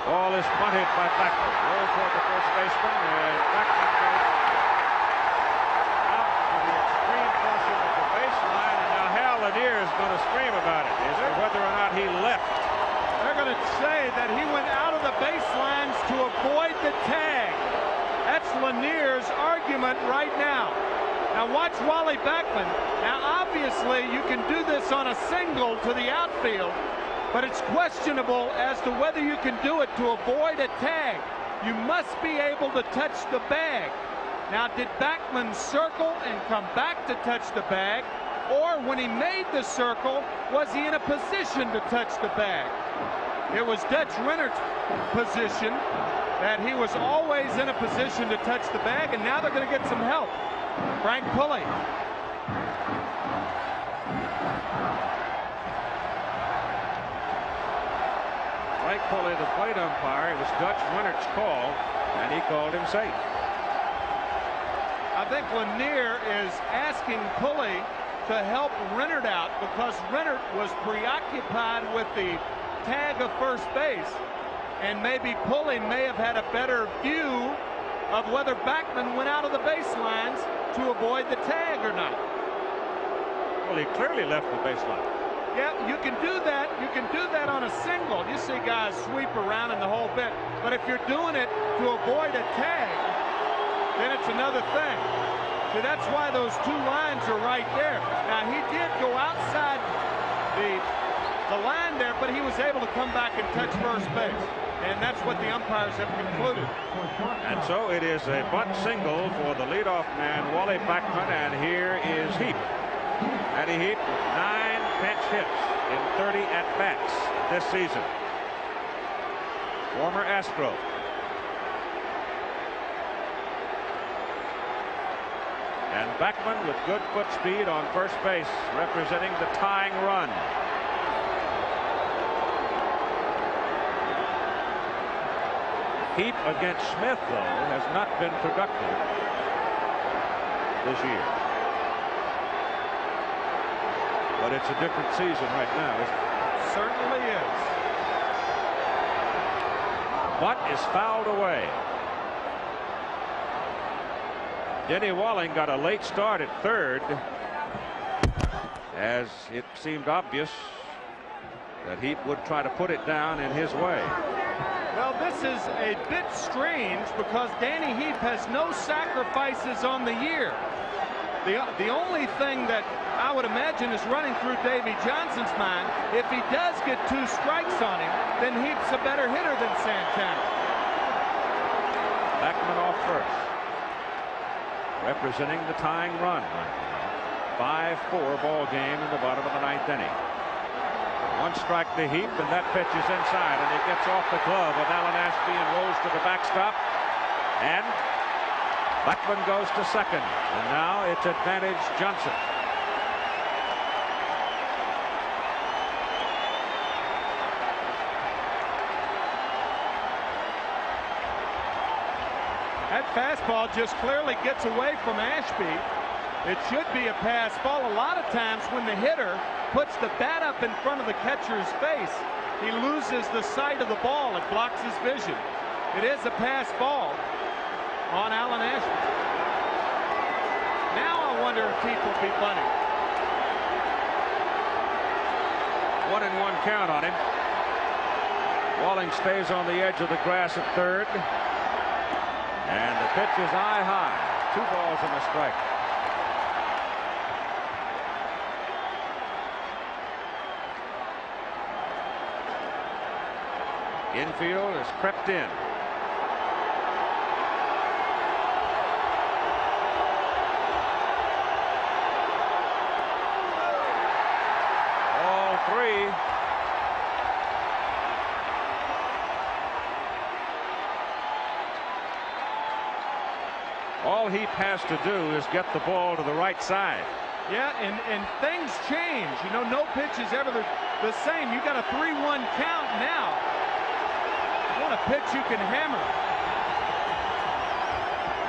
Ball is bunted by Backman. Roll toward the first baseman, and Backman goes out to the extreme portion of the baseline, and now Hal Lanier is going to scream about it, is it? Whether or not he left. They're going to say that he went out of the baselines to avoid the tag. That's Lanier's argument right now. Now watch Wally Backman. Now obviously you can do this on a single to the outfield, but it's questionable as to whether you can do it to avoid a tag. You must be able to touch the bag. Now did Backman circle and come back to touch the bag, or when he made the circle was he in a position to touch the bag? It was Dutch Rennert's position that he was always in a position to touch the bag, and now they're going to get some help. Frank Pulley. Frank Pulley, the plate umpire. It was Dutch Rennert's call, and he called him safe. I think Lanier is asking Pulley to help Rennert out because Rennert was preoccupied with the tag of first base, and maybe Pulley may have had a better view of whether Backman went out of the baselines to avoid the tag or not. Well, he clearly left the baseline. Yeah, you can do that. You can do that on a single. You see guys sweep around in the whole bit. But if you're doing it to avoid a tag, then it's another thing. See, that's why those 2 lines are right there. Now, he did go outside the line there, but he was able to come back and touch first base. And that's what the umpires have concluded. And so it is a bunt single for the leadoff man, Wally Backman, and here is Heap. Matty Heap, 9 pinch hits in 30 at-bats this season. Former Astro. And Backman with good foot speed on first base, representing the tying run. Heap against Smith, though, has not been productive this year. But it's a different season right now, isn't it? Certainly is. Bunt is fouled away. Denny Walling got a late start at third, as it seemed obvious that Heap would try to put it down in his way. Well, this is a bit strange because Danny Heap has no sacrifices on the year. The only thing that I would imagine is running through Davy Johnson's mind, if he does get 2 strikes on him, then Heap's a better hitter than Santana. Backman off first, representing the tying run. 5-4 ball game in the bottom of the 9th inning. 1 strike to Heap, and that pitch is inside, and it gets off the glove of Alan Ashby and rolls to the backstop. And Backman goes to second, and now it's advantage Johnson. That fastball just clearly gets away from Ashby. It should be a pass ball. A lot of times when the hitter puts the bat up in front of the catcher's face, he loses the sight of the ball. It blocks his vision. It is a pass ball on Alan Ashby. Now I wonder if people will be bunting. 1-1 count on him. Walling stays on the edge of the grass at third. And the pitch is eye high. 2 balls and a strike. Infield has crept in. All 3. All Heap has to do is get the ball to the right side. Yeah, and things change. You know, no pitch is ever the same. You got a 3-1 count now. You want a pitch you can hammer.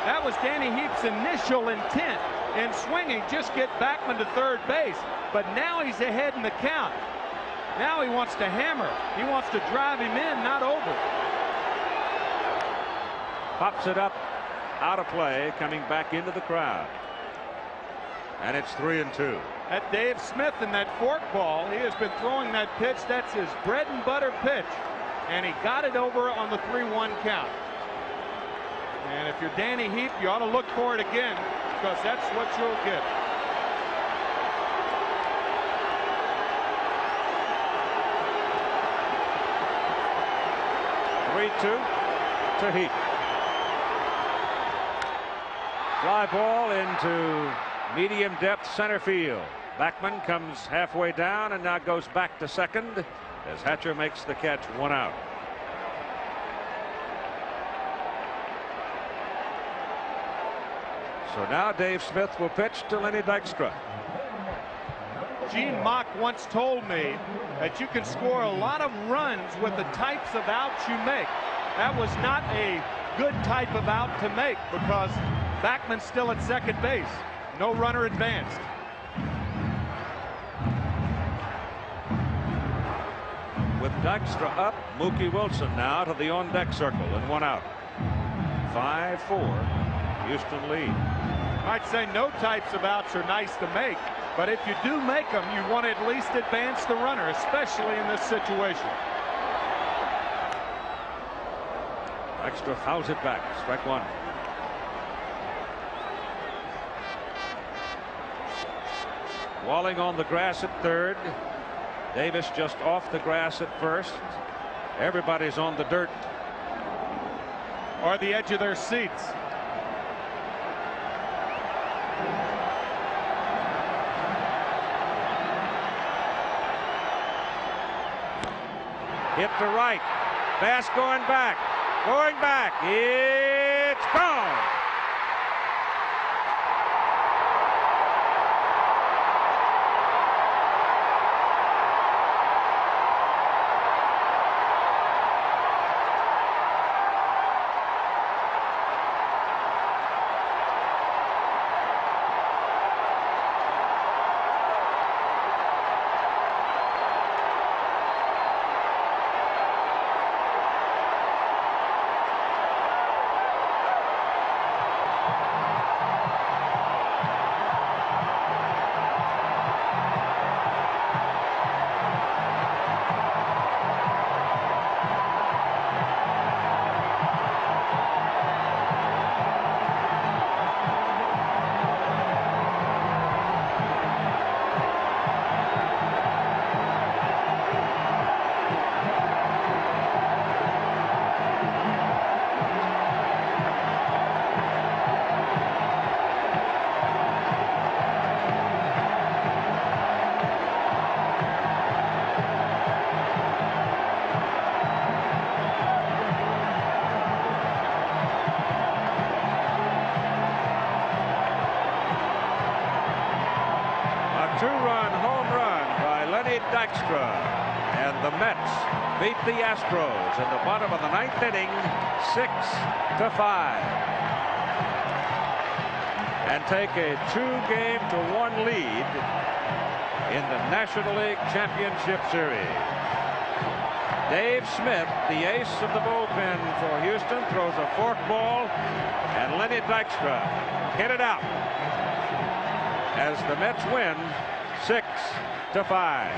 That was Danny Heap's initial intent in swinging. Just get Backman to third base. But now he's ahead in the count. Now he wants to hammer. He wants to drive him in, not over. Pops it up. Out of play, coming back into the crowd. And it's 3-2. At Dave Smith in that fork ball, he has been throwing that pitch. That's his bread and butter pitch. And he got it over on the 3-1 count. And if you're Danny Heap, you ought to look for it again, because that's what you'll get. To Heap. Fly ball into medium depth center field. Backman comes halfway down and now goes back to second as Hatcher makes the catch, 1 out. So now Dave Smith will pitch to Lenny Dykstra. Gene Mock once told me that you can score a lot of runs with the types of outs you make. That was not a good type of out to make, because Backman's still at second base. No runner advanced. With Dykstra up, Mookie Wilson now to the on-deck circle and 1 out. 5-4, Houston lead. I'd say no types of outs are nice to make, but if you do make them, you want to at least advance the runner, especially in this situation. Dykstra fouls it back. Strike 1. Walling on the grass at third. Davis just off the grass at first. Everybody's on the dirt. Or the edge of their seats. Hit to right. Bass going back. Going back. It's gone. Dykstra, and the Mets beat the Astros in the bottom of the 9th inning, 6-5. and take a 2-game-to-1 lead in the National League Championship Series. Dave Smith, the ace of the bullpen for Houston, throws a fork ball, and Lenny Dykstra hit it out as the Mets win 6-5.